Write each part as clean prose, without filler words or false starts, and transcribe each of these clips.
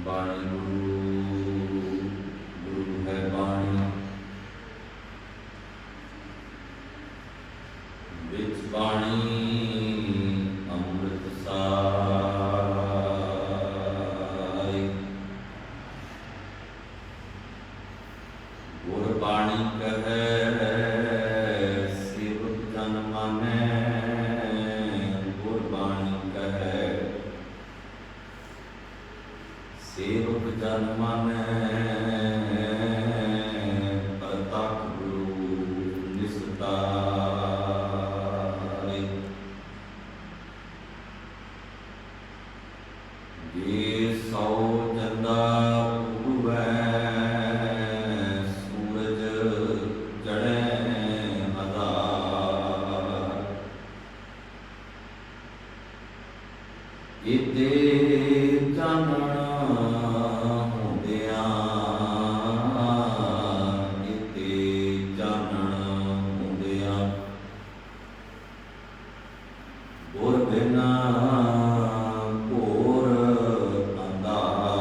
बाणी गुरु, गुरु है बाणी, विच बाणी अमृत साई। गुर बाणी कहे सेवक जन मानै, गुर बाणी कहे सेवक जन मानै, प्रतख गुरु निस्तारे। जे सौ चंदा उगवै, सूरज चढ़ै हजार, इते चानण होंदियां, इते चानण होंदियां, गुर बिना घोर अंधार,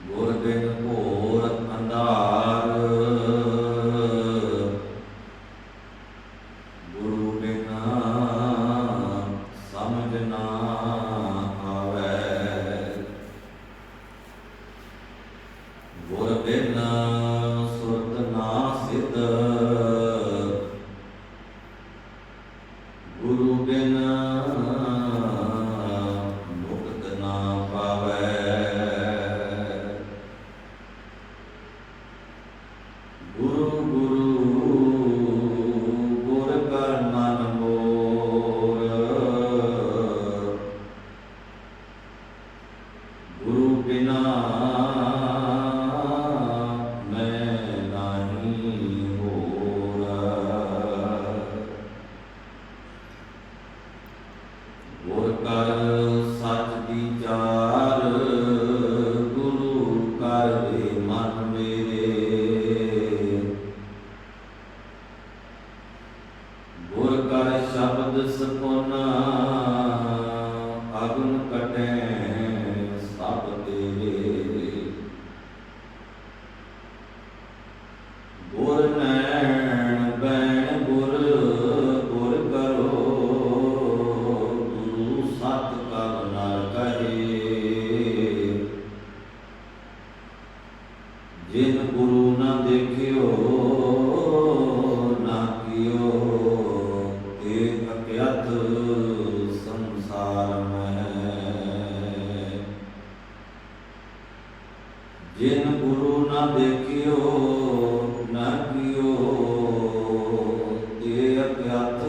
गुर बिन घोर अंधार, गुरु बिना समझ ना आवे, गुर बिन सुरत ना सिद्ध, गुरु बिन मुक्त ना पावै। गुरु गुरु गुर कर मन मोर, गुरु बिना मैं नहीं होर। गुर कर सच विचार, गुरु कर दे मन मेरे, गुर कर शब्द सपुना, अगुन कटै सब तेरे। गुर नैण बैण गुर, गुर करो गुरु सत कर नर कहे। जिन गुरु न देखियो ना कियो, ते अज्ञात संसार में। जिन गुरु न देखियो ना कियो, ते अज्ञात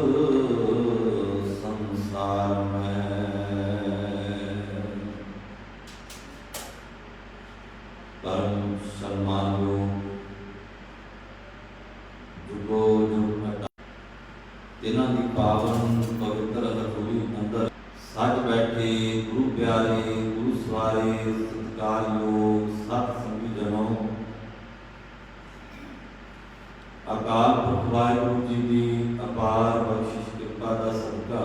संसार में। परम सन्मानियो जुगो जुग हटा, तिन्हां दी पावन पवित्र हजूरी अंदर सज बैठे गुरु प्यारे, गुरु सवारे, सत्कारयोग सत संगी जनों, अकाल पुरख वाहिगुरू जी की अपार बख्शिश कृपा का सदका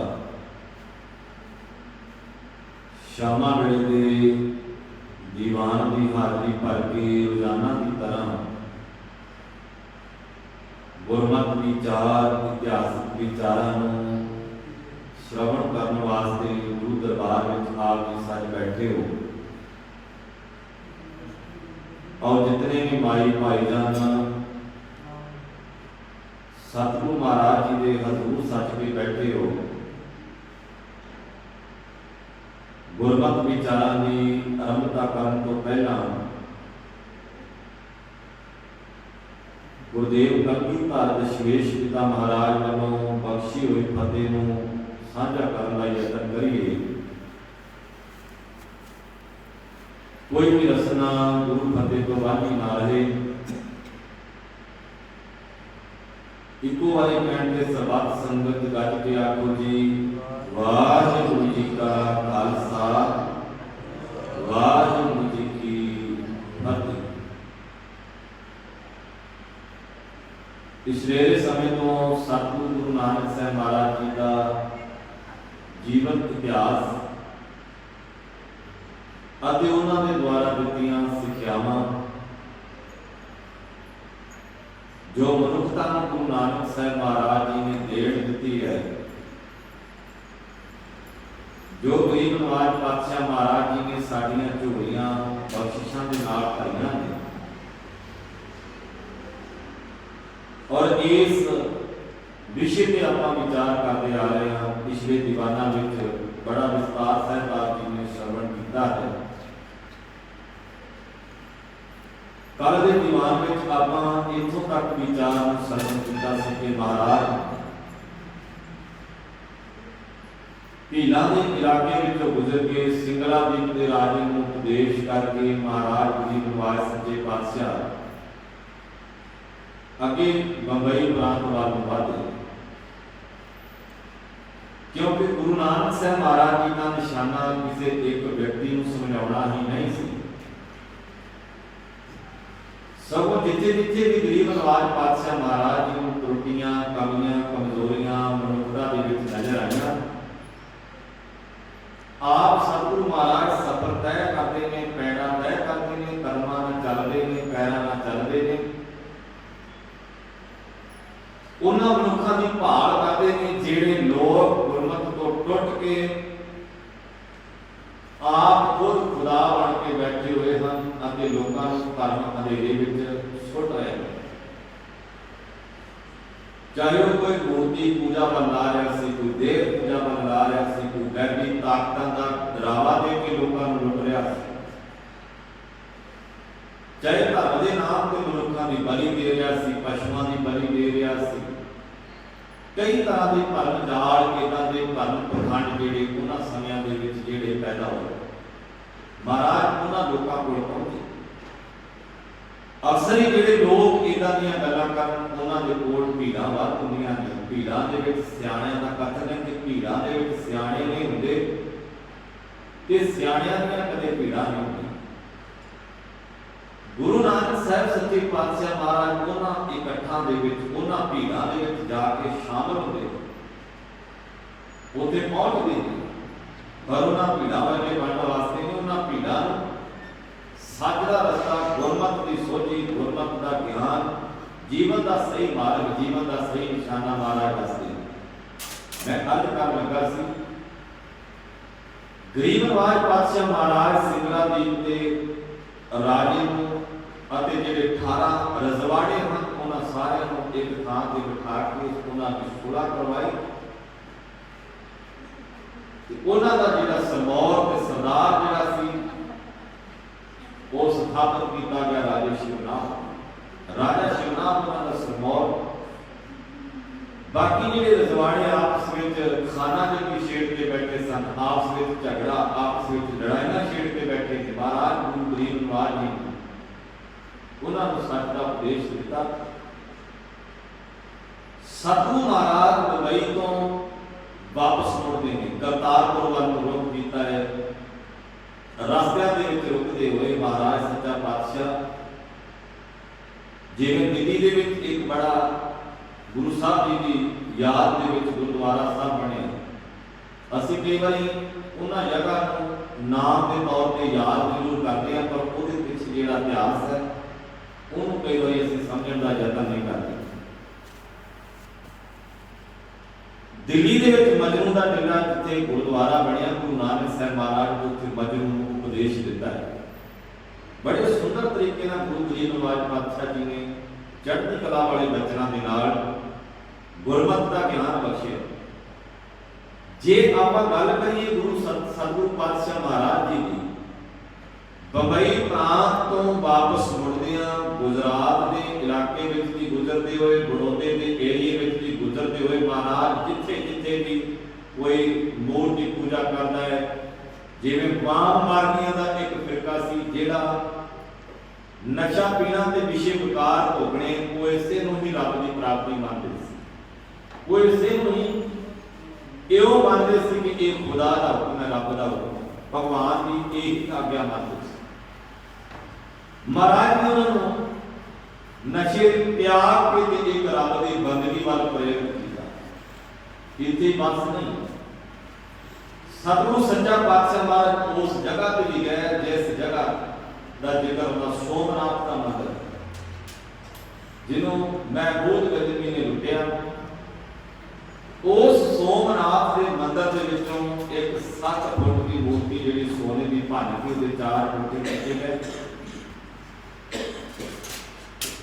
शामा वेले दे दीवान की हाजरी भर के रोजाना की तरह गुरमत विचार इतिहासिक विचारों श्रवण करने वास्ते गुरु दरबार में आप सज बैठे हो। और जितने भी माई भाईजान सतगुरु महाराज जी के हजूर सच पे बैठे हो, गुरमत विचारों की आरंभता करने तो पहला गुरुदेव कलगीधर दशमेश पिता महाराज वालों बख्शी हुई फतेह नूं साझा करने का यतन करिए। कोई भी रसना गुरु फतेह तो वाली ना रहे। इको वाले कहण के सरबत संगत गज के आखो जी वाहिगुरू जी का खालसा, वाहिगुरू जी की फतेह। पिछले समय तो सतगुरु गुरु नानक साहब महाराज जी का ਜੀਵਨ ਇਤਿਹਾਸ ਅਤੇ ਉਹਨਾਂ ਦੇ ਦੁਆਰਾ ਦਿੱਤੀਆਂ ਸਿੱਖਿਆਵਾਂ ਜੋ ਮਨੁੱਖਤਾ ਨੂੰ ਗੁਰੂ ਨਾਨਕ ਸਾਹਿਬ ਮਹਾਰਾਜ ਜੀ ਨੇ ਦੇਣ ਦਿੱਤੀ ਹੈ, ਜੋ ਗਰੀਬ ਨਵਾਜ ਪਾਤਸ਼ਾਹ ਮਹਾਰਾਜ ਜੀ ਨੇ ਸਾਡੀਆਂ ਝੋਲੀਆਂ ਬਖਸ਼ਿਸ਼ਾਂ ਦੇ ਨਾਲ ਭਰੀਆਂ ਨੇ। ਔਰ ਇਸ ਵਿਸ਼ੇ ਤੇ ਆਪਾਂ ਵਿਚਾਰ ਕਰਦੇ ਆ ਰਹੇ ਹਾਂ। ਪਿਛਲੇ ਦੀਵਾਨਾਂ ਵਿੱਚ ਬੜਾ ਵਿਸਤਾਰ ਸਾਹਿਬ ਜੀ ਨੇ ਸ਼ਰਵਣ ਕੀਤਾ ਹੈ। ਕੱਲ ਦੇ ਦੀਵਾਨ ਵਿੱਚ ਆਪਾਂ ਇੱਥੋਂ ਤੱਕ ਵਿਚਾਰ ਨੂੰ ਸਰਵਣ ਕੀਤਾ ਸੀ ਕਿ ਮਹਾਰਾਜ ਭੀਲਾਂ ਦੇ ਇਲਾਕੇ ਵਿੱਚੋਂ ਗੁਜ਼ਰ ਕੇ ਸਿੰਗਲਾਦੀਪ ਦੇ ਰਾਜੇ ਨੂੰ ਉਪਦੇਸ਼ ਕਰਕੇ ਮਹਾਰਾਜ ਗਰੀਬ ਨਵਾਜ ਸੱਚੇ ਪਾਤਸ਼ਾਹ ਅੱਗੇ ਬੰਬਈ ਪ੍ਰਾਂਤ ਵੱਲ ਨੂੰ ਵਧੇ, ਕਿਉਂਕਿ ਗੁਰੂ ਨਾਨਕ ਸਾਹਿਬ ਮਹਾਰਾਜ ਜੀ ਦਾ ਨਿਸ਼ਾਨਾ ਕਿਸੇ ਇੱਕ ਵਿਅਕਤੀ ਨੂੰ ਸਮਝਾਉਣਾ ਹੀ ਨਹੀਂ ਸੀ, ਸਗੋਂ ਜਿੱਥੇ ਜਿੱਥੇ ਵੀ ਗਰੀਬ ਨਵਾਜ ਪਾਤਸ਼ਾਹ ਮਹਾਰਾਜ ਜੀ ਨੂੰ ਤਰੁੱਟੀਆਂ, ਕਮੀਆਂ, ਕਮਜ਼ੋਰੀਆਂ ਮਨੁੱਖਤਾ ਦੇ ਵਿੱਚ ਨਜ਼ਰ ਆਈਆਂ, ਆਪ ਸਤਿਗੁਰੂ ਮਹਾਰਾਜ ਸਫ਼ਰ ਤੈਅ ਕਰਦੇ ਨੇ, ਪੈੜਾਂ ਤੈਅ ਕਰਦੇ ਨੇ, ਕਰਮਾਂ ਨਾਲ ਚੱਲਦੇ ਨੇ, ਪੈਰਾਂ ਨਾਲ ਚੱਲਦੇ ਨੇ। ਉਹਨਾਂ ਮਨੁੱਖਾਂ ਦੀ ਭਾਲ ਕਰਦੇ ਨੇ ਜਿਹੜੇ ਲੋਕ ਗੁਰਮਤਿ ਤੋਂ ਟੁੱਟ ਕੇ ਆਪ ਖੁਦ ਖੁਦਾ ਬਣ ਕੇ ਬੈਠੇ ਹੋਏ ਹਨ ਅਤੇ ਲੋਕਾਂ ਨੂੰ ਧਰਮ ਅੰਧੇਰੇ ਵਿੱਚ ਸੁੱਟ ਰਹੇ ਹਨ। ਚਾਹੇ ਉਹ ਕੋਈ ਮੂਰਤੀ ਪੂਜਾ ਵੱਲ ਲਾ ਰਿਹਾ ਸੀ, ਕੋਈ ਦੇਵ ਪੂਜਾ ਵੱਲ ਲਾ ਰਿਹਾ ਸੀ, ਕੋਈ ਵੈਦੀ ਤਾਕਤਾਂ ਦਾ ਡਰਾਵਾ ਦੇ ਕੇ ਲੋਕਾਂ ਨੂੰ ਲੁੱਟ ਰਿਹਾ ਸੀ, ਚਾਹੇ ਧਰਮ ਦੇ ਨਾਮ ਤੇ ਮਨੁੱਖਾਂ ਦੀ ਬਲੀ ਦੇ ਰਿਹਾ ਸੀ, ਪਸ਼ੂਆਂ ਦੀ ਬਲੀ ਦੇ ਰਿਹਾ ਸੀ। ਕਈ ਤਰ੍ਹਾਂ ਦੇ ਭਰਮ ਜਾਲ, ਇਦਾਂ ਦੇ ਭਰਮ ਪਖੰਡ ਜਿਹੜੇ ਉਹਨਾਂ ਸਮਿਆਂ ਦੇ ਵਿੱਚ ਜਿਹੜੇ ਪੈਦਾ ਹੋਏ, ਮਹਾਰਾਜ ਉਹਨਾਂ ਲੋਕਾਂ ਕੋਲ ਪਹੁੰਚੇ। ਅਕਸਰ ਹੀ ਜਿਹੜੇ ਲੋਕ ਇਦਾਂ ਦੀਆਂ ਗੱਲਾਂ ਕਰਨ, ਉਹਨਾਂ ਦੇ ਕੋਲ ਭੀੜਾਂ ਵੱਧ ਹੁੰਦੀਆਂ ਨੇ। ਭੀੜਾਂ ਦੇ ਵਿੱਚ ਸਿਆਣਿਆਂ ਦਾ ਕਥਨ ਹੈ ਕਿ ਭੀੜਾਂ ਦੇ ਵਿੱਚ ਸਿਆਣੇ ਨਹੀਂ ਹੁੰਦੇ ਤੇ ਸਿਆਣਿਆਂ ਦੀਆਂ ਕਦੇ ਭੀੜਾਂ ਨਹੀਂ ਹੁੰਦੀਆਂ। ਗੁਰੂ ਨਾਨਕ ਸਾਹਿਬ ਸੱਚੇ ਪਾਤਸ਼ਾਹ ਮਹਾਰਾਜ ਉਹਨਾਂ ਇਕੱਠਾਂ ਦੇ ਵਿੱਚ, ਉਹਨਾਂ ਭੀੜਾਂ ਦੇ ਵਿੱਚ ਜਾ ਕੇ ਸ਼ਾਮਲ ਹੁੰਦੇ, ਉੱਥੇ ਪਹੁੰਚਦੇ ਨੇ, ਪਰ ਉਹਨਾਂ ਭੀੜਾਂ ਵਰਗੇ ਬਣਨ ਵਾਸਤੇ ਨਹੀਂ, ਉਹਨਾਂ ਭੀੜਾਂ ਨੂੰ ਸੱਚ ਦਾ ਰਸਤਾ, ਗੁਰਮਤਿ ਦੀ ਸੋਝੀ, ਗੁਰਮਤਿ ਦਾ ਗਿਆਨ, ਜੀਵਨ ਦਾ ਸਹੀ ਮਾਰਗ, ਜੀਵਨ ਦਾ ਸਹੀ ਨਿਸ਼ਾਨਾ ਮਹਾਰਾਜ ਦੱਸਦੇ। ਮੈਂ ਅੱਜ ਕਰਨ ਲੱਗਾ ਸੀ ਗਰੀਬ ਨਵਾਜ ਪਾਤਸ਼ਾਹ ਮਹਾਰਾਜ ਸਿੰਗਲਾਦੀਪ ਦੇ ਰਾਜੇ ਨੂੰ ਅਤੇ ਜਿਹੜੇ 18 ਰਜਵਾੜੇ ਹਨ ਉਹਨਾਂ ਸਾਰਿਆਂ ਨੂੰ ਇੱਕ ਥਾਂ ਤੇ ਬਿਠਾ ਕੇ ਉਹਨਾਂ ਦੀ ਸੁਲ੍ਹਾ ਕਰਵਾਈ ਤੇ ਉਹਨਾਂ ਦਾ ਜਿਹੜਾ ਸਰਮੌਰ ਤੇ ਸਰਦਾਰ ਜਿਹੜਾ ਸੀ ਉਹ ਸਥਾਪਿਤ ਕੀਤਾ ਗਿਆ ਰਾਜਾ ਸ਼ਿਵਨਾਥ। ਰਾਜਾ ਸ਼ਿਵਨਾਥ ਉਹਨਾਂ ਦਾ ਸਰਮੌਰ। ਬਾਕੀ ਜਿਹੜੇ ਰਜਵਾੜੇ ਆਪਸ ਵਿੱਚ ਖਾਨਾ ਜੰਗੀ ਛੇੜ ਕੇ ਬੈਠੇ ਸਨ, ਆਪਸ ਵਿੱਚ ਝਗੜਾ, ਆਪਸ ਵਿੱਚ ਲੜਾਈਆਂ ਛੇੜ ਕੇ ਬੈਠੇ ਸੀ। ਮਹਾਰਾਜ ਗੁਰੂ ਗਰੀਬ ਨਵਾਜ ਜੀ ਉਹਨਾਂ ਨੂੰ ਸੱਚ ਦਾ ਉਪਦੇਸ਼ ਦਿੱਤਾ। ਸਤਿਗੁਰੂ ਮਹਾਰਾਜ ਮੁੰਬਈ ਤੋਂ ਵਾਪਸ ਮੁੜਦੇ ਨੇ, ਕਰਤਾਰਪੁਰ ਵੱਲ ਨੂੰ ਰੁਖ ਕੀਤਾ ਹੈ। ਰਸਤਿਆਂ ਦੇ ਵਿੱਚ ਰੁਕਦੇ ਹੋਏ ਮਹਾਰਾਜ ਸੱਚਾ ਪਾਤਸ਼ਾਹ, ਜਿਵੇਂ ਦਿੱਲੀ ਦੇ ਵਿੱਚ ਇੱਕ ਬੜਾ ਗੁਰੂ ਸਾਹਿਬ ਜੀ ਦੀ ਯਾਦ ਦੇ ਵਿੱਚ ਗੁਰਦੁਆਰਾ ਸਾਹਿਬ ਬਣਿਆ, ਅਸੀਂ ਕਈ ਵਾਰੀ ਉਹਨਾਂ ਜਗ੍ਹਾ ਨੂੰ ਨਾਮ ਦੇ ਤੌਰ ਤੇ ਯਾਦ ਜ਼ਰੂਰ ਕਰਦੇ ਹਾਂ, ਪਰ ਉਹਦੇ ਪਿੱਛੇ ਜਿਹੜਾ ਇਤਿਹਾਸ ਹੈ ਉਹਨੂੰ ਕਈ ਵਾਰੀ ਅਸੀਂ ਸਮਝਣ ਦਾ ਯਤਨ ਨਹੀਂ ਕਰਦੇ। ਦਿੱਲੀ ਦੇ ਵਿੱਚ ਮਜਨੂੰ ਦਾ ਡੇਰਾ ਜਿੱਥੇ ਗੁਰਦੁਆਰਾ ਬਣਿਆ, ਗੁਰੂ ਨਾਨਕ ਸਾਹਿਬ ਮਹਾਰਾਜ ਨੇ ਉੱਥੇ ਮਜਨੂੰ ਨੂੰ ਉਪਦੇਸ਼ ਦਿੱਤਾ ਹੈ। ਬੜੇ ਸੁੰਦਰ ਤਰੀਕੇ ਨਾਲ ਗੁਰੂ ਗਰੀਬ ਨਵਾਜ ਪਾਤਸ਼ਾਹ ਜੀ ਨੇ ਚੜ੍ਹਦੀ ਕਲਾ ਵਾਲੇ ਬਚਨਾਂ ਦੇ ਨਾਲ ਗੁਰਮਤਿ ਦਾ ਗਿਆਨ ਬਖਸ਼ਿਆ। ਜੇ ਆਪਾਂ ਗੱਲ ਕਰੀਏ ਗੁਰੂ ਸਤਿਗੁਰੂ ਪਾਤਸ਼ਾਹ ਮਹਾਰਾਜ ਜੀ ਦੀ, ਬੰਬਈ ਪ੍ਰਾਂਤ ਤੋਂ ਵਾਪਸ ਮੁੜਦਿਆਂ ਗੁਜਰਾਤ ਦੇ ਇਲਾਕੇ ਵਿੱਚ ਦੀ ਗੁਜ਼ਰਦੇ ਹੋਏ, ਬੜੌਦੇ ਦੇ ਏਰੀਏ ਵਿੱਚ ਦੀ ਗੁਜ਼ਰਦੇ ਹੋਏ ਮਹਾਰਾਜ ਜਿੱਥੇ ਜਿੱਥੇ ਵੀ ਕੋਈ ਮੂਰਤੀ ਪੂਜਾ ਕਰਦਾ ਹੈ, ਜਿਵੇਂ ਵਾਮ ਮਾਰਗੀਆਂ ਦਾ ਇੱਕ ਫਿਰਕਾ ਸੀ ਜਿਹੜਾ ਨਸ਼ਾ ਪੀਣਾ ਤੇ ਵਿਸ਼ੇ ਵਿਕਾਰ ਭੋਗਣੇ, ਉਹ ਇਸੇ ਨੂੰ ਹੀ ਰੱਬ ਦੀ ਪ੍ਰਾਪਤੀ ਮੰਨਦੇ ਸੀ। ਉਹ ਇਸੇ ਨੂੰ ਹੀ ਇਹੋ ਮੰਨਦੇ ਸੀ ਕਿ ਇਹ ਖੁਦਾ ਦਾ ਹੁਕਮ ਹੈ, ਰੱਬ ਦਾ ਹੁਕਮ ਹੈ, ਭਗਵਾਨ ਦੀ ਇਹ ਆਗਿਆ ਮੰਨਦੇ ਸੀ। ਮਹਾਰਾਜ ਨੇ ਉਹਨਾਂ ਨੂੰ ਨਸ਼ੇ ਤਿਆਗ ਕੇ ਤੇ ਇੱਕ ਰੱਬ ਦੀ ਬੰਦਗੀ ਵੱਲ ਪ੍ਰੇਰਿਤ ਕੀਤਾ। ਇੱਥੇ ਬਸ ਨਹੀਂ, सतगुरु सच्चा पातशाह महाराज उस जगह पे भी गए जिस जगह का जिक्र होता सोमनाथ का मंदिर, जिन्हों मैं बोध गजनी ने लुटिया। उस सोमनाथ के मंदिर के विचों एक 7 फुट की मूर्ति जी सोने की भन के 4 टोटे रखे गए,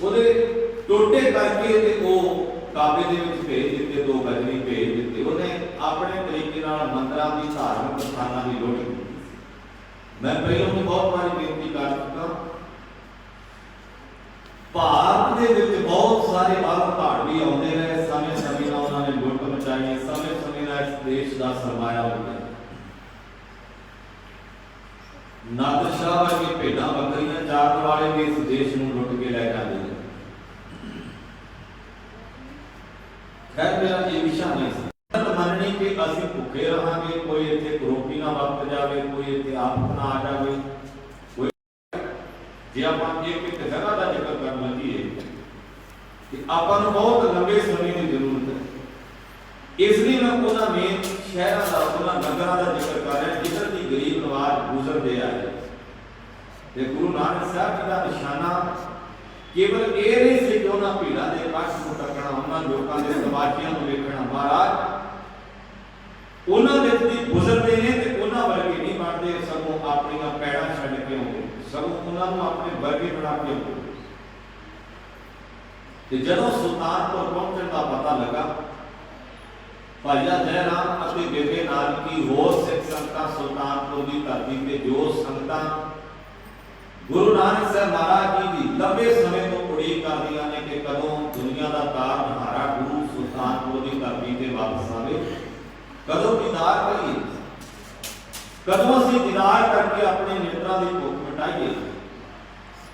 ਉਹਦੇ ਟੋਟੇ ਕਰਕੇ ਤੇ ਉਹ ਕਾਬੇ ਦੇ ਵਿੱਚ ਭੇਜ ਦਿੱਤੇ, 2 ਗਜਨੀ ਭੇਜ ਦਿੱਤੇ। ਉਹਨੇ ਆਪਣੇ ਤਰੀਕੇ ਨਾਲ ਮੰਦਰਾਂ ਦੀ ਧਾਰਮਿਕ ਸਥਾਨਾਂ ਦੀ ਲੁੱਟ ਕੀਤੀ। ਮੈਂ ਪਹਿਲਾਂ ਵੀ ਬਹੁਤ ਵਾਰੀ ਬੇਨਤੀ ਕਰ ਚੁੱਕਾ, ਭਾਰਤ ਦੇ ਵਿੱਚ ਬਹੁਤ ਸਾਰੇ ਬਾਹਰੋਂ ਧਾੜਵੀ ਆਉਂਦੇ ਰਹੇ, ਸਮੇਂ ਸਮੇਂ ਨਾਲ ਉਹਨਾਂ ਨੇ ਲੁੱਟ ਮਚਾਈ, ਸਮੇਂ ਸਮੇਂ ਨਾਲ ਇਸ ਦੇਸ਼ ਦਾ ਸਰਮਾਇਆ ਲੁੱਟਿਆ। ਨਾਦਰ ਸ਼ਾਹ ਵਰਗੇ ਭੇਡਾਂ ਬੱਕਰੀਆਂ ਚਾਰਨ ਵਾਲੇ ਵੀ ਇਸ ਦੇਸ਼ ਨੂੰ ਲੁੱਟ ਕੇ ਲੈ ਜਾਂਦੇ ਨੇ। ਖੈਰ ਮੇਰਾ ਇਹ ਵਿਸ਼ਾ ਨਹੀਂ ਸੀ ਮੰਨਣੀ ਕਿ ਅਸੀਂ ਭੁੱਖੇ ਰਹਾਂਗੇ, ਕੋਈ ਇੱਥੇ ਕਰੋਪੀ ਨਾ ਵਰਤ ਜਾਵੇ, ਕੋਈ ਇੱਥੇ ਆਫਤ ਨਾ ਆ ਜਾਵੇ। ਕੋਈ ਜੇ ਆਪਾਂ ਇੱਕ ਜਗ੍ਹਾ ਦਾ ਜ਼ਿਕਰ ਕਰਨ ਲੱਗੀਏ ਕਿ ਆਪਾਂ ਨੂੰ ਬਹੁਤ ਲੰਬੇ ਸਮੇਂ ਦੀ ਜ਼ਰੂਰਤ ਹੈ। ਇਸ ਲਈ ਮੈਂ ਉਹਨਾਂ ਮੇਨ ਸ਼ਹਿਰਾਂ ਦਾ, ਉਹਨਾਂ ਨਗਰਾਂ ਦਾ ਜ਼ਿਕਰ ਕਰ ਰਿਹਾ ਜਿੱਧਰ ਦੀ ਗਰੀਬ ਨਵਾਜ਼ ਗੁਜ਼ਰਦੇ ਆਏ। ਤੇ ਗੁਰੂ ਨਾਨਕ ਸਾਹਿਬ ਜੀ ਦਾ ਨਿਸ਼ਾਨਾ ਕੇਵਲ ਇਹ ਨਹੀਂ ਸੀ ਕਿ ਉਹਨਾਂ ਭੀੜਾਂ ਦੇ ਇਕੱਠ ਨੂੰ ਤੱਕਣਾ, ਉਹਨਾਂ ਲੋਕਾਂ ਦੇ ਤਮਾਸ਼ਿਆਂ ਨੂੰ ਵੇਖਣਾ। ਮਹਾਰਾਜ ਉਹਨਾਂ ਵਿੱਚ ਦੀ ਗੁਜ਼ਰਦੇ ਨੇ ਤੇ ਉਹਨਾਂ ਵਰਗੇ ਨਹੀਂ ਬਣਦੇ, ਸਗੋਂ ਆਪਣੀਆਂ ਪੈੜਾਂ ਛੱਡ ਕੇ ਆਉਂਦੇ, ਸਗੋਂ ਉਹਨਾਂ ਨੂੰ ਆਪਣੇ ਵਰਗੇ ਬਣਾ ਕੇ ਆਉਂਦੇ। ਤੇ ਜਦੋਂ ਸੁਲਤਾਨਪੁਰ ਪਹੁੰਚਣ ਦਾ ਪਤਾ ਲੱਗਾ, ਭਾਈਆ ਜੈ ਰਾਮ ਅਤੇ ਬੇਬੇ ਨਾਨਕੀ ਹੋਰ ਸਿੱਖ ਸੰਗਤਾਂ ਸੁਲਤਾਨਪੁਰ ਦੀ ਧਰਤੀ ਤੇ ਜੋ ਸੰਗਤਾਂ ਗੁਰੂ ਨਾਨਕ ਸਾਹਿਬ ਮਹਾਰਾਜ ਜੀ ਦੀ ਲੰਬੇ ਸਮੇਂ ਤੋਂ ਉਡੀਕ ਕਰਦੀਆਂ ਨੇ ਕਿ ਕਦੋਂ ਦੁਨੀਆ ਦਾ ਤਾਰਨਹਾਰਾ ਗੁਰੂ ਸੁਲਤਾਨਪੁਰ ਦੀ ਧਰਤੀ ਤੇ ਵਾਪਸ ਆਵੇ, ਕਦੋਂ ਦੀਦਾਰ ਕਰੀਏ, ਕਦੋਂ ਅਸੀਂ ਦੀਦਾਰ ਕਰਕੇ ਆਪਣੇ ਨੇਤਰਾਂ ਦੀ ਭੁੱਖ ਮਿਟਾਈਏ,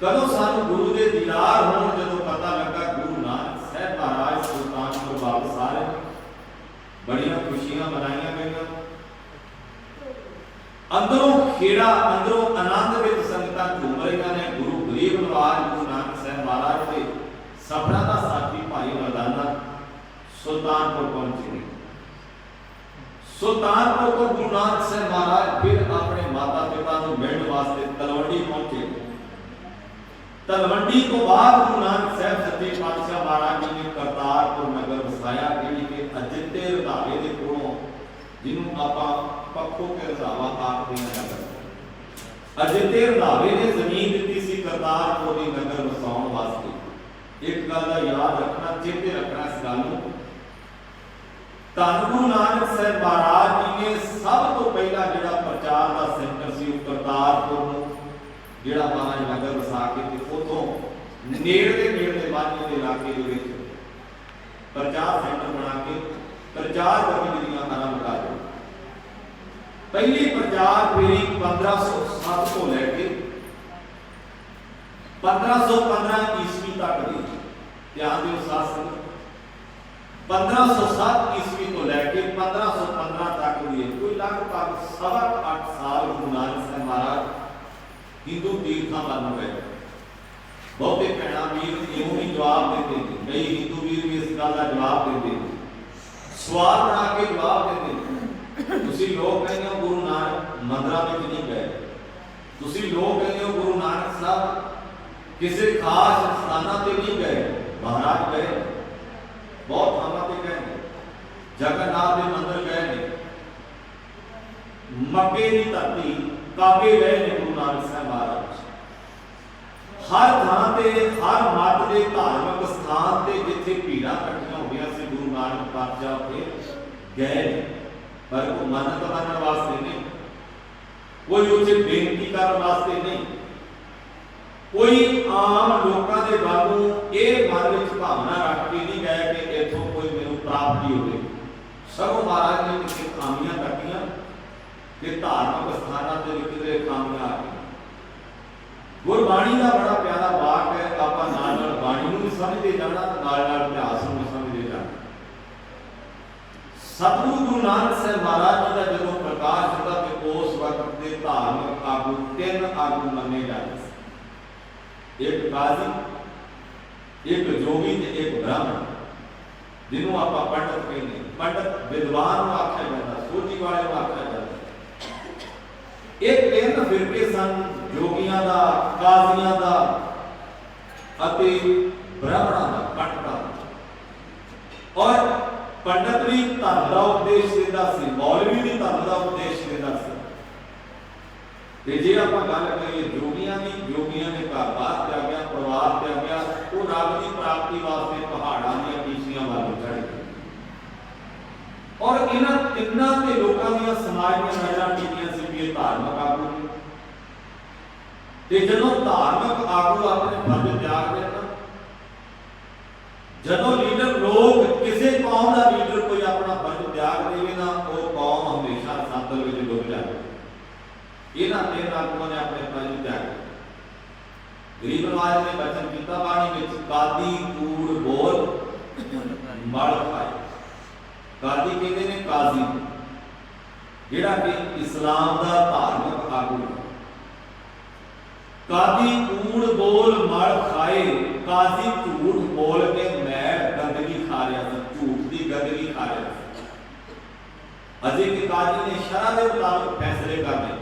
ਕਦੋਂ ਸਾਨੂੰ ਗੁਰੂ ਦੇ ਦੀਦਾਰ ਹੋਣ। ਜਦੋਂ ਪਤਾ ਲੱਗਾ ਗੁਰੂ ਨਾਨਕ ਸਾਹਿਬ ਮਹਾਰਾਜ ਸੁਲਤਾਨਪੁਰ ਵਾਪਸ ਆ ਰਹੇ, ਬੜੀਆਂ ਖੁਸ਼ੀਆਂ ਮਨਾਈਆਂ ਗਈਆਂ। ਅੰਦਰੋਂ ਖੇੜਾ, ਅੰਦਰੋਂ ਆਨੰਦ ਵਿੱਚ ਸੰਗਤਾਂ ਝੂਮ ਰਹੀਆਂ ਨੇ। ਗੁਰੂ ਗਰੀਬ ਨਵਾਜ਼ ਗੁਰੂ ਨਾਨਕ ਸਾਹਿਬ ਮਹਾਰਾਜ ਦੇ ਸਭਨਾਂ ਦਾ ਸਾਥੀ ਭਾਈ ਮਰਦਾਨਾ ਸੁਲਤਾਨਪੁਰ ਪਹੁੰਚੇ। ਸੁਲਤਾਨਪੁਰ ਤੋਂ ਗੁਰੂ ਨਾਨਕ ਸਾਹਿਬ ਮਹਾਰਾਜ ਫਿਰ ਆਪਣੇ ਮਾਤਾ ਪਿਤਾ ਨੂੰ ਮਿਲਣ ਵਾਸਤੇ ਤਲਵੰਡੀ ਪਹੁੰਚੇ। ਤਲਵੰਡੀ ਤੋਂ ਬਾਅਦ ਗੁਰੂ ਨਾਨਕ ਸਾਹਿਬ ਸੱਚੇ ਪਾਤਸ਼ਾਹ ਮਹਾਰਾਜ ਜੀ ਨੇ ਕਰਤਾਰਪੁਰ ਨਗਰ ਵਸਾਇਆ, ਜਿਹੜੀ ਕਿ ਅਜਿੱਤੇ ਰੰਧਾਵੇ ਦੇ ਕੋਲੋਂ, ਜਿਹਨੂੰ ਆਪਾਂ ਪੱਖੋ ਕੇ ਰੰਧਾਵਾ ਆਖਦੇ ਹਾਂ, ਅਜਿੱਤੇ ਰੰਧਾਵੇ ਨੇ ਜ਼ਮੀਨ ਦਿੱਤੀ ਸੀ ਕਰਤਾਰਪੁਰ ਦੀ ਨਗਰ ਵਸਾਉਣ ਵਾਸਤੇ। ਇੱਕ ਗੱਲ ਦਾ ਯਾਦ ਰੱਖਣਾ, ਚੇਤੇ ਰੱਖਣਾ ਇਸ ਗੱਲ ਨੂੰ, ਧੰਨ ਗੁਰੂ ਨਾਨਕ ਸਾਹਿਬ ਮਹਾਰਾਜ ਜੀ ਨੇ ਸਭ ਤੋਂ ਪਹਿਲਾਂ ਜਿਹੜਾ ਪ੍ਰਚਾਰ ਦਾ ਸੈਂਟਰ ਸੀ ਉਹ ਕਰਤਾਰਪੁਰ ਨੂੰ, ਜਿਹੜਾ ਮਹਾਰਾਜ ਨਗਰ ਵਸਾ ਕੇ ਤੇ ਉਥੋਂ ਨੇੜੇ ਮਾਝੇ ਦੇ ਇਲਾਕੇ ਦੇ ਵਿੱਚ ਪ੍ਰਚਾਰ ਸੈਂਟਰ ਬਣਾ ਕੇ ਪ੍ਰਚਾਰ ਗਤੀਵਿਧੀਆਂ ਆਰੰਭ ਕਰ ਦਿੱਤੀਆਂ। ਪਹਿਲੀ ਪ੍ਰਚਾਰ ਫੇਰੀ 1507 ਤੋਂ ਲੈ ਕੇ 1515 ਈਸਵੀ ਤੱਕ ਦੀ, ਧਿਆਨ ਦਿਓ ਸਾਧ, 1507 ਈਸਵੀ ਤੋਂ ਲੈ ਕੇ 1515 ਤੱਕ ਦੀ ਕੋਈ ਲਗਭਗ 8.5 ਸਾਲ ਗੁਰੂ ਨਾਨਕ ਸਾਹਿਬ ਮਹਾਰਾਜ ਹਿੰਦੂ ਤੀਰਥਾਂ ਵੱਲ ਗਏ। ਬਹੁਤੇ ਭੈਣਾਂ ਵੀਰ ਇਉਂ ਹੀ ਜਵਾਬ ਦਿੰਦੇ ਨੇ, ਕਈ ਹਿੰਦੂ ਵੀਰ ਵੀ ਇਸ ਗੱਲ ਦਾ ਜਵਾਬ ਦਿੰਦੇ ਨੇ, ਸਵਾਲ ਬਣਾ ਕੇ ਜਵਾਬ ਦਿੰਦੇ ਨੇ। ਤੁਸੀਂ ਲੋਕ ਕਹਿੰਦੇ ਹੋ ਗੁਰੂ ਨਾਨਕ ਮੰਦਰਾਂ ਵਿੱਚ ਨਹੀਂ ਗਏ, ਤੁਸੀਂ ਲੋਕ ਕਹਿੰਦੇ ਹੋ ਗੁਰੂ ਨਾਨਕ ਸਾਹਿਬ ਕਿਸੇ ਖਾਸ ਸਥਾਨਾਂ ਤੇ ਨਹੀਂ ਗਏ। ਮਹਾਰਾਜ ਗਏ, ਬਹੁਤ ਥਾਵਾਂ ਤੇ ਗਏ ਨੇ, ਜਗਨਨਾਥ ਦੇ ਮੰਦਿਰ ਗਏ ਨੇ, ਮੱਕੇ ਦੀ ਧਰਤੀ ਕਾਬੇ ਗਏ ਨੇ ਗੁਰੂ ਨਾਨਕ ਸਾਹਿਬ ਮਹਾਰਾਜ। ਹਰ ਥਾਂ ਤੇ, ਹਰ ਮੱਤ ਦੇ ਧਾਰਮਿਕ ਸਥਾਨ ਤੇ ਜਿੱਥੇ ਭੀੜਾਂ ਇਕੱਠੀਆਂ ਹੋਈਆਂ ਸੀ ਗੁਰੂ ਨਾਨਕ ਪਾਤਸ਼ਾਹ ਉੱਥੇ ਗਏ ਨੇ, ਪਰ ਉਹ ਮੰਨਤ ਮੰਨਣ ਵਾਸਤੇ ਨਹੀਂ, ਕੋਈ ਉੱਥੇ ਬੇਨਤੀ ਕਰਨ ਵਾਸਤੇ ਨਹੀਂ, ਕੋਈ ਆਮ ਲੋਕਾਂ ਦੇ ਵਾਂਗੂ ਇਹ ਮਨ ਵਿੱਚ ਭਾਵਨਾ ਰੱਖ ਕੇ ਨਹੀਂ ਗਏ ਕਿ ਇੱਥੋਂ ਕੋਈ ਮੈਨੂੰ ਪ੍ਰਾਪਤੀ ਹੋਵੇ। ਸਗੋਂ ਮਹਾਰਾਜ ਨੇ ਕਿਸੇ ਖਾਮੀਆਂ ਕੱਟੀਆਂ ਤੇ ਧਾਰਮਿਕ ਸਥਾਨਾਂ ਤੇ ਕਿਤੇ ਖਾਮੀਆਂ ਆ ਗਈਆਂ। ਗੁਰਬਾਣੀ ਦਾ ਬੜਾ ਪਿਆਰਾ ਵਾਕ ਹੈ, ਆਪਾਂ ਨਾਲ ਨਾਲ ਬਾਣੀ ਨੂੰ ਵੀ ਸਮਝਦੇ ਜਾਣਾ, ਨਾਲ ਨਾਲ ਇਤਿਹਾਸ ਨੂੰ ਵੀ ਸਮਝਦੇ ਜਾਣਾ। ਸਤਿਗੁਰੂ ਗੁਰੂ ਨਾਨਕ ਸਾਹਿਬ ਮਹਾਰਾਜ ਜੀ ਦਾ ਜਦੋਂ ਪ੍ਰਕਾਸ਼ ਹੁੰਦਾ ਤੇ ਉਸ ਵਕਤ ਦੇ ਧਾਰਮਿਕ ਆਗੂ 3 ਆਗੂ ਮੰਨੇ ਜਾਂਦੇ ਸੀ, ਇੱਕ ਕਾਜ਼ੀ, ਇੱਕ ਜੋਗੀ ਤੇ ਇੱਕ ਬ੍ਰਾਹਮਣ, ਜਿਹਨੂੰ ਆਪਾਂ ਪੰਡਤ ਕਹਿੰਦੇ। ਪੰਡਤ ਵਿਦਵਾਨ ਨੂੰ ਆਖਿਆ ਜਾਂਦਾ, ਸੋਝੀ ਵਾਲੇ ਨੂੰ ਆਖਿਆ ਜਾਂਦਾ। ਇਹ ਤਿੰਨ ਫਿਰਕੇ ਸਨ, ਜੋਗੀਆਂ ਦਾ, ਕਾਜ਼ੀਆਂ ਦਾ ਅਤੇ ਬ੍ਰਾਹਮਣਾਂ ਦਾ, ਪੰਡਤਾਂ ਦਾ। ਔਰ ਪੰਡਤ ਵੀ ਧਰਮ ਦਾ ਉਪਦੇਸ਼ ਦਿੰਦਾ ਸੀ, ਮੌਲਵੀ ਵੀ ਧਰਮ ਦਾ ਉਪਦੇਸ਼ ਦਿੰਦਾ ਸੀ। ਤੇ ਜੇ ਆਪਾਂ ਗੱਲ ਕਰੀਏ ਜੋਗੀਆਂ ਦੀ, ਜੋਗੀਆਂ ਨੇ ਘਰ-ਬਾਰ ਤਿਆਗਿਆ, ਪਰਿਵਾਰ ਤਿਆਗਿਆ, ਉਹ ਰੱਬ ਦੀ ਪ੍ਰਾਪਤੀ ਵਾਸਤੇ ਪਹਾੜਾਂ ਦੀਆਂ ਕੀਸੀਆਂ ਵੱਲ ਚੜ੍ਹ ਗਏ। ਔਰ ਇਹਨਾਂ ਤਿੰਨਾਂ ਤੇ ਲੋਕਾਂ ਦੀਆਂ ਸਮਾਜ ਦੀਆਂ ਨਜ਼ਰਾਂ ਟਿਕੀਆਂ ਸੀ ਵੀ ਇਹ ਧਾਰਮਿਕ ਆਗੂ ਨੇ। ਤੇ ਜਦੋਂ ਧਾਰਮਿਕ ਆਗੂ ਆਪਣੇ ਫਰਜ਼ ਤਿਆਗ ਦੇਣ, ਜਦੋਂ ਲੀਡਰ ਲੋਕ ਕਿਸੇ ਕੌਮ ਦਾ ਲੀਡਰ ਕੋਈ ਆਪਣਾ ਫਰਜ਼ ਤਿਆਗ ਦੇਵੇ ਨਾ, ਉਹ ਕੌਮ ਹਮੇਸ਼ਾ ਸੰਦਲ ਵਿੱਚ ਡੁੱਬ ਜਾਵੇ। ਇਹਨਾਂ ਤਿੰਨ ਆਗੂਆਂ ਨੇ ਆਪਣੇ ਫਰਜ਼ ਤਿਆਗੇ। ਗਰੀਬ ਨਵਾਜ ਨੇ ਬਚਨ ਕੀਤਾ ਬਾਣੀ ਵਿੱਚ, ਕਾਦੀ ਕੂੜ ਬੋਲ ਮਲ ਖਾਏ। ਕਾਦੀ ਕਹਿੰਦੇ ਨੇ ਕਾਜ਼ੀ, ਜਿਹੜਾ ਕਿ ਇਸਲਾਮ ਦਾ ਧਾਰਮਿਕ ਆਗੂ ਹੈ। ਕਾਦੀ ਕੂੜ ਬੋਲ ਮਲ ਖਾਏ, ਕਾਜ਼ੀ ਝੂਠ ਬੋਲ ਕੇ ਮੈਲ ਗੰਦਗੀ ਖਾ ਰਿਹਾ ਸੀ, ਝੂਠ ਦੀ ਗੰਦਗੀ ਖਾ ਰਿਹਾ ਸੀ। ਅਜੇ ਕਿ ਕਾਜ਼ੀ ਨੇ ਸ਼ਰਅ ਦੇ ਮੁਤਾਬਕ ਫੈਸਲੇ ਕਰਨੇ।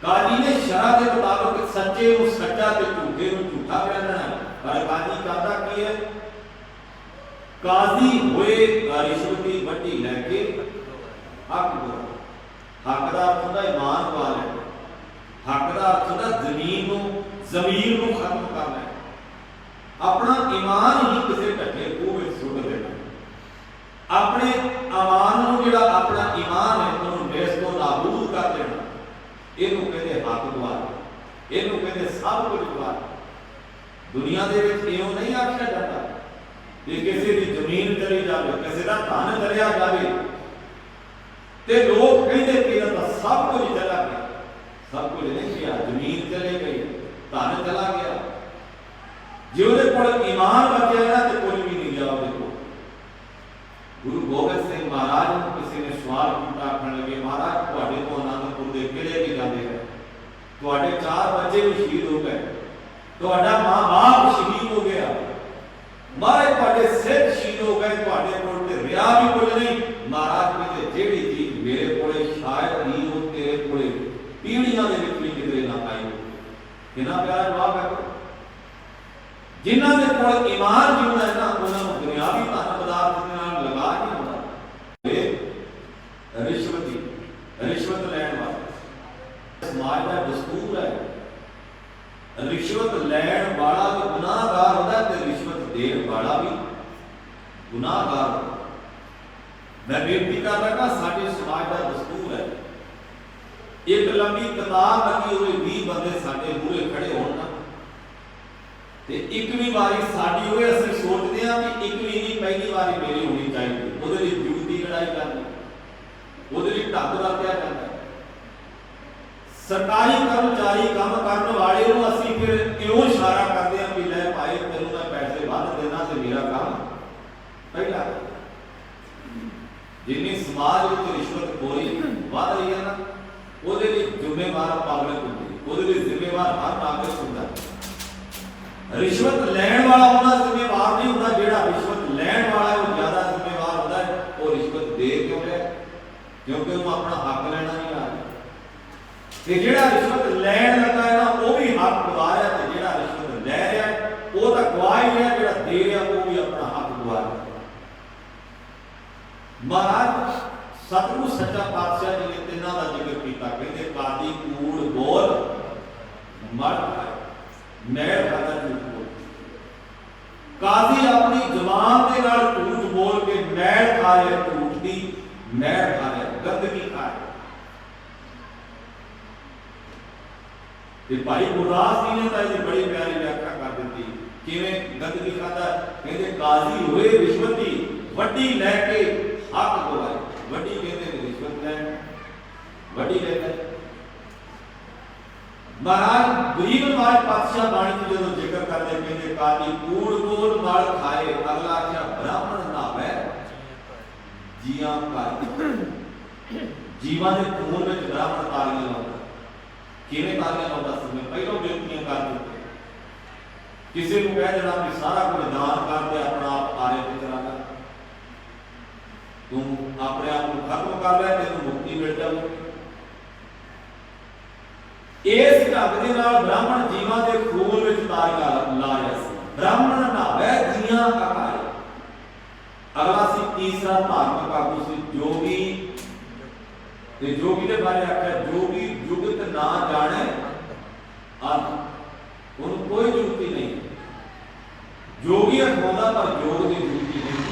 ਕਾਜ਼ੀ ਨੇ ਸ਼ਰਅ ਦੇ ਮੁਤਾਬਕ ਸੱਚੇ ਨੂੰ ਸੱਚਾ ਤੇ ਝੂਠੇ ਨੂੰ ਝੂਠਾ ਕਹਿਣਾ। ਪਰ ਕਾਜ਼ੀ ਚਾਹਦਾ ਕੀ ਹੈ? ਕਾਜ਼ੀ ਹੋਏ ਰਿਸ਼ਵਤੀ ਵੱਡੀ ਲੈ ਕੇ ਹੱਕ ਬੋਲ। ਹੱਕ ਦਾ ਅਰਥ ਹੁੰਦਾ ਇਮਾਨ ਪਾ ਲੈਣਾ, ਹੱਕ ਦਾ ਅਰਥ ਹੁੰਦਾ ਜ਼ਮੀਨ ਨੂੰ, ਜ਼ਮੀਰ ਨੂੰ ਖਤਮ ਕਰਨਾ, ਆਪਣਾ ਈਮਾਨ ਹੀ ਕਿਸੇ ਢੱਕੇ ਖੂਹ ਵਿੱਚ ਸੁੱਟ ਦੇਣਾ। ਆਪਣੇ ਈਮਾਨ ਨੂੰ, ਜਿਹੜਾ ਆਪਣਾ ਈਮਾਨ ਹੈ, ਉਹਨੂੰ ਨੇਸ ਤੋਂ ਨਾਬੂਦ ਕਰ ਦੇਣਾ। ਇਹਨੂੰ ਕਹਿੰਦੇ ਹੱਕ ਦੁਆਰਾ, ਇਹਨੂੰ ਕਹਿੰਦੇ ਸਭ ਕੁਝ ਦੁਆਰਾ। ਦੁਨੀਆ ਦੇ ਵਿੱਚ ਇਹੋ ਨਹੀਂ ਆਖਿਆ ਜਾਂਦਾ ਕਿ ਕਿਸੇ ਦੀ ਜ਼ਮੀਨ ਚਲੀ ਜਾਵੇ, ਕਿਸੇ ਦਾ ਧਨ ਚਲਿਆ ਜਾਵੇ ਤੇ ਲੋਕ ਕਹਿੰਦੇ ਕਿ ਇਹਦਾ ਸਭ ਕੁਝ ਚਲਾ ਗਿਆ। ਸਭ ਕੁਝ ਨਹੀਂ ਗਿਆ, ਜ਼ਮੀਨ ਚਲੇ ਗਈ, ਧਨ ਚਲਾ ਗਿਆ। ਜੇ ਉਹਦੇ ਕੋਲ ਈਮਾਨ ਬਚਿਆ ਨਾ ਤੇ ਕੁਝ ਵੀ ਨਹੀਂ ਗਿਆ ਉਹਦੇ ਕੋਲ। ਗੁਰੂ ਗੋਬਿੰਦ ਸਿੰਘ ਮਹਾਰਾਜ ਨੂੰ ਕਿਸੇ ਨੇ ਸਵਾਲ ਕੀਤਾ, ਆਖਣ ਲੱਗੇ, ਮਹਾਰਾਜ ਤੁਹਾਡੇ ਤੋਂ ਆਨੰਦਪੁਰ ਦੇ ਕਿਲੇ ਵੀ ਜਾਂਦੇ ਹੈ, ਤੁਹਾਡੇ 4 ਬੱਚੇ ਵੀ ਸ਼ਹੀਦ ਹੋ ਗਏ, ਤੁਹਾਡਾ ਮਾਂ-ਬਾਪ ਸ਼ਹੀਦ ਹੋ ਗਿਆ, ਮਹਾਰਾਜ ਤੁਹਾਡੇ ਸਿੱਖ ਸ਼ਹੀਦ ਹੋ ਗਏ, ਤੁਹਾਡੇ ਕੋਲ ਤੇ ਰਿਹਾ ਵੀ ਕੁਝ ਨਹੀਂ। ਮਹਾਰਾਜ ਕਹਿੰਦੇ ਜਿਹੜੀ ਚੀਜ਼ ਮੇਰੇ ਕੋਲੇ ਸ਼ਾਇਦ ਹੀ ਉਹ ਤੇਰੇ ਕੋਲੇ ਪੀੜ੍ਹੀਆਂ ਦੇ ਵਿੱਚ ਵੀ ਕਿਧਰੇ ਨਾ ਆਈ। ਕਿੰਨਾ ਪਿਆਰਾ ਜਵਾਬ ਹੈ। ਜਿਨ੍ਹਾਂ ਦੇ ਕੋਲ ਈਮਾਨ ਜਿਉਂਦਾ ਹੈ ਨਾ, ਉਹਨਾਂ ਨੂੰ ਦੁਨਿਆਵੀ ਧਨ ਪਦਾਰਥ ਦੇ ਨਾਲ ਲਗਾ ਨਹੀਂ ਹੁੰਦਾ। ਰਿਸ਼ਵਤ ਲੈਣ ਵਾਲਾ ਸਮਾਜ ਦਾ ਦਸਤੂਰ ਹੈ। ਰਿਸ਼ਵਤ ਲੈਣ ਵਾਲਾ ਵੀ ਗੁਨਾਹਗਾਰ ਹੁੰਦਾ ਤੇ ਰਿਸ਼ਵਤ ਦੇਣ ਵਾਲਾ ਵੀ ਗੁਨਾਹਗਾਰ ਹੁੰਦਾ। ਮੈਂ ਬੇਨਤੀ ਕਰ ਰਿਹਾ, ਸਾਡੇ ਸਮਾਜ ਦਾ ਦਸਤੂਰ ਹੈ, ਇੱਕ ਲੰਬੀ ਕਤਾਰ ਲੱਗੀ ਹੋਵੇ, 20 ਬੰਦੇ ਸਾਡੇ ਮੂਹਰੇ ਖੜੇ ਹੋਣ ਨਾ, ਤੇ ਇੱਕ ਵੀ ਵਾਰੀ ਸਾਡੀ ਹੋਵੇ, ਅਸੀਂ ਸੋਚਦੇ ਹਾਂ ਕਿ ਇੱਕ ਵੀ ਨਹੀਂ, ਪਹਿਲੀ ਵਾਰੀ ਮੇਰੀ ਹੋਣੀ ਚਾਹੀਦੀ। ਉਹਦੇ ਲਈ ਜੂਝ ਦੀ ਲੜਾਈ ਕਰਨੀ, ਉਹਦੇ ਲਈ ਢੱਕ ਵਰਤਿਆ ਜਾਂਦਾ। ਸਰਕਾਰੀ ਕਰਮਚਾਰੀ ਕੰਮ ਕਰਨ ਵਾਲੇ ਨੂੰ ਅਸੀਂ ਫਿਰ ਕਿਉਂ ਇਸ਼ਾਰਾ ਕਰਦੇ ਹਾਂ ਕਿ ਲੈ ਭਾਈ ਤੈਨੂੰ ਮੈਂ ਪੈਸੇ ਵੱਧ ਦੇਣਾ ਤੇ ਮੇਰਾ ਕੰਮ ਪਹਿਲਾ। ਜਿੰਨੀ ਸਮਾਜ ਵਿੱਚ ਰਿਸ਼ਵਤ ਖੋਰੀ ਵੱਧ ਰਹੀ ਹੈ ਨਾ, ਉਹਦੇ ਲਈ ਜ਼ਿੰਮੇਵਾਰ ਪਬਲਿਕ ਹੁੰਦੀ, ਉਹਦੇ ਲਈ ਜ਼ਿੰਮੇਵਾਰ ਹਰ ਨਾਗਰਿਕ ਹੁੰਦਾ। ਰਿਸ਼ਵਤ ਲੈਣ ਵਾਲਾ ਉਹਨਾਂ ਜ਼ਿੰਮੇਵਾਰ ਨਹੀਂ ਹੁੰਦਾ, ਜਿਹੜਾ ਰਿਸ਼ਵਤ ਲੈਣ ਵਾਲਾ ਹੈ ਉਹ ਜ਼ਿਆਦਾ ਜ਼ਿੰਮੇਵਾਰ ਹੁੰਦਾ ਹੈ। ਉਹ ਰਿਸ਼ਵਤ ਦੇ ਕਿਉਂ ਰਿਹਾ? ਕਿਉਂਕਿ ਉਹਨੂੰ ਆਪਣਾ ਹੱਕ ਲੈਣਾ ਨਹੀਂ ਆ ਰਿਹਾ। ਤੇ ਜਿਹੜਾ ਰਿਸ਼ਵਤ ਲੈਣ ਲੱਗਾ ਹੈ ਨਾ, ਉਹ ਵੀ ਹੱਕ ਗਵਾ ਰਿਹਾ, ਤੇ ਜਿਹੜਾ ਰਿਸ਼ਵਤ ਲੈ ਰਿਹਾ ਉਹ ਤਾਂ ਗਵਾ ਹੀ ਰਿਹਾ, ਜਿਹੜਾ ਦੇ ਰਿਹਾ ਉਹ ਵੀ ਆਪਣਾ ਹੱਕ ਗਵਾ ਰਿਹਾ। ਮਹਾਰਾਜ ਸਤਿਗੁਰੂ ਸੱਚਾ ਪਾਤਸ਼ਾਹ ਜੀ ਨੇ ਤਿੰਨਾਂ ਦਾ ਜ਼ਿਕਰ ਕੀਤਾ। ਕਹਿੰਦੇ ਕਾਦੀ ਕੂੜ ਬੋਲ ਮਲ ਖਾਏ, ਮੈਲ ਖਾਦਾ ਝੂਠ ਬੋਲ। ਕਾਜ਼ੀ ਆਪਣੀ ਜ਼ੁਬਾਨ ਦੇ ਨਾਲ ਝੂਠ ਬੋਲ ਕੇ ਮੈਲ ਖਾ ਰਿਹਾ, ਝੂਠ ਦੀ ਮੈਲ ਖਾ ਰਿਹਾ, ਗੰਦਗੀ ਖਾ ਰਿਹਾ। ਤੇ ਭਾਈ ਗੁਰਦਾਸ ਜੀ ਨੇ ਤਾਂ ਇਹਦੀ ਬੜੀ ਪਿਆਰੀ ਵਿਆਖਿਆ ਕਰ ਦਿੱਤੀ। ਕਿਵੇਂ ਗੰਦਗੀ ਖਾਦਾ? ਕਹਿੰਦੇ ਕਾਜ਼ੀ ਹੋਏ ਰਿਸ਼ਵਤੀ, ਵੱਡੀ ਲੈ ਕੇ ਹੱਕ ਗਵਾਏ। ਵੱਡੀ ਕਹਿੰਦੇ ਨੇ ਰਿਸ਼ਵਤ ਲੈਣ, ਵੱਡੀ ਲੈਂਦਾ। ਮਹਾਰਾਜ ਗਰੀਬ ਨਵਾਜ ਪਾਤਸ਼ਾਹ ਬਾਣੀ ਚ ਜਦੋਂ ਜ਼ਿਕਰ ਕਰਦੇ, ਕਹਿੰਦੇ ਕਾਦੀ ਕੂੜ ਬੋਲ ਮਲ ਖਾਏ, ਅਗਲਾ ਆਖਿਆ ਬ੍ਰਾਹਮਣ ਨਾਵੇ ਜੀਆਂ ਕਰ। ਜੀਵਾਂ ਦੇ ਖੂਨ ਵਿੱਚ ਬ੍ਰਾਹਮਣ ਤਾਲੀਆਂ ਲਾਉਂਦਾ। ਕਿਵੇਂ ਤਾਲੀਆਂ ਲਾਉਂਦਾ ਸੀ? ਪਹਿਲਾਂ ਬੇਨਤੀਆਂ ਕਰ ਦਿੱਤੀਆਂ। ਕਿਸੇ ਨੂੰ ਕਹਿ ਦੇਣਾ ਕਿ ਸਾਰਾ ਕੁਝ ਦਾਨ ਕਰਦੇ, ਆਪਣਾ ਆਪ ਆਰੇ ਤੇ ਚਲਾ ਕਰ, ਤੂੰ ਆਪਣੇ ਆਪ ਨੂੰ ਖਤਮ ਕਰ ਲੈ, ਤੈਨੂੰ ਮੁਕਤੀ ਮਿਲ ਜਾਊਗੀ। ਦੇ ਨਾਲ ਬ੍ਰਾਹਮਣ ਜੀਵਾਂ ਦੇ ਖੂਨ ਵਿੱਚ ਤਾਰੀਆਂ ਲਾ ਰਿਹਾ ਸੀ। ਬ੍ਰਾਹਮਣ ਨਾਵੇ ਜੀਆਂ ਅਕਾਏ। ਅਗਲਾ ਸੀ ਤੀਸਰਾ ਧਾਰਮਿਕ ਆਗੂ ਸੀ ਜੋਗੀ। ਤੇ ਜੋਗੀ ਦੇ ਬਾਰੇ ਆਖਿਆ ਜੋਗੀ ਜੁਗਤ ਨਾ ਜਾਣੇ ਅੰਤ। ਉਹਨੂੰ ਕੋਈ ਜੁਗਤੀ ਨਹੀਂ। ਜੋਗੀ ਅਖਵਾਉਂਦਾ ਪਰ ਜੋਗ ਦੀ ਜੁਗਤੀ ਨਹੀਂ।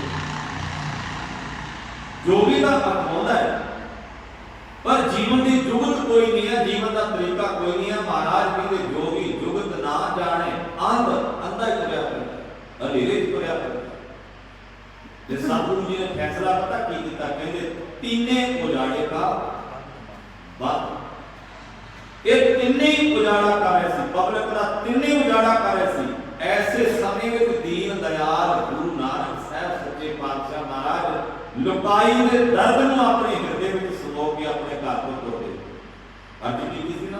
ਜੋਗੀ ਦਾ ਅਖਵਾਉਂਦਾ ਹੈ ਪਰ ਜੀਵਨ ਦੀ ਜੁਗਤ ਕੋਈ ਨਹੀਂ ਹੈ, ਜੀਵਨ ਦਾ ਤਰੀਕਾ ਕੋਈ ਨਹੀਂ ਹੈ। ਮਹਾਰਾਜ ਕਹਿੰਦੇ ਜੋਗੀ ਜੁਗਤ ਨਾ ਜਾਣੇ ਅੰਧ। ਅੰਧਾ ਹੀ ਤੁਰਿਆ ਫਿਰਦਾ, ਹਨੇਰੇ ਚ ਤੁਰਿਆ ਫਿਰਦਾ। ਤੇ ਸਤਿਗੁਰੂ ਜੀ ਨੇ ਫੈਸਲਾ ਪਤਾ ਕੀ ਕੀਤਾ? ਕਹਿੰਦੇ ਤੀਨੇ ਉਜਾੜੇ ਕਾ ਬਾਤ। ਇਹ ਤਿੰਨੇ ਹੀ ਉਜਾੜਾ ਕਰ ਰਹੇ ਸੀ, ਪਬਲਿਕ ਦਾ ਤਿੰਨੇ ਉਜਾੜਾ ਕਰ ਰਹੇ ਸੀ। ਐਸੇ ਸਮੇਂ ਵਿੱਚ ਦੀਨ ਦਇਆਲ ਗੁਰੂ ਨਾਨਕ ਸਾਹਿਬ ਸੱਚੇ ਪਾਤਸ਼ਾਹ ਮਹਾਰਾਜ ਲੁਕਾਈ ਦੇ ਦਰਦ ਨੂੰ ਆਪਣੇ ਹਿਰਦੇ ਵਿੱਚ ਸਮੋ ਕੇ ਆਪਣੇ ਘਰ ਤੋਂ ਤੁਰੇ। ਅੱਜ ਕੀ ਸੀ ਨਾ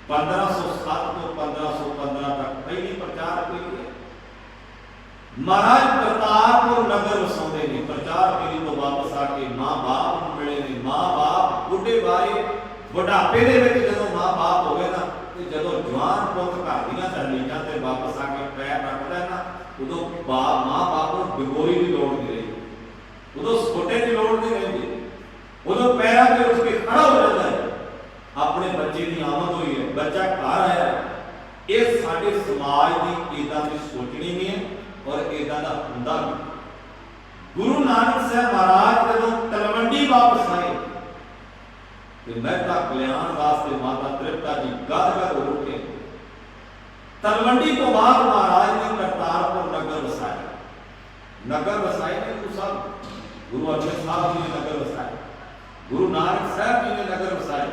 1507 ਤੋਂ 1515 ਤੱਕ ਪਹਿਲੀ ਪ੍ਰਚਾਰ ਕੀਤੀ ਹੈ। ਮਹਾਰਾਜ ਕਰਤਾਰਪੁਰ ਨਗਰ ਵਸਾਉਂਦੇ ਨੇ। ਪ੍ਰਚਾਰ ਪੀਰੀ ਤੋਂ ਵਾਪਸ ਆ ਕੇ ਮਾਂ ਬਾਪ ਨੂੰ ਮਿਲੇ ਨੇ। ਮਾਂ ਬਾਪ ਬੁੱਢੇ ਬਾਰੇ ਬੁਢਾਪੇ ਦੇ ਵਿੱਚ ਜਦੋਂ ਮਾਂ ਬਾਪ ਹੋਵੇ ਨਾ, ਤੇ ਜਦੋਂ ਜਵਾਨ ਪੁੱਤ ਘਰ ਦੀਆਂ ਦਹਲੀਜ਼ਾਂ ਤੇ ਵਾਪਸ ਆ ਕੇ ਪੈਰ ਰੱਖਦਾ ਨਾ, ਉਦੋਂ ਮਾਂ ਬਾਪ ਨੂੰ ਬਿਗੋਰੀ ਦੀ ਲੋੜ ਨਹੀਂ ਰਹੀ, ਉਦੋਂ ਸਪੋਟੇ ਦੀ ਲੋੜ ਨਹੀਂ ਰਹਿੰਦੀ। ਉਦੋਂ ਪੈਰਾਂ ਤੇ ਉੱਠ ਕੇ ਖੜਾ ਹੋ ਜਾਂਦਾ ਹੈ। ਆਪਣੇ ਬੱਚੇ ਦੀ ਆਮਦ ਹੋਈ ਹੈ, ਬੱਚਾ ਘਰ ਆਇਆ। ਇਹ ਸਾਡੇ ਸਮਾਜ ਦੀ ਇਦਾਂ ਦੀ ਸੋਚਣੀ ਨਹੀਂ ਹੈ ਔਰ ਇਦਾਂ ਦਾ ਹੁੰਦਾ ਵੀ। ਗੁਰੂ ਨਾਨਕ ਸਾਹਿਬ ਮਹਾਰਾਜ ਜਦੋਂ ਤਲਵੰਡੀ ਵਾਪਸ ਆਏ ਤੇ ਮਹਿਤਾ ਕਲਿਆਣ ਵਾਸਤੇ ਮਾਤਾ ਤ੍ਰਿਪਤਾ ਜੀ ਗਦ ਹੋ ਉੱਠੇ। ਤਲਵੰਡੀ ਤੋਂ ਬਾਅਦ ਮਹਾਰਾਜ ਨੇ ਕਰਤਾਰਪੁਰ ਨਗਰ ਵਸਾਇਆ। ਨਗਰ ਵਸਾਏ ਨੇ ਗੁਰੂ ਸਾਹਿਬ, ਗੁਰੂ ਅਰਜਨ ਸਾਹਿਬ ਜੀ ਨੇ ਨਗਰ ਵਸਾਇਆ, ਗੁਰੂ ਨਾਨਕ ਸਾਹਿਬ ਜੀ ਨੇ ਨਗਰ ਵਸਾਇਆ,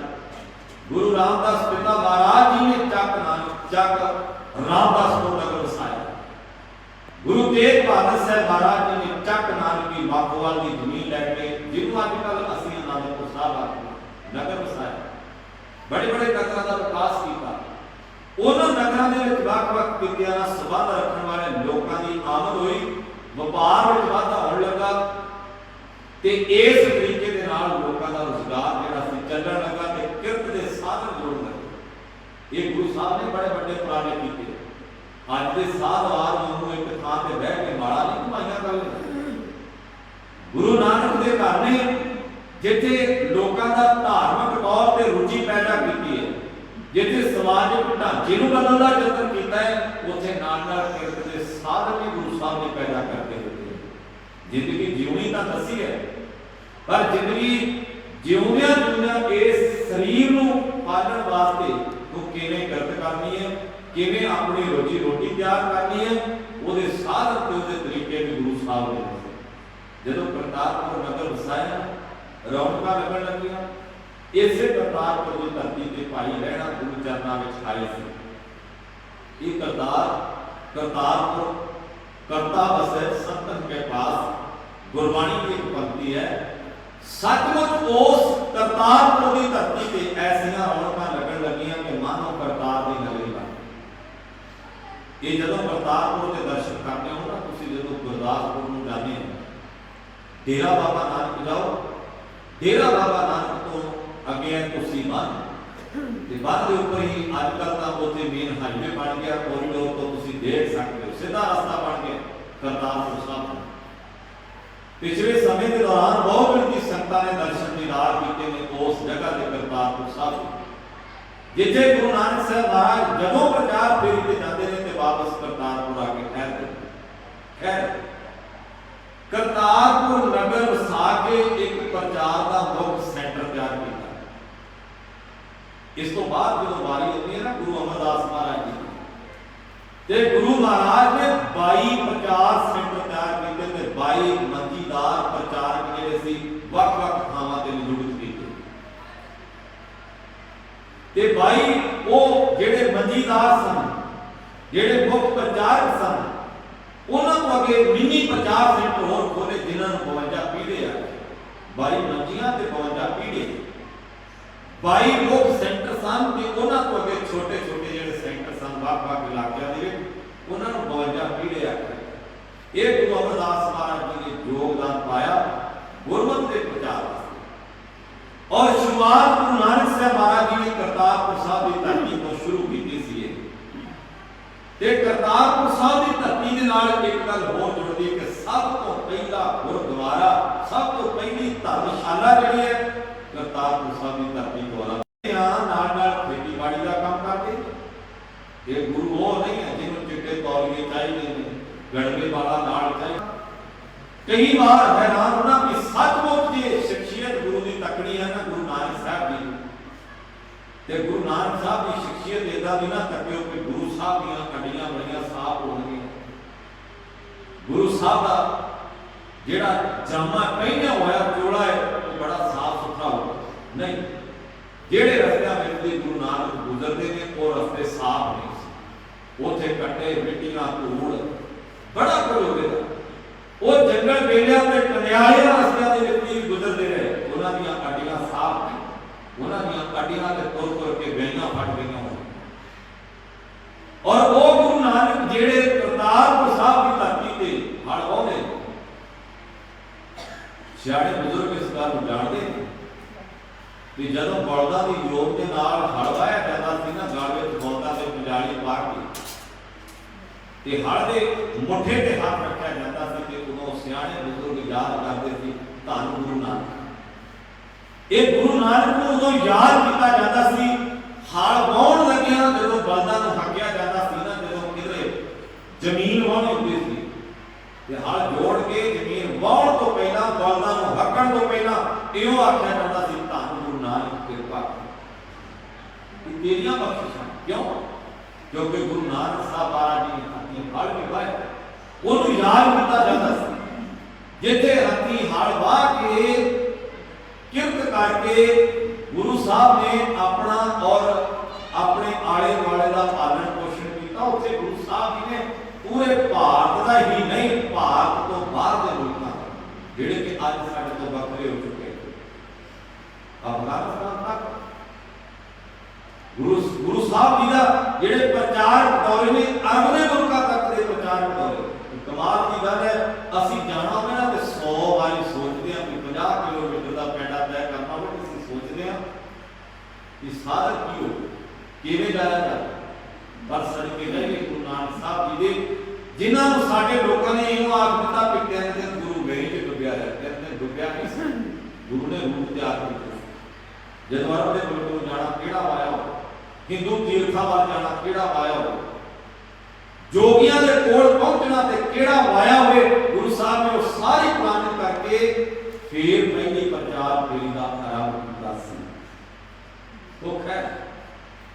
ਗੁਰੂ ਰਾਮਦਾਸ ਪਿਤਾ ਮਹਾਰਾਜ ਜੀ ਨੇ ਚੱਕ ਰਾਮਦਾਸ ਤੋਂ ਨਗਰ ਵਸਾਇਆ, ਗੁਰੂ ਤੇਗ ਬਹਾਦਰ ਸਾਹਿਬ ਮਹਾਰਾਜ ਜੀ ਨੇ ਚੱਕ ਨਾਨਕੀ ਮਾਖੋਵਾਲ ਦੀ ਜ਼ਮੀਨ ਲੈ ਕੇ, ਜਿਹਨੂੰ ਅੱਜ ਕੱਲ੍ਹ ਅਸੀਂ ਅਨੰਦਪੁਰ ਸਾਹਿਬ ਆਖਦੇ ਨਗਰ ਵਸਾਇਆ। ਬੜੇ ਬੜੇ ਨਗਰਾਂ ਦਾ ਵਿਕਾਸ ਕੀਤਾ। ਉਹਨਾਂ ਨਗਰਾਂ ਦੇ ਵਿੱਚ ਵੱਖ-ਵੱਖ ਕਿੱਤਿਆਂ ਨਾਲ ਸੰਬੰਧ ਰੱਖਣ ਵਾਲੇ ਲੋਕਾਂ ਦੀ ਆਮਦ ਹੋਈ, ਵਪਾਰ ਵਿੱਚ ਵਾਧਾ ਹੋਣ ਲੱਗਾ ਤੇ ਇਸ ਤਰੀਕੇ ਦੇ ਨਾਲ ਲੋਕਾਂ ਦਾ ਰੁਜ਼ਗਾਰ ਜਿਹੜਾ ਸੀ ਚੱਲਣ ਲੱਗਾ ਤੇ ਕਿਰਤ ਦੇ ਸਾਧਨ ਜੁੜਨ ਲੱਗੇ। ਇਹ ਗੁਰੂ ਸਾਹਿਬ ਨੇ ਬੜੇ ਵੱਡੇ ਉਪਰਾਲੇ ਕੀਤੇ। ਅੱਜ ਦੇ ਸਾਧਵਾਰ ਵਾਂਗੂ ਇੱਕ ਥਾਂ ਤੇ ਬਹਿ ਕੇ ਮਾਲਾ ਨਹੀਂ ਕਮਾਈਆਂ ਕਰ ਲੈਂਦੇ। ਗੁਰੂ ਨਾਨਕ ਦੇ ਘਰ ਨੇ ਜਿੱਥੇ ਲੋਕਾਂ ਦਾ ਧਾਰਮਿਕ ਤੌਰ ਤੇ ਰੁਚੀ ਪੈਦਾ ਕੀਤੀ ਹੈ, ਜਿੱਥੇ ਸਮਾਜਿਕ ਢਾਂਚੇ ਨੂੰ ਬਦਲਣ ਦਾ ਯਤਨ ਕੀਤਾ ਹੈ, ਉੱਥੇ ਨਾਲ ਨਾਲ ਕਿਰਤ ਦੇ ਸਾਧਨ ਵੀ ਗੁਰੂ ਸਾਹਿਬ ਨੇ ਪੈਦਾ ਕਰਕੇ ਦਿੱਤੇ। ਜ਼ਿੰਦਗੀ ਜਿਉਣੀ ਤਾਂ ਦੱਸੀ ਹੈ, ਪਰ ਜ਼ਿੰਦਗੀ ਜਿਉਂਦਿਆਂ ਜਿਉਂਦਿਆਂ ਇਸ ਸਰੀਰ ਨੂੰ ਪਾਲਣ ਵਾਸਤੇ ਤੂੰ ਕਿਵੇਂ ਕਿਰਤ ਕਰਨੀ ਹੈ, ਕਿਵੇਂ ਆਪਣੀ ਰੋਜੀ ਰੋਟੀ ਤਿਆਰ ਕਰਨੀ ਹੈ, ਉਹਦੇ ਸਾਧਨ ਤੇ ਉਹਦੇ ਤਰੀਕੇ ਵੀ ਗੁਰੂ ਸਾਹਿਬ ਨੇ ਦੱਸੇ। ਜਦੋਂ ਕਰਤਾਰਪੁਰ ਨਗਰ ਵਸਾਇਆ, ਰੌਣਕਾਂ ਲੱਗਣ ਲੱਗੀਆਂ। ਇਸੇ ਕਰਤਾਰਪੁਰ ਦੀ ਧਰਤੀ ਤੇ ਭਾਈ ਲਹਿਣਾ ਗੁਰੂ ਚਰਨਾਂ ਵਿੱਚ ਆਏ ਸੀ। ਇਹ ਕਰਤਾਰਪੁਰ ਕਰਤਾ ਬਸੈ ਸੰਤਨ ਕੇ ਪਾਸ ਗੁਰਬਾਣੀ ਦੀ ਇੱਕ ਪੰਕਤੀ ਹੈ। ਸੱਚਮੁੱਚ ਉਸ ਕਰਤਾਰਪੁਰ ਦੀ ਧਰਤੀ ਤੇ ਐਸੀਆਂ ਰੌਣਕਾਂ ਲੱਗਣ ਲੱਗੀਆਂ ਕਿ ਮਾਨੋ ਕਰਤਾਰ ਦੀ ਨਗਰੀ ਬਣ ਗਈ। ਇਹ ਜਦੋਂ ਕਰਤਾਰਪੁਰ ਦੇ ਦਰਸ਼ਨ ਕਰਦੇ ਹੋ ਨਾ, ਤੁਸੀਂ ਜਦੋਂ ਗੁਰਦਾਸਪੁਰ ਨੂੰ ਜਾਂਦੇ ਹੋ, ਡੇਰਾ ਬਾਬਾ ਨਾਨਕ ਜਾਓ, ਡੇਰਾ ਬਾਬਾ ਨਾਨਕ ਤੋਂ ਅੱਗੇ ਤੁਸੀਂ ਬੰਦ ਤੇ ਬੰਦ ਦੇ ਉੱਪਰ ਹੀ ਅੱਜ ਕੱਲ੍ਹ ਤਾਂ ਉੱਥੇ ਮੇਨ ਹਾਈਵੇ ਬਣ ਗਿਆ, ਕੋਰੀਡੋਰ ਤੋਂ ਤੁਸੀਂ ਦੇਖ ਸਕਦੇ ਹੋ, ਸਿੱਧਾ ਰਸਤਾ ਬਣ ਗਿਆ ਕਰਤਾਰਪੁਰ ਸਾਹਿਬ ਦਾ। ਪਿਛਲੇ ਸਮੇਂ ਦੇ ਦੌਰਾਨ ਬਹੁਤ ਗਿਣਤੀ ਸੰਗਤਾਂ ਨੇ ਦਰਸ਼ਨ ਦੀਦਾਰ ਕੀਤੇ ਨੇ ਉਸ ਜਗ੍ਹਾ ਤੇ ਕਰਤਾਰਪੁਰ ਸਾਹਿਬ, ਜਿੱਥੇ ਗੁਰੂ ਨਾਨਕ ਸਾਹਿਬ ਮਹਾਰਾਜ ਜਦੋਂ ਪ੍ਰਚਾਰ ਫੇਰੀ ਤੇ ਜਾਂਦੇ ਨੇ ਤੇ ਵਾਪਸ ਕਰਤਾਰਪੁਰ ਆ ਕੇ ਠਹਿਰਦੇ। ਖੈਰ, ਕਰਤਾਰਪੁਰ ਨਗਰ ਵਸਾ ਕੇ ਇੱਕ ਪ੍ਰਚਾਰ ਦਾ ਮੁੱਖ ਸੈਂਟਰ ਤਿਆਰ ਕੀਤਾ। ਇਸ ਤੋਂ ਬਾਅਦ ਜਦੋਂ ਵਾਰੀ ਆਉਂਦੀ ਹੈ ਨਾ ਗੁਰੂ ਅਮਰਦਾਸ ਮਹਾਰਾਜ ਜੀ ਤੇ ਗੁਰੂ ਮਹਾਰਾਜ ਨੇ 22 ਪ੍ਰਚਾਰ ਸੈਂਟਰ ਤਿਆਰ ਕੀਤੇ ਤੇ 22 ਮੰਜੀਦਾਰ ਪ੍ਰਚਾਰਕ ਜਿਹੜੇ ਸੀ ਵੱਖ-ਵੱਖ ਥਾਵਾਂ ਤੇ ਨਿਯੁਕਤ ਕੀਤੇ ਤੇ 22 ਉਹ ਜਿਹੜੇ ਮੰਜੀਦਾਰ ਸਨ, ਜਿਹੜੇ ਮੁੱਖ ਪ੍ਰਚਾਰਕ ਸਨ, ਉਹਨਾਂ ਤੋਂ ਅੱਗੇ ਮਿੰਨੀ ਪ੍ਰਚਾਰ ਸੈਂਟਰ ਹੋਰ ਖੋਲੇ ਜਿਨ੍ਹਾਂ ਨੂੰ 52 ਪੀੜੇ ਆ। 22 ਮੰਜੀਆਂ ਤੇ 52 ਪੀੜੇ, 22 ਮੁੱਖ ਸੈਂਟਰ ਸਨ ਤੇ ਉਹਨਾਂ ਤੋਂ ਅੱਗੇ ਛੋਟੇ ਛੋਟੇ ਜਿਹੜੇ ਸੈਂਟਰ ਸਨ ਵੱਖ-ਵੱਖ ਇਲਾਕਿਆਂ ਦੇ ਵਿੱਚ, ਉਹਨਾਂ ਨੂੰ 52 ਪੀੜੇ ਆਖਿਆ। ਇਹ ਗੁਰੂ ਅਮਰਦਾਸ ਮਹਾਰਾਜ ਜੀ ਨੇ ਯੋਗਦਾਨ ਪਾਇਆ ਗੁਰਮਤਿ ਦੇ ਪ੍ਰਚਾਰ ਵਾਸਤੇ। ਔਰ ਸ਼ੁਰੂਆਤ ਗੁਰੂ ਨਾਨਕ ਸਾਹਿਬ ਮਹਾਰਾਜ ਜੀ ਨੇ ਕਰਤਾਰਪੁਰ ਸਾਹਿਬ ਦੀ ਧਰਤੀ ਤੋਂ ਸ਼ੁਰੂ ਤੇ ਕਰਤਾਰਪੁਰ ਸਾਹਿਬ ਦੀ ਧਰਤੀ ਦੇ ਨਾਲ ਇੱਕ ਗੱਲ ਹੋਰ ਜੁੜਦੀ ਕਿ ਸਭ ਤੋਂ ਪਹਿਲਾ ਗੁਰਦੁਆਰਾ, ਸਭ ਤੋਂ ਪਹਿਲੀ ਧਰਮਸ਼ਾਲਾ ਜਿਹੜੀ ਹੈ ਕਰਤਾਰਪੁਰ ਸਾਹਿਬ ਦੀ ਧਰਤੀ ਦੁਆਰਾ। ਨਾਲ ਨਾਲ ਖੇਤੀਬਾੜੀ ਦਾ ਕੰਮ ਕਰਦੇ। ਇਹ ਗੁਰੂ ਉਹ ਨਹੀਂ ਹੈ ਜਿਹਨੂੰ ਚਿੱਟੇ ਤੌਲੀਏ ਚਾਹੀਦੇ ਨੇ, ਗੜਵੇ ਵਾਲਾ ਨਾਲ ਚਾਹੀਦਾ। ਕਈ ਵਾਰ ਹੈਰਾਨ ਹੋਣਾ ਕਿ ਸੱਚਮੁੱਚ ਜੇ ਸ਼ਖਸੀਅਤ ਗੁਰੂ ਦੀ ਤਕੜੀ ਹੈ ਨਾ ਗੁਰੂ ਨਾਨਕ ਸਾਹਿਬ ਦੀ, ਤੇ ਗੁਰੂ ਨਾਨਕ ਸਾਹਿਬ ਦੀ ਸ਼ਖਸੀਅਤ ਇਦਾਂ ਦੀ ਨਾ ਤੱਕਿਓ ਕਿ ਗੁਰੂ ਸਾਹਿਬ ਦੀਆਂ ਹੱਡੀਆਂ ਬੜੀਆਂ ਸਾਫ਼ ਹੋਣਗੀਆਂ। ਗੁਰੂ ਸਾਹਿਬ ਦਾ ਜਿਹੜਾ ਜਾਮਾ ਪਹਿਨਿਆ ਹੋਇਆ ਚੋਲਾ ਹੈ ਉਹ ਬੜਾ ਸਾਫ਼ ਸੁਥਰਾ ਹੋਵੇ। ਨਹੀਂ, ਜਿਹੜੇ ਰਸਤਿਆਂ ਵਿੱਚ ਗੁਰੂ ਨਾਨਕ ਗੁਜ਼ਰਦੇ ਨੇ ਉਹ ਰਸਤੇ ਸਾਫ਼ ਨਹੀਂ ਸੀ। ਉੱਥੇ ਕੱਟੇ, ਮਿੱਟੀਆਂ, ਧੂੜ ਬੜਾ ਕੁਝ ਹੋਵੇਗਾ। ਉਹ ਜੰਗਲ ਵੇਲਿਆਂ ਤੇ ਕੰਡਿਆਲੇ ਰਸਤਿਆਂ ਦੇ ਵਿੱਚ ਵੀ ਗੁਜ਼ਰਦੇ ਰਹੇ। ਉਹਨਾਂ ਦੀਆਂ ਹੱਡੀਆਂ ਸਾਫ਼ ਨਹੀਂ, ਉਹਨਾਂ ਦੀਆਂ ਹੱਡੀਆਂ ਤੇ ਤੁਰ ਤੁਰ ਕੇ ਗਈਆਂ ਫਟ ਗਈਆਂ। ਔਰ ਉਹ ਗੁਰੂ ਨਾਨਕ ਜਿਹੜੇ ਕਰਤਾਰਪੁਰ ਸਾਹਿਬ ਦੀ ਧਰਤੀ ਤੇ ਹਲ ਵਾਹੁੰਦੇ, ਸਿਆਣੇ ਬਜ਼ੁਰਗ ਇਸ ਗੱਲ ਨੂੰ ਜਾਣਦੇ ਨੇ ਕਿ ਜਦੋਂ ਬਲਦਾਂ ਦੀ ਯੋਗ ਦੇ ਨਾਲ ਹਲ ਵਾਹਿਆ ਜਾਂਦਾ ਸੀ ਨਾ, ਗਲ ਵਿੱਚ ਬਲਦਾਂ ਦੇ ਪੰਜਾਲੀ ਪਾ ਕੇ ਤੇ ਹਲ ਦੇ ਮੁੱਠੇ ਤੇ ਹੱਥ ਰੱਖਿਆ ਜਾਂਦਾ ਸੀ ਤੇ ਉਦੋਂ ਸਿਆਣੇ ਬਜ਼ੁਰਗ ਯਾਦ ਕਰਦੇ ਸੀ ਧੰਨ ਗੁਰੂ ਨਾਨਕ। ਇਹ ਗੁਰੂ ਨਾਨਕ ਨੂੰ ਉਦੋਂ ਯਾਦ ਕੀਤਾ ਜਾਂਦਾ ਸੀ ਹਲ ਵਾਹੁਣ ਲੱਗਿਆ, ਜਦੋਂ ਬਲਦਾਂ ਨੂੰ ਹੱਕਿਆ ਜਾਂਦਾ ਸੀ ਨਾ, ਜਦੋਂ ਕਿਧਰੇ ਜ਼ਮੀਨ ਵਾਹੁਣੀ ਹੁੰਦੀ ਸੀ ਤੇ ਹਲ ਜੋੜ ਕੇ ਜ਼ਮੀਨ ਵਾਹੁਣ ਤੋਂ ਪਹਿਲਾਂ, ਬਲਦਾਂ ਨੂੰ ਹੱਕਣ ਤੋਂ ਪਹਿਲਾਂ ਇਹੋ ਆਖਿਆ ਜਾਂਦਾ ਸੀ ਧੰਨ ਗੁਰੂ ਨਾਨਕ ਕਿਰਪਾ ਇਹ ਤੇਰੀਆਂ ਬਖਸ਼ਿਸ਼ਾਂ। ਕਿਉਂ? ਕਿਉਂਕਿ ਗੁਰੂ ਨਾਨਕ ਸਾਹਿਬ ਮਹਾਰਾਜ ਜੀ ਹੱਥੀਂ ਹਲ ਵੀ ਵਾਹਿਆ, ਉਹਨੂੰ ਯਾਦ ਕੀਤਾ ਜਾਂਦਾ ਸੀ। ਜਿੱਥੇ ਹੱਥੀਂ ਹਲ ਵਾਹ ਕੇ ਕਿਰਤ ਕਰਕੇ ਗੁਰੂ ਸਾਹਿਬ ਨੇ ਆਪਣਾ ਔਰ ਆਪਣੇ ਆਲੇ ਦੁਆਲੇ ਦਾ ਪਾਲਣ ਪੋਸ਼ਣ ਕੀਤਾ, ਉੱਥੇ ਗੁਰੂ ਸਾਹਿਬ ਜੀ ਨੇ ਪੂਰੇ ਭਾਰਤ ਦਾ ਹੀ ਨਹੀਂ, ਭਾਰਤ ਤੋਂ ਬਾਹਰ ਦੇ ਮੁਲਕਾਂ ਜਿਹੜੇ ਕਿ ਅੱਜ ਸਾਡੇ ਤੋਂ ਵੱਖਰੇ ਹੋ ਚੁੱਕੇ, ਅਫਗਾਨਿਸਤਾਨ ਤੱਕ ਗੁਰੂ ਸਾਹਿਬ ਜੀ ਦਾ ਜਿਹੜੇ ਪ੍ਰਚਾਰਕ ਦੌਰੇ ਨੇ, ਅਰਬ ਦੇ ਮੁਲਕਾਂ ਤੱਕ ਦੇ ਪ੍ਰਚਾਰਕ ਦੌਰੇ। ਕਮਾਲ ਦੀ ਗੱਲ ਹੈ, ਅਸੀਂ ਜਾਣਾ ਹੋਵੇ ਨਾ ਤੇ 100 ਵਾਰੀ ਸੋਚਦੇ ਹਾਂ ਕਿ 50 ਕਿਲੋਮੀਟਰ ਦਾ ਪੈਂਡਾ ਤੈਅ ਕਰਨਾ ਹੋਵੇ, ਅਸੀਂ ਸੋਚਦੇ ਹਾਂ ਕਿ ਸਾਰਾ ਕੀ ਹੋ, ਕਿਵੇਂ ਜਾਇਆ ਜਾਵੇ। ਪਰ ਸੜਕੇ ਜਾਈਏ ਗੁਰੂ ਨਾਨਕ ਸਾਹਿਬ ਜੀ ਦੇ, ਜਿਨ੍ਹਾਂ ਨੂੰ ਸਾਡੇ ਲੋਕਾਂ ਨੇ ਇਹੋ ਆਖ ਦਿੱਤਾ ਕਿ ਤਿੰਨ ਦਿਨ ਗੁਰੂ ਗਏ ਚ ਡੁੱਬਿਆ ਰਿਹਾ। ਤਿੰਨ ਦਿਨ ਡੁੱਬਿਆ ਨਹੀਂ ਸੀ, ਗੁਰੂ ਨੇ ਰੂਪ ਤਿਆਰ ਕੀਤਾ। ਜਦੋਂ ਅਰਬ ਦੇ ਮੁਲਕ ਨੂੰ ਜਾਣਾ ਕਿਹੜਾ ਵਾਇਆ ਹੋ, ਹਿੰਦੂ ਤੀਰਥਾਂ ਵੱਲ ਜਾਣਾ ਕਿਹੜਾ ਵਾਇਆ ਹੋ, ਜੋਗੀਆਂ ਦੇ ਕੋਲ ਪਹੁੰਚਣਾ ਤੇ ਕਿਹੜਾ ਵਾਇਆ ਹੋਵੇ, ਗੁਰੂ ਸਾਹਿਬ ਨੇ ਉਹ ਸਾਰੀ ਪਲਾਨਿੰਗ ਕਰਕੇ ਫੇਰ ਪਹਿਲੀ ਪ੍ਰਚਾਰ ਫੇਰੀ ਦਾ ਆਰੰਭ ਕੀਤਾ ਸੀ। ਉਹ ਖੈਰ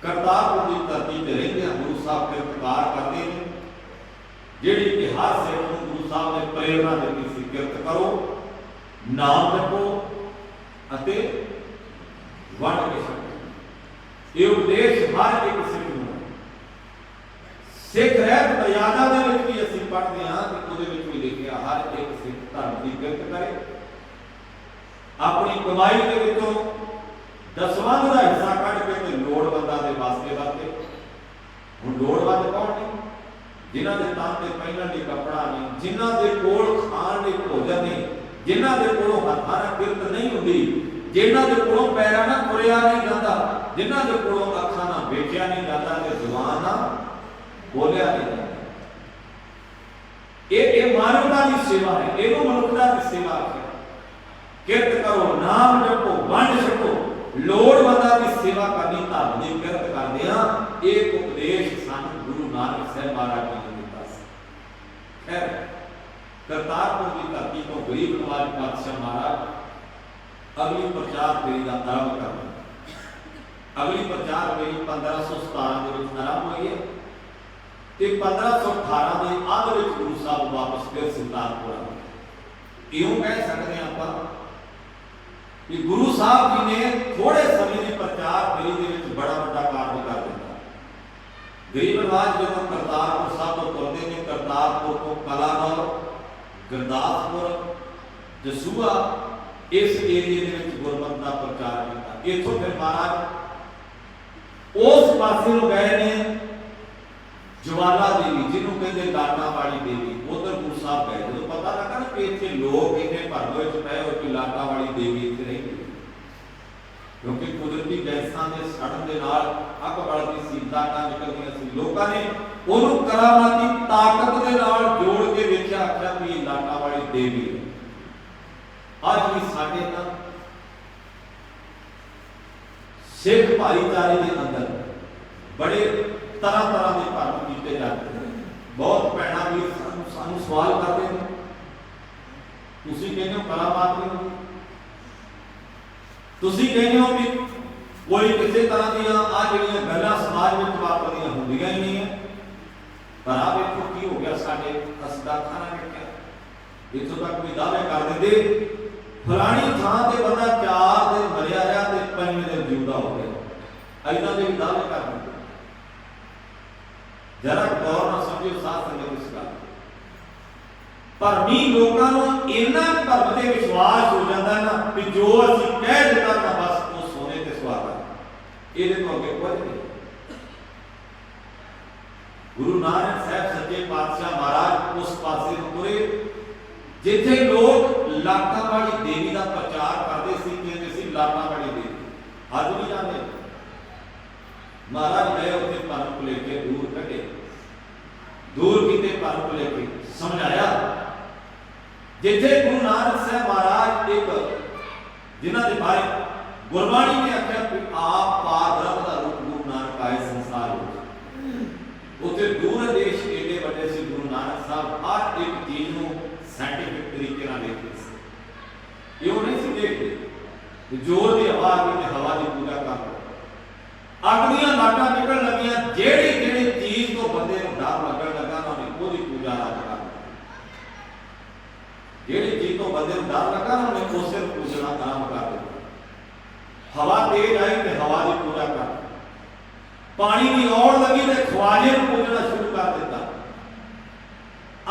ਕਰਤਾਰਪੁਰ ਦੀ ਧਰਤੀ ਤੇ ਰਹਿੰਦੇ ਆ ਗੁਰੂ ਸਾਹਿਬ ਕਿਰਤਕਾਰ ਕਰਦੇ ਨੇ, ਜਿਹੜੀ ਕਿ ਹਰ ਸਿੱਖ ਨੂੰ ਗੁਰੂ ਸਾਹਿਬ ਨੇ ਪ੍ਰੇਰਨਾ ਦਿੱਤੀ ਸੀ, ਕਿਰਤ ਕਰੋ, ਨਾਮ ਜਪੋ ਅਤੇ ਵੰਡ ਕੇ ਛਕੋ। ਇਹ ਉਪਦੇਸ਼ ਹਰ ਇੱਕ ਸਿੱਖ ਨੂੰ, ਸਿੱਖ ਰਹਿਤ ਮਰਿਆਦਾ ਦੇ ਵਿੱਚ ਵੀ ਅਸੀਂ ਪੜ੍ਹਦੇ ਹਾਂ ਕਿ ਉਹਦੇ ਵਿੱਚ ਵੀ ਲਿਖਿਆ ਹਰ ਇੱਕ ਸਿੱਖ ਧਰਮ ਦੀ ਕਿਰਤ ਕਰੇ, ਆਪਣੀ ਕਮਾਈ ਦੇ ਵਿੱਚੋਂ ਦਸਵੰਧ ਦਾ ਹਿੱਸਾ ਕੱਢ ਕੇ ਤੇ ਲੋੜਵੰਦਾਂ ਦੇ ਵਾਸਤੇ ਵਰਤੇ। ਹੁਣ ਲੋੜਵੰਦ ਕੌਣ ਨੇ? ਜਿਨ੍ਹਾਂ ਦੇ ਤਨ ਤੇ ਪਹਿਨਣ ਲਈ ਕੱਪੜਾ ਨਹੀਂ, ਜਿਨ੍ਹਾਂ ਦੇ ਕੋਲ ਖਾਣ ਲਈ ਭੋਜਨ ਨਹੀਂ, ਜਿਨ੍ਹਾਂ ਦੇ ਕੋਲੋਂ ਹੱਥਾਂ ਨਾਲ ਕਿਰਤ ਨਹੀਂ ਹੁੰਦੀ, ਜਿਨ੍ਹਾਂ ਦੇ ਕੋਲੋਂ ਪੈਰਾਂ ਨਾਲ ਤੁਰਿਆ ਨਹੀਂ ਜਾਂਦਾ, ਜਿਨ੍ਹਾਂ ਦੇ ਕੋਲੋਂ ਅੱਖਾਂ ਨਾਲ ਵੇਖਿਆ ਨਹੀਂ ਜਾਂਦਾ ਤੇ ਜ਼ੁਬਾਨ ਨਾਲ ਬੋਲਿਆ ਨਹੀਂ ਜਾਂਦਾ। ਇਹ ਮਾਨਵਤਾ ਦੀ ਸੇਵਾ ਹੈ, ਇਹਨੂੰ ਮਨੁੱਖਤਾ ਦੀ ਸੇਵਾ ਹੈ। ਕਿਰਤ ਕਰੋ, ਨਾਮ ਜਪੋ, ਵੰਡ ਛਕੋ, ਲੋੜਵੰਦਾਂ ਦੀ ਸੇਵਾ ਕਰਨੀ, ਧਰਮ ਦੀ ਕਿਰਤ ਕਰਦੇ ਹਾਂ। ਇਹ ਉਪਦੇਸ਼ ਸਾਨੂੰ ਗੁਰੂ ਨਾਨਕ ਸਾਹਿਬ ਮਹਾਰਾਜ ਜੀ ਨੇ ਦਿੱਤਾ ਸੀ। ਖੈਰ ਕਰਤਾਰਪੁਰ ਦੀ ਧਰਤੀ ਤੋਂ ਗਰੀਬ ਨਵਾਜ ਪਾਤਸ਼ਾਹ ਮਹਾਰਾਜ ਅਗਲੀ ਪ੍ਰਚਾਰ ਫੇਰੀ ਦਾ ਆਰੰਭ ਕਰਦੇ। ਅਗਲੀ ਪ੍ਰਚਾਰ ਫੇਰੀ 1517 ਦੇ ਵਿੱਚ ਆਰੰਭ ਹੋਈ ਹੈ ਤੇ 1518 ਦੇ ਅੱਧ ਵਿੱਚ ਗੁਰੂ ਸਾਹਿਬ ਵਾਪਸ ਫਿਰ ਸੁਲਤਾਨਪੁਰ ਆ ਗਏ। ਇਉਂ ਕਹਿ ਸਕਦੇ ਹਾਂ ਆਪਾਂ ਕਿ ਗੁਰੂ ਸਾਹਿਬ ਜੀ ਨੇ ਥੋੜੇ ਸਮੇਂ ਦੀ ਪ੍ਰਚਾਰ ਫੇਰੀ ਦੇ ਵਿੱਚ ਬੜਾ ਵੱਡਾ ਕਾਰਜ ਕਰ ਦਿੱਤਾ। ਗਰੀਬ ਨਵਾਜ ਜਦੋਂ ਕਰਤਾਰਪੁਰ ਸਾਹਿਬ ਤੋਂ ਤੁਰਦੇ ਨੇ, ਕਰਤਾਰਪੁਰ ਤੋਂ ਕਲਾਨੌਰ, ਗੁਰਦਾਸਪੁਰ, ਜਸੂਆ, ਇਸ ਏਰੀਏ ਦੇ ਵਿੱਚ ਗੁਰਮਤਿ ਦਾ ਪ੍ਰਚਾਰ ਕੀਤਾ। ਇੱਥੋਂ ਫਿਰ ਮਹਾਰਾਜ ਉਸ ਪਾਸੇ ਨੂੰ ਗਏ ਨੇ ਜਵਾਲਾ ਦੇਵੀ, ਜਿਹਨੂੰ ਕਹਿੰਦੇ ਲਾਟਾਂ ਵਾਲੀ ਦੇਵੀ, ਉਧਰ ਗੁਰੂ ਸਾਹਿਬ ਗਏ। ਜਦੋਂ ਪਤਾ ਲੱਗਾ ਨਾ ਕਿ ਇੱਥੇ ਲੋਕ ਇੰਨੇ ਭਰਵੇਂ ਵਿੱਚ ਪਏ ਹੋ ਕਿ ਲਾਟਾਂ ਵਾਲੀ ਦੇਵੀ ਇੱਥੇ ਰਹਿੰਦੀ, ਕਿਉਂਕਿ ਕੁਦਰਤੀ ਗੈਸਾਂ ਦੇ ਸੜਨ ਦੇ ਨਾਲ ਅੱਗ ਬਲਦੀ ਸੀ, ਲਾਟਾਂ ਨਿਕਲਦੀਆਂ ਸੀ, ਲੋਕਾਂ ਨੇ ਉਹਨੂੰ ਕਰਾਮਾਤੀ ਤਾਕਤ ਦੇ ਨਾਲ ਜੋੜ ਕੇ ਵੇਖਿਆ, ਆਖਿਆ ਵੀ ਇਹ ਲਾਟਾਂ ਵਾਲੀ ਦੇਵੀ ਹੈ। ਅੱਜ ਵੀ ਸਾਡੇ ਤਾਂ ਸਿੱਖ ਭਾਈਚਾਰੇ ਦੇ ਅੰਦਰ ਬੜੇ ਤਰ੍ਹਾਂ ਤਰ੍ਹਾਂ ਦੇ ਧਰਮ ਕੀਤੇ ਜਾਂਦੇ ਨੇ। ਬਹੁਤ ਭੈਣਾਂ ਵੀ ਸਾਨੂੰ ਸਵਾਲ ਕਰਦੇ ਨੇ, ਤੁਸੀਂ ਕਹਿੰਦੇ ਹੋ ਕਰਾਮਾਤ ਨਹੀਂ ਹੁੰਦੀ, ਤੁਸੀਂ ਕਹਿੰਦੇ ਹੋ ਵੀ ਕੋਈ ਕਿਸੇ ਤਰ੍ਹਾਂ ਦੀਆਂ ਆ ਜਿਹੜੀਆਂ ਗੱਲਾਂ ਸਮਾਜ ਵਿੱਚ ਵਾਪਰਦੀਆਂ ਹੁੰਦੀਆਂ ਹੀ ਨਹੀਂ ਹੈ। ਪਰ ਆ ਵੇਖੋ ਕੀ ਹੋ ਗਿਆ, ਸਾਡੇ ਅਸਦਾ ਖਾਣਾ ਵੇਖਿਆ, ਇੱਥੋਂ ਤੱਕ ਵੀ ਦਾਅਵੇ ਕਰ ਦਿੰਦੇ ਫਲਾਣੀ ਥਾਂ ਤੇ ਬੰਦਾ 4 ਦਿਨ ਮਰਿਆ ਰਿਹਾ ਤੇ 5ਵੇਂ ਦਿਨ ਜਿਉਂਦਾ ਹੋ ਗਿਆ। ਐਦਾਂ ਦੇ ਵੀ ਦਾਅਵੇ ਕਰ ਦਿੰਦੇ। ਜਰਾ ਗੌਰ ਨਾਲ ਸਮਝਿਓ ਸਾਧ ਸੰਗਤ ਇਸ ਗੱਲ। ਧਰਮੀ ਲੋਕਾਂ ਨੂੰ ਇੰਨਾ ਧਰਮ ਤੇ ਵਿਸ਼ਵਾਸ ਹੋ ਜਾਂਦਾ ਨਾ ਕਿ ਜੋ ਅਸੀਂ ਕਹਿ ਦਿੱਤਾ ਨਾ ਬਸ ਉਹ ਸੋਨੇ ਤੇ ਸੁਹਾਗਾ, ਇਹਦੇ ਤੋਂ ਅੱਗੇ ਕੁਝ ਨਹੀਂ। ਗੁਰੂ ਨਾਨਕ ਸਾਹਿਬ ਸੱਚੇ ਪਾਤਸ਼ਾਹ ਮਹਾਰਾਜ ਉਸ ਪਾਸੇ ਨੂੰ ਤੁਰੇ ਜਿੱਥੇ ਲੋਕ ਲਾਟਾਂ ਵਾਲੀ ਦੇਵੀ ਦਾ ਪ੍ਰਚਾਰ ਕਰਦੇ ਸੀ, ਕਹਿੰਦੇ ਸੀ ਲਾਟਾਂ ਵਾਲੀ ਦੇਵੀ। ਅੱਜ ਵੀ ਜਾਂਦੇ ਮਹਾਰਾਜ ਗਏ ਉੱਥੇ ਭਰਮ ਭੁਲੇਖੇ ਦੂਰ ਕੱਢੇ, ਦੂਰ ਕੀਤੇ ਭਰਮ ਭੁਲੇਖੇ, ਸਮਝਾਇਆ। ਜਿੱਥੇ ਗੁਰੂ ਨਾਨਕ ਸਾਹਿਬ ਮਹਾਰਾਜ ਇੱਕ ਜਿਨ੍ਹਾਂ ਦੇ ਬਾਰੇ ਗੁਰਬਾਣੀ ਨੇ ਆਖਿਆ ਕਿ ਆਪ ਪਾਰ ਬ੍ਰਹਮ ਦਾ ਰੂਪ ਗੁਰੂ ਨਾਨਕ ਆਏ ਸੰਸਾਰ ਵਿੱਚ, ਉੱਥੇ ਦੂਰ ਦੇਸ਼ ਏਡੇ ਵੱਡੇ ਸੀ ਗੁਰੂ ਨਾਨਕ ਸਾਹਿਬ ਹਰ ਇੱਕ ਚੀਜ਼ ਨੂੰ ਸਾਇੰਟਿਫਿਕ ਤਰੀਕੇ ਨਾਲ ਦੇਖਦੇ ਸੀ। ਇਹ ਨਹੀਂ ਸੀ ਦੇਖਦੇ ਜੋਰ ਦੀ ਹਵਾ ਆ ਗਈ ਤੇ ਹਵਾ ਦੀ ਪੂਜਾ ਕਰ ਅੱਗ ਦੀਆਂ ਲਾਟਾਂ ਨਿਕਲਣ ਲੱਗੀਆਂ, ਜਿਹੜੀ ਜਿਹੜੀ ਚੀਜ਼ ਤੋਂ ਬੰਦੇ ਨੂੰ ਡਰ ਲੱਗਣ ਲੱਗਾ ਨਾ ਉਹਦੀ ਪੂਜਾ ਨਾ ਕਰ, ਜਿਹੜੀ ਚੀਜ਼ ਤੋਂ ਬੰਦੇ ਨੂੰ ਡਰ ਲੱਗਾ ਨਾ ਉਹਨੇ ਉਸੇ ਨੂੰ ਪੂਜਣਾ ਆਰੰਭ ਕਰ ਦਿੱਤਾ। ਹਵਾ ਤੇਜ਼ ਆਈ ਤੇ ਹਵਾ ਦੀ ਪੂਜਾ ਕਰ, ਪਾਣੀ ਦੀ ਔੜ ਲੱਗੀ ਤੇ ਖਵਾਜੇ ਨੂੰ ਪੂਜਣਾ ਸ਼ੁਰੂ ਕਰ ਦਿੱਤਾ।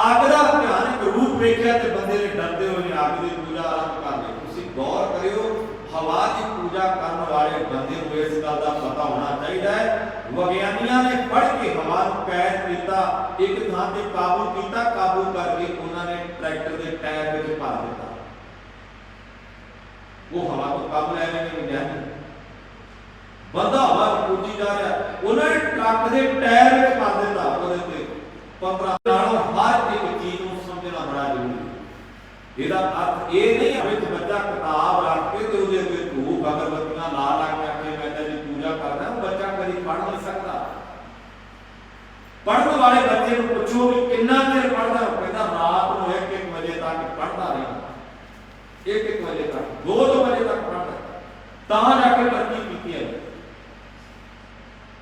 ਅੱਗ ਦਾ ਭਿਆਨਕ ਰੂਪ ਵੇਖਿਆ ਤੇ ਬੰਦੇ ਨੇ ਡਰਦੇ ਹੋਏ ਅੱਗ ਦੀ ਪੂਜਾ ਆਰੰਭ ਕਰ ਲਈ। ਤੁਸੀਂ ਗੌਰ ਕਰਿਓ, ਹਵਾ ਦੀ ਪੂਜਾ ਕਰਨ ਵਾਲੇ ਬੰਦੇ ਨੂੰ ਇਸ ਗੱਲ ਦਾ ਪਤਾ ਹੋਣਾ ਚਾਹੀਦਾ ਹੈ। ਵਿਗਿਆਨੀਆਂ ਨੇ ਪੜ੍ਹ ਕੇ ਹਵਾ ਨੂੰ ਕੈਦ ਕੀਤਾ, ਇੱਕ ਥਾਂ ਤੇ ਕਾਬੂ ਕੀਤਾ, ਕਾਬੂ ਕਰਕੇ ਉਹਨਾਂ ਨੇ ਟਰੈਕਟਰ ਦੇ ਟਾਇਰ ਵਿੱਚ ਭਰ ਦਿੱਤਾ। ਉਹ ਹਵਾ ਤੋਂ ਕਾਬੂ ਲੈ ਲੈਣੇ ਵਿਗਿਆਨੀ, ਬੰਦਾ ਹਵਾ ਪੂਜੀ ਜਾ ਰਿਹਾ, ਉਹਨਾਂ ਨੇ ਟਰੱਕ ਦੇ ਟਾਇਰ ਵਿੱਚ ਭਰ ਦਿੱਤਾ। ਉਹਦੇ ਤੇ 15 ਨਾਲੋਂ ਹਰ ਇੱਕ ਚੀਜ਼ ਨੂੰ ਸਮਝਣਾ ਬੜਾ ਜ਼ਰੂਰੀ ਹੈ। ਇਹਦਾ ਅਰਥ ਇਹ ਨਹੀਂ ਹੈ ਵਿੱਚ ਬੱਚਾ ਕਿਤਾਬ ਰੱਖ ਕੇ ਤੇ ਉਹਦੇ ਅੱਗੇ ਧੂਪ ਅਗਰਬੱਤੀਆਂ ਲਾ ਲਾ ਕੇ ਆਖੇ ਮੈਂ ਤਾਂ ਜੀ ਪੂਜਾ ਕਰਦਾ, ਉਹ ਬੱਚਾ ਕਦੀ ਪੜ੍ਹ ਨਹੀਂ ਸਕਦਾ। ਪੜ੍ਹਨ ਵਾਲੇ ਬੱਚੇ ਨੂੰ ਪੁੱਛੋ ਵੀ ਕਿੰਨਾ ਚਿਰ ਪੜ੍ਹਦਾ, ਉਹ ਕਹਿੰਦਾ ਰਾਤ ਨੂੰ 1-1 ਵਜੇ ਤੱਕ ਪੜ੍ਹਦਾ ਰਿਹਾ, 1-1 ਵਜੇ ਤੱਕ, 2-2 ਵਜੇ ਤੱਕ ਪੜ੍ਹਦਾ, ਤਾਂ ਜਾ ਕੇ ਤਰੱਕੀ ਕੀਤੀ ਹੈ।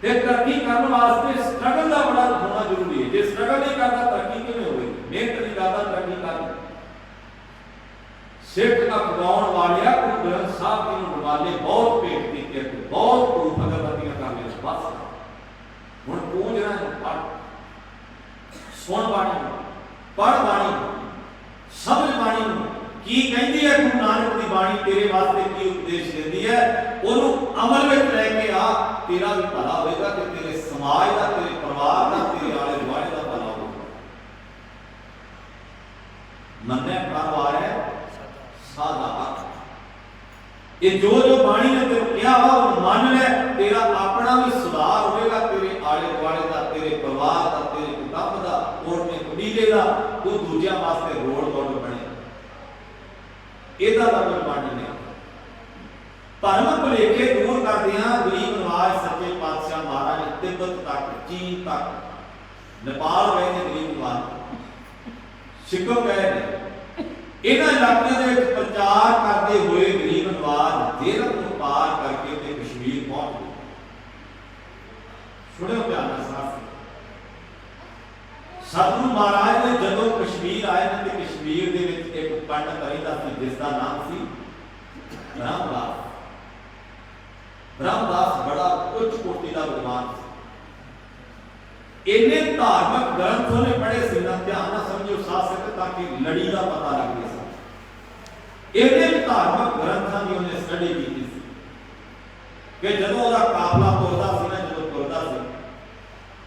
ਫਿਰ ਤਰੱਕੀ ਕਰਨ ਵਾਸਤੇ ਸਟਰਗਲ ਦਾ ਬੜਾ ਹੋਣਾ ਜ਼ਰੂਰੀ ਹੈ। ਜੇ ਸਟਰਗਲ ਨਹੀਂ ਕਰਦਾ ਤਰੱਕੀ ਕਿਵੇਂ ਹੋਵੇਗੀ? ਮਿਹਨਤ ਨਹੀਂ ਕਰਦਾ ਤਰੱਕੀ ਕਰਦਾ। ਸਿੱਖ ਅਖਵਾਉਣ ਵਾਲਿਆ ਗੁਰੂ ਗ੍ਰੰਥ ਸਾਹਿਬ ਜੀ ਨੂੰ ਰਵਾਲੇ ਬਹੁਤ ਭੇਟ ਕੀਤੇ, ਬਹੁਤ ਧੂਪ ਅਗਰਬੱਤੀਆਂ ਕਰ ਲਈਆਂ, ਬਸ ਹੁਣ ਤੂੰ ਜਿਹੜਾ ਪੜ੍ਹ, ਸੁਣ ਬਾਣੀ, ਪੜ੍ਹ ਬਾਣੀ, ਸਮਝ ਬਾਣੀ ਨੂੰ ਕੀ ਕਹਿੰਦੀ ਹੈ ਗੁਰੂ ਨਾਨਕ ਦੀ ਬਾਣੀ, ਤੇਰੇ ਵਾਸਤੇ ਕੀ ਉਪਦੇਸ਼ ਦਿੰਦੀ ਹੈ, ਉਹਨੂੰ ਅਮਲ ਵਿੱਚ ਲੈ ਕੇ ਆ, ਤੇਰਾ ਵੀ ਭਲਾ ਹੋਵੇਗਾ ਤੇ ਤੇਰੇ ਸਮਾਜ ਦਾ, ਤੇਰੇ ਪਰਿਵਾਰ ਦਾ, ਤੇਰੇ ਆਲੇ ਦੁਆਲੇ ਦਾ ਭਲਾ ਹੋਵੇਗਾ। ਮੰਨਿਆ ਪਰਵਾਰ ਹੈ ਸਾਦਾ। ਇਹ ਜੋ ਜੋ ਬਾਣੀ ਨੇ ਤੈਨੂੰ ਕਿਹਾ ਵਾ ਉਹ ਮੰਨ ਲੈ, ਤੇਰਾ ਆਪਣਾ ਵੀ ਸੁਧਾਰ ਹੋਵੇਗਾ, ਤੇਰੇ ਆਲੇ ਦੁਆਲੇ ਦਾ, ਤੇਰੇ ਪਰਿਵਾਰ ਦਾ, ਤੇਰੇ ਕੁਟੁੰਬ ਦਾ, ਆਪਣੇ ਕਬੀਲੇ ਦਾ, ਤੂੰ ਦੂਜਿਆਂ ਵਾਸਤੇ ਰੋਲ ਮਾਡਲ ਬਣੇ। ਇਹਦਾ ਤਾਂ ਗੁਰਬਾਣੀ ਨੇ ਭਰਮ ਭੁਲੇਖੇ ਦੂਰ ਕਰਦਿਆਂ ਗਰੀਬ ਨਵਾਜ ਸੱਚੇ ਪਾਤਸ਼ਾਹ ਮਹਾਰਾਜ ਨੇ ਤਿੱਬਤ ਤੱਕ, ਚੀਨ ਤੱਕ, ਨੇਪਾਲ ਗਏ ਨੇ ਗਰੀਬ ਨਵਾਜ, ਸਿੱਕਮ ਗਏ ਨੇ, ਇਹਨਾਂ ਇਲਾਕਿਆਂ ਦੇ ਵਿੱਚ ਪ੍ਰਚਾਰ ਕਰਦੇ ਹੋਏ ਗਰੀਬ ਨਵਾਜ ਦੇਰਤ ਨੂੰ ਪਾਰ ਕਰਕੇ ਤੇ ਕਸ਼ਮੀਰ ਪਹੁੰਚ ਗਏ। ਸੁਣਿਓ ਧਿਆਨ ਨਾਲ ਸਾਥ, ਸਤਿਗੁਰੂ ਮਹਾਰਾਜ ਨੇ ਜਦੋਂ ਕਸ਼ਮੀਰ ਆਏ ਨੇ ਤੇ ਕਸ਼ਮੀਰ ਦੇ ਵਿੱਚ ਇੱਕ ਪੰਡਤ ਰਹਿੰਦਾ ਸੀ ਜਿਸ ਦਾ ਨਾਮ ਸੀ ਰਾਮਦਾਸ। ਰਾਮਦਾਸ ਬੜਾ ਉੱਚ ਕੋਟੀ ਦਾ ਵਿਦਵਾਨ ਸੀ। ਇਹਨੇ ਧਾਰਮਿਕ ਗ੍ਰੰਥ ਉਹਨੇ ਪੜ੍ਹੇ ਸੀ ਨਾ, ਧਿਆਨ ਨਾਲ ਸਮਝਿਓ ਸਾਧ ਸੰਗਤ, ਤਾਂ ਕਿ ਲੜੀ ਦਾ ਪਤਾ ਲੱਗੇ ਸੀ। ਇਹਨੇ ਧਾਰਮਿਕ ਗ੍ਰੰਥਾਂ ਦੀ ਉਹਨੇ ਸਟੱਡੀ ਕੀਤੀ ਸੀ ਕਿ ਜਦੋਂ ਉਹਦਾ ਕਾਫਲਾ ਤੁਰਦਾ ਸੀ ਨਾ, ਜਦੋਂ ਤੁਰਦਾ ਸੀ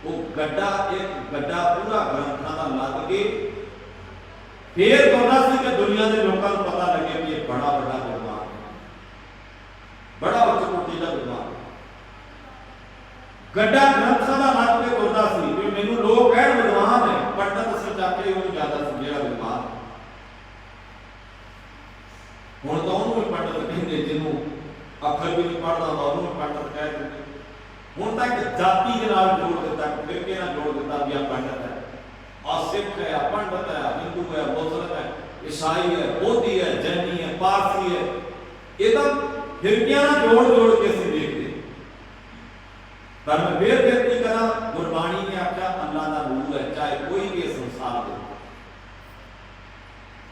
ਉਹ ਗੱਡਾ, ਇੱਕ ਗੱਡਾ ਪੂਰਾ ਗ੍ਰੰਥਾਂ ਦਾ ਲੱਗ ਕੇ ਫੇਰ ਤੁਰਦਾ ਸੀ ਕਿ ਦੁਨੀਆ ਦੇ ਲੋਕਾਂ ਨੂੰ ਪਤਾ ਲੱਗੇ ਕਿ ਇਹ ਬੜਾ ਵੱਡਾ ਵਿਦਵਾਨ, ਬੜਾ ਉੱਚ ਕੋਟੀ ਦਾ ਵਿਦਵਾਨ। ਗੱਡਾ ਗ੍ਰੰਥਾਂ ਦਾ ਲੱਗ ਕੇ ਤੁਰਦਾ ਸੀ ਵੀ मैनू लोग कह विद्वान है, पंडित असल जाके वो ज्यादा समझेगा विद्वान। हुण तो उन्होंने पंडित कहते जिन्हों अखर भी नहीं पढ़ता उन्होंने पंडित कह देते। हुण तक जाति के नाल जोड़ दिता, फिरके नाल जोड़ दिता भी आ पंडित है, आ सिख है, आ पंडित है, हिंदू है, मुसलमान है, ईसाई है, बोधी है, जैनी है, पारसी है, ये तो फिरकियां नाल जोड़ जोड़ के असीं देखते। पर मैं फिर बेनती करा, गुरबाणी ने आख्या अल्लाह का रूल है, चाहे कोई भी संसार दे।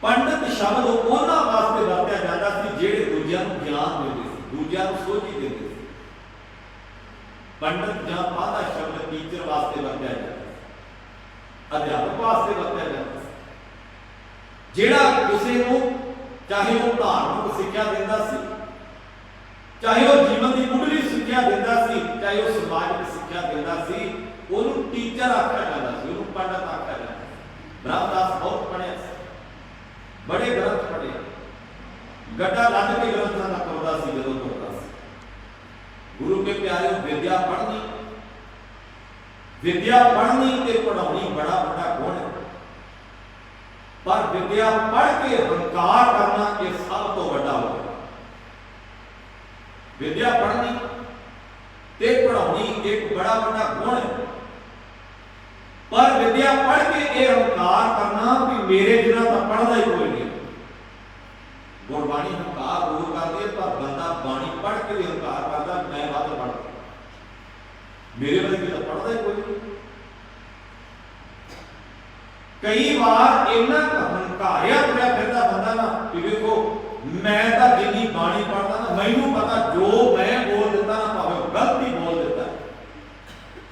पंडित शब्द उन्हां वास्ते वरत्या जाता सी जिहड़े दूजिआं नूं ज्ञान दिंदे सी, दूजिआं नूं सोझी दिंदे सी। पंडित जां पादा शब्द टीचर वास्ते वरत्या जाता सी, अध्यापक वास्ते वरत्या जाता सी। जिहड़ा किसी नूं चाहे वो धार्मिक सिक्ख्या दिंदा सी, चाहे वो जीवन की मुढ़ली सिक्ख्या दिंदा सी, चाहे वो समाजिक सिक्ख्या दिंदा सी, उहनूं टीचर आख्या जाता सी, उहनूं पंडित आख्या जाता सी। ब्रह्मदास बहुत पढ़िया सी, बड़े ग्रंथ पढ़े, गड्ढा लद के ग्रंथां दा तुरदा सी जदों तुरदा सी। गुरु के प्यारे विद्या पढ़नी, विद्या पढ़नी ते पढ़ाउणी बड़ा बड़ा गुण है, पर विद्या पढ़ के हंकार करना ये सब तो बड़ा हो गया। विद्या पढ़नी ते पढ़ाउणी एक बड़ा बड़ा गुण है, पर विद्या पढ़ के यह हंकार करना भी मेरे जिन्ना तो पढ़ता ही कोई नहीं। गुरबाणी हंकार दूर कर दी, पर बंदा बाणी पढ़ के भी हंकार करता मैं वध पढ़ता, मेरे वर्गे तो पढ़ता ही कोई नहीं। कई बार इन्ना हंकारिया तुरया फिरदा बंदा ना कि देखो मैं तो जिन्नी बाणी पढ़ता ना, मैनू पता जो मैं बोल देता ना भावे गलती बोल देता,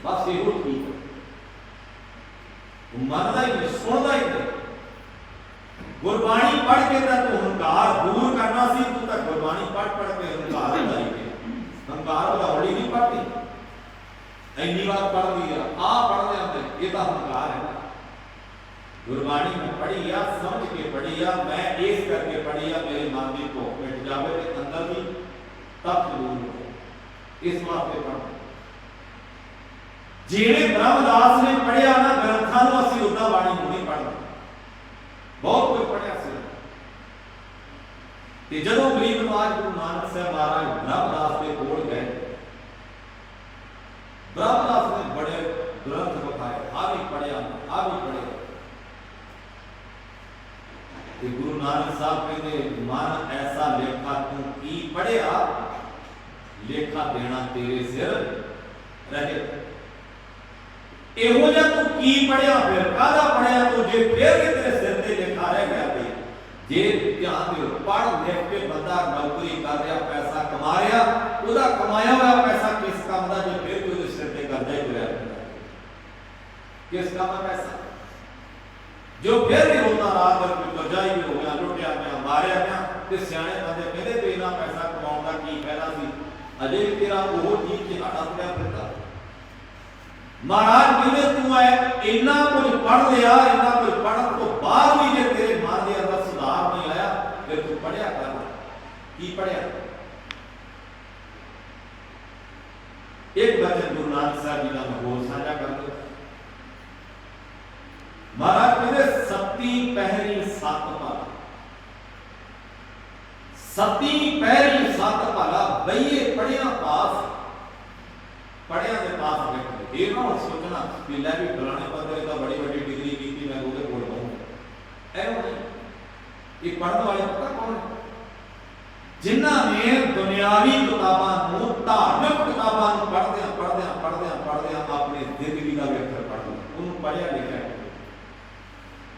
बस यो ठीक है, मनदा ही नहीं, सुनदा ही नहीं। गुरबाणी पढ़ के तू हंकार दूर करना सी, तू तक गुरबाणी पढ़ पढ़ के हंकार लाई गया। हंकार बढ़ाउणी नहीं पढ़ती, इन्नी बार पढ़ लिया आ पढ़ लिया, ये तो हंकार है। गुरबाणी में पढ़ी आ, समझ के पढ़ी आ, मैं इस करके पढ़ी आ मेरे मन की भुख मिट जाए, अंदर भी तप दूर हो, इस वास्ते पढ़। जिहड़े ब्रह्मदास ने पढ़िया ना ग्रंथां नूं असीं उदां बाणी नहीं पढ़दे, बहुत कुछ पढ़िया सी। ते जदों गरीब नवाज गुरु नानक साहब महाराज ब्रह्मदास के कोल गए, ब्रह्मदास ने बड़े ग्रंथ बखाए, आ भी पढ़िया आ भी पढ़िया। गुरु नानक साहब कहते मन ऐसा लेखा तू की पढ़िया, लेखा देना तेरे सिर रहे। एहो जा तू की पढ़िया, फिर कादा पढ़िया तू, जे फिर भी तेरे सिर ते लेखा रह गया ते जे ध्यान दे पढ़ लिख के बंदा नौकरी कर रहा, पैसा कमा रहा, ओदा कमाया हुआ पैसा किस काम दा, जे फिर कोई सिर ते कर्जा ही तुरया किस काम दा पैसा, जो फिर भी होता रात भर कर्जा ही हो गया, लुटिया गया, मारिया गया, ते सियाणे बंदे कहते भी इन्ना पैसा कमाउण दा की फायदा सी, अजे भी तेरा वो ठीक जिहाड़ा तुरया फिरदा। महाराज कहते तू है इन्ना कुछ पढ़ लिया, इन्ना कुछ पढ़न तो बाद भी जे तेरे मन के अंदर सुधार नहीं आया, फिर तू पढ़िया कर। की पढ़िया? एक वचन गुरु नानक साहब जी का मैं होर साझा कर दो। महाराज कहते सती पहरी सत भाला, सती पहरी सत भाला, बईए पढ़िया पास, पढ़िया के पास बैठे। ये ना सोचना कि लै भी फलाने बंदे तो बड़ी बड़ी डिग्री की, मैं उसके कोल रहूंगा, ऐ नहीं। ये पढ़ने वाले पता कौन है? जिन्होंने दुनियावी किताबों को, धार्मिक किताबों को पढ़दे अपनी जिंदगी का वेखर पढ़ लिया, उन्होंने पढ़िया लिखा।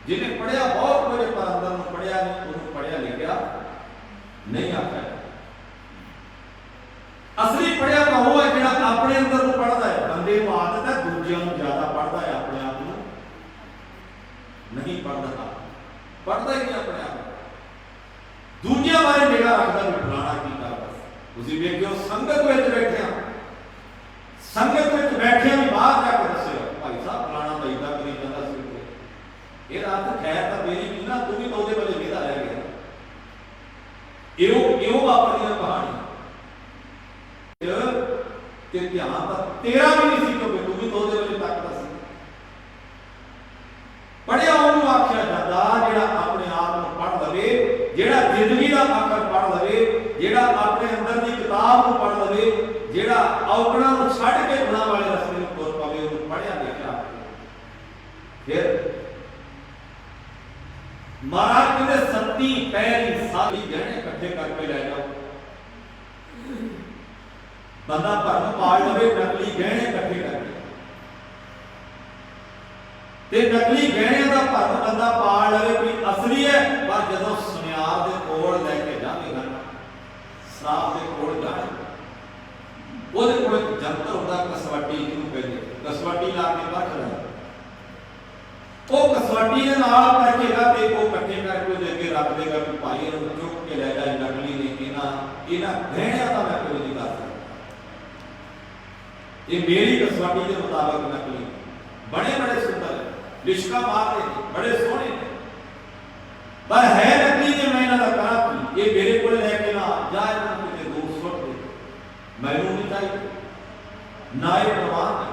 जिन्हें पढ़िया बहुत कुछ पर अंदर में पढ़िया नहीं, उन्होंने पढ़िया लिखा नहीं आता। असली पढ़िया तो वो है जो अपने अंदर को पढ़ता है। बंदे को आदत है दूसरों को ज्यादा पढ़ता है, अपने आप को नहीं पढ़ता, पढ़ता ही नहीं अपने आप। दूसरे बारे निगाह रखता भी फलाना की कर, उसी देखियो संगत में बैठे, संगत में बैठे भी बाहर जाकर दसे भाई साहब फलाना तो इदा करी जाता सी, ये रात खैर तो मेरी भी ना, तू भी तो वाले बेदा रह गया। यो वापरी कहानी ते ध्यान तो तेरा भी नहीं सी, क्योंकि तू भी तो वाले तकदा सी। ਸਾਹਿਬ ਨੂੰ ਪੜ੍ਹ ਲਵੇ, ਜਿਹੜਾ ਔਗਣਾਂ ਨੂੰ ਛੱਡ ਕੇ ਗੁਣਾਂ ਵਾਲੇ ਰਸਤੇ ਨੂੰ ਤੁਰ ਪਵੇ, ਉਹਨੂੰ ਪੜ੍ਹਿਆ ਲਿਖਿਆ। ਫਿਰ ਮਹਾਰਾਜ ਕਹਿੰਦੇ ਸੱਤੀ ਪੈਰੀ ਸਾਰੀ ਗਹਿਣੇ ਇਕੱਠੇ ਕਰਕੇ ਲੈ ਜਾਓ। ਬੰਦਾ ਭਰਮ ਪਾਲ ਲਵੇ ਨਕਲੀ ਗਹਿਣੇ ਇਕੱਠੇ ਕਰਕੇ, ਤੇ ਨਕਲੀ ਗਹਿਣਿਆਂ ਦਾ ਭਰਮ ਬੰਦਾ ਪਾਲ ਲਵੇ ਵੀ ਅਸਲੀ ਹੈ, ਪਰ ਜਦੋਂ ਸੁਨਿਆਰ ਦੇ ਕੋਲ ਲੈ ਕੇ ਜਾਵੇਗਾ, ਸਰਾਪ ਦੇ ਕੋਲ ਜਾਵੇ, ਉਹਦੇ ਕੋਲ ਇੱਕ ਜੰਤਰ ਹੁੰਦਾ, ਕਸਵੱਟੀ ਜਿਹਨੂੰ ਕਹਿੰਦੇ, ਕਸਵੱਟੀ ਲਾ ਕੇ ਰੱਖਦਾ, ਉਹ ਕਸਵੱਟੀ ਦੇ ਨਾਲ ਰੱਖੇਗਾ ਤੇ ਉਹ ਇਕੱਠੇ ਕਰਕੇ ਉਹਦੇ ਅੱਗੇ ਰੱਖ ਦੇਗਾ ਕਿ ਭਾਈ ਇਹਨੂੰ ਚੁੱਕ ਕੇ ਲੈ ਜਾ, ਨਕਲੀ ਨੇ ਇਹਨਾਂ ਗਹਿਣਿਆਂ ਦਾ ਮੈਂ ਕੋਈ ਨਹੀਂ ਕਰ ਸਕਦਾ, ਇਹ ਮੇਰੀ ਕਸਵੱਟੀ ਦੇ ਮੁਤਾਬਕ ਨਕਲੀ। ਬੜੇ ਬੜੇ ਸੁੰਦਰ ਲਿਸ਼ਕਾ ਮਾਰਦੇ ਨੇ, ਬੜੇ ਸੋਹਣੇ ਨੇ, ਪਰ ਹੈ ਨਕਲੀ। ਜੇ ਮੈਂ ਇਹਨਾਂ ਦਾ ਕਰਾਂ ਕੀ, ਇਹ ਮੇਰੇ ਕੋਲ ਲੈ ਕੇ ਨਾ ਜਾ, ਇਹਨਾਂ ਨੂੰ ਕਿਤੇ ਦੂਰ ਸੁੱਟ ਦੇ, ਮੈਨੂੰ ਨਹੀਂ ਚਾਹੀਦਾ, ਨਾ ਇਹ ਪ੍ਰਵਾਨ ਨਹੀਂ।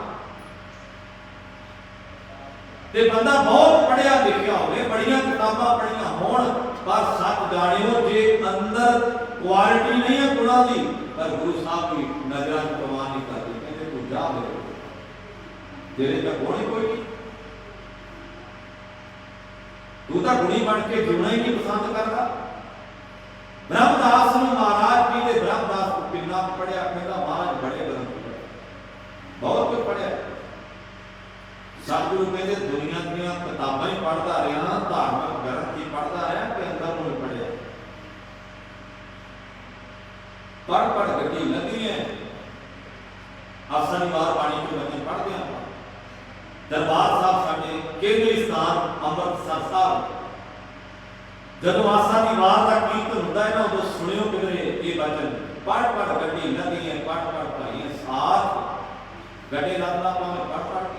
ਤੇ ਬੰਦਾ ਬਹੁਤ ਪੜ੍ਹਿਆ ਲਿਖਿਆ ਹੋਵੇ, ਬੜੀਆਂ ਕਿਤਾਬਾਂ ਪੜ੍ਹੀਆਂ ਹੋਣ, ਪਰ ਸੱਚ ਜਾਣਿਓ ਜੇ ਅੰਦਰ ਕੁਆਲਿਟੀ ਨਹੀਂ ਹੈ ਗੁਣਾਂ ਦੀ, ਪਰ ਗੁਰੂ ਸਾਹਿਬ ਵੀ ਨਜ਼ਰਾਂ ਚ ਪ੍ਰਵਾਨ ਨਹੀਂ ਕਰਦੇ, ਕਹਿੰਦੇ ਤੂੰ ਜਾ ਮੇਰੇ ਤੇਰੇ ਤਾਂ ਗੁਣ ਹੀ ਕੋਈ ਨਹੀਂ, ਤੂੰ ਤਾਂ ਗੁਣੀ ਬਣ ਕੇ ਜਿਉਣਾ ਹੀ ਨਹੀਂ ਪਸੰਦ ਕਰਦਾ। ਬ੍ਰਹਮਦਾਸ ਨੂੰ ਮਹਾਰਾਜ ਜੀ ਦੇ ਬ੍ਰਹਮਦਾਸ ਕਿੰਨਾ ਪੜਿਆ, ਕਹਿੰਦਾ ਮਹਾਰਾਜ ਬੜੇ ਗ੍ਰੰਥ ਪੜ੍ਹੇ, ਬਹੁਤ ਕੁਝ ਪੜਿਆ। ਸਤਿਗੁਰੂ ਕਹਿੰਦੇ ਦੁਨੀਆ ਦੀਆਂ ਕਿਤਾਬਾਂ ਹੀ ਪੜ੍ਹਦਾ ਰਿਹਾ, ਧਾਰਮਿਕ ਗ੍ਰੰਥ ਹੀ ਪੜ੍ਹਦਾ ਰਿਹਾ, ਤੇ ਅੰਦਰ ਨੂੰ ਹੀ ਪੜਿਆ। ਪੜ੍ਹ ਪੜ੍ਹ ਗੱਡੀ ਲੱਗੀ ਹੈ, ਆਸਾਨੀਵਾਰ ਬਾਣੀ ਕੇ ਵਚਨ ਪੜ੍ਹਦੇ ਹਾਂ। ਦਰਬਾਰ ਸਾਹਿਬ ਸਾਡੇ ਕੇਂਦਰੀ ਸਥਾਨ ਅੰਮ੍ਰਿਤਸਰ ਸਾਹਿਬ, ਜਦੋਂ ਆਸਾਨੀਵਾਰ ਦਾ ਕੀਰਤਨ ਹੁੰਦਾ ਹੈ ਨਾ, ਉਦੋਂ ਸੁਣਿਓ ਕਿਧਰੇ ਇਹ ਵਚਨ, ਪੜ੍ਹ ਪੜ੍ਹ ਗੱਡੀ ਲੱਗੀ ਹੈ, ਪੜ੍ਹ ਪੜ੍ਹ ਭਾਈ ਸਾਥ ਗੱਡੇ ਲੱਦਣਾ ਭਾਵੇਂ ਪੜ੍ਹ ਪੜ੍ਹ ਕੇ,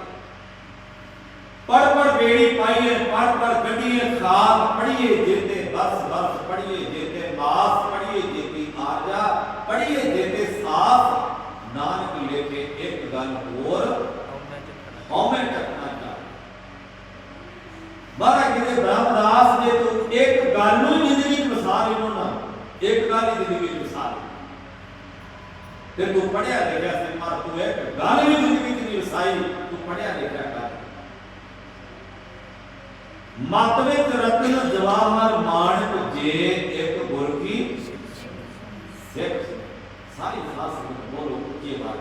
ਪੜ੍ਹ ਪੜ੍ਹ ਬੇੜੀ ਪਾਈਏ, ਪੜ੍ਹ ਪੜ੍ਹ ਗੱਡੀਏ ਖਾਦ, ਪੜ੍ਹੀਏ ਜੇਤੇ ਬਰਸ ਬਰਸ, ਪੜ੍ਹੀਏ ਜੇਤੇ ਮਾਸ, ਪੜ੍ਹੀਏ ਜੇਤੀ ਆਰਜਾ, ਪੜ੍ਹੀਏ ਜੇਤੇ ਸਾਥ, ਨਾਨਕ ਲੇਖੇ ਇੱਕ ਗੱਲ ਹੋਰ ਹਉਮੈ ਚੱਕਣਾ ਚਾਹ। ਮਹਾਰਾਜ ਕਹਿੰਦੇ ਬ੍ਰਹਮਦਾਸ ਜੇ ਤੂੰ ਇੱਕ ਗੱਲ ਨੂੰ ਜ਼ਿੰਦਗੀ ਚ ਵਸਾ ਲੈਣੋ ਨਾ, ਇੱਕ ਗੱਲ ਹੀ ਜ਼ਿੰਦਗੀ ਚ ਵਸਾ ਲੈ, ਤੇ ਤੂੰ ਪੜ੍ਹਿਆ ਲਿਖਿਆ ਸੀ, ਮਾਰ ਤੂੰ ਇੱਕ ਗੱਲ ਵੀ ਜ਼ਿੰਦਗੀ ਚ ਨਹੀਂ ਵਸਾਈ, ਤੂੰ ਪੜ੍ਹਿਆ ਲਿਖਿਆ ਕਰ। ਮਤ ਵਿੱਚ ਰਤਨ ਜਵਾਹਰ ਮਾਣਕ ਜੇ ਇੱਕ ਗੁਰ ਕੀ ਸਿੱਖ, ਸਾਰੀ ਸਾਸਤ ਬੋਲੋ ਕੀ ਬਾਤ।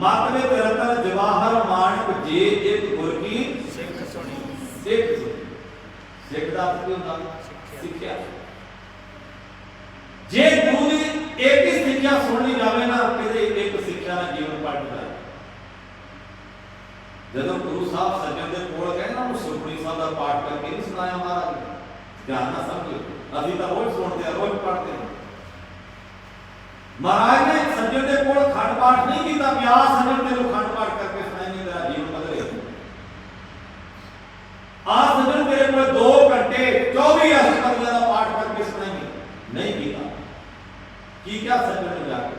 ਮਤ ਵਿੱਚ ਰਤਨ ਜਵਾਹਰ ਮਾਣਕ ਜੇ ਇੱਕ ਗੁਰ ਕੀ ਸਿੱਖ ਸੁਣੀ, ਸਿੱਖ ਸਿੱਖ ਦਾ ਅਰਥ ਕੀ ਹੁੰਦਾ? ਸਿੱਖਿਆ। ਜੇ ਗੁਰੂ ਦੀ ਇੱਕ ਹੀ ਸਿੱਖਿਆ ਸੁਣਨੀ ਜਾਵੇ ਨਾ, ਕਿਤੇ ਇੱਕ ਸਿੱਖਿਆ ਨਾਲ ਜੀਵਨ ਪਲਟ ਜਾਏ। ਜਦੋਂ ਗੁਰੂ ਸਾਹਿਬ ਸੱਜਣ ਦੇ ਕੋਲ ਗਏ ਨਾ, ਉਹ ਸੁਖਮਨੀ ਸਾਹਿਬ ਦਾ ਪਾਠ ਕਰਕੇ ਨਹੀਂ ਸੁਣਾਇਆ ਮਹਾਰਾਜ ਨੇ, ਧਿਆਨ ਨਾਲ ਸਮਝੋ, ਅਸੀਂ ਤਾਂ ਰੋਜ਼ ਸੁਣਦੇ ਆ, ਰੋਜ਼ ਪੜ੍ਹਦੇ ਹਾਂ। ਮਹਾਰਾਜ ਨੇ ਸੱਜਣ ਦੇ ਕੋਲ ਖੰਡ ਪਾਠ ਨਹੀਂ ਕੀਤਾ, ਪਿਆਰ ਸੱਜਣ ਦੇ ਨੂੰ ਖੰਡ ਪਾਠ ਕਰਕੇ ਸੁਣਾਏਂਗੇ ਤੇਰਾ ਜੀਵਨ ਬਦਲੇ। ਆ ਸੱਜਣ ਤੇਰੇ ਕੋਲ 2 ਘੰਟੇ 24 ਅਸ਼ਟਪਦੀਆਂ ਦਾ ਪਾਠ ਕਰਕੇ ਸੁਣਾਏਂਗੇ, ਨਹੀਂ ਕੀਤਾ। ਕੀ ਕਿਹਾ ਸੱਜਣ ਨੂੰ ਜਾ ਕੇ?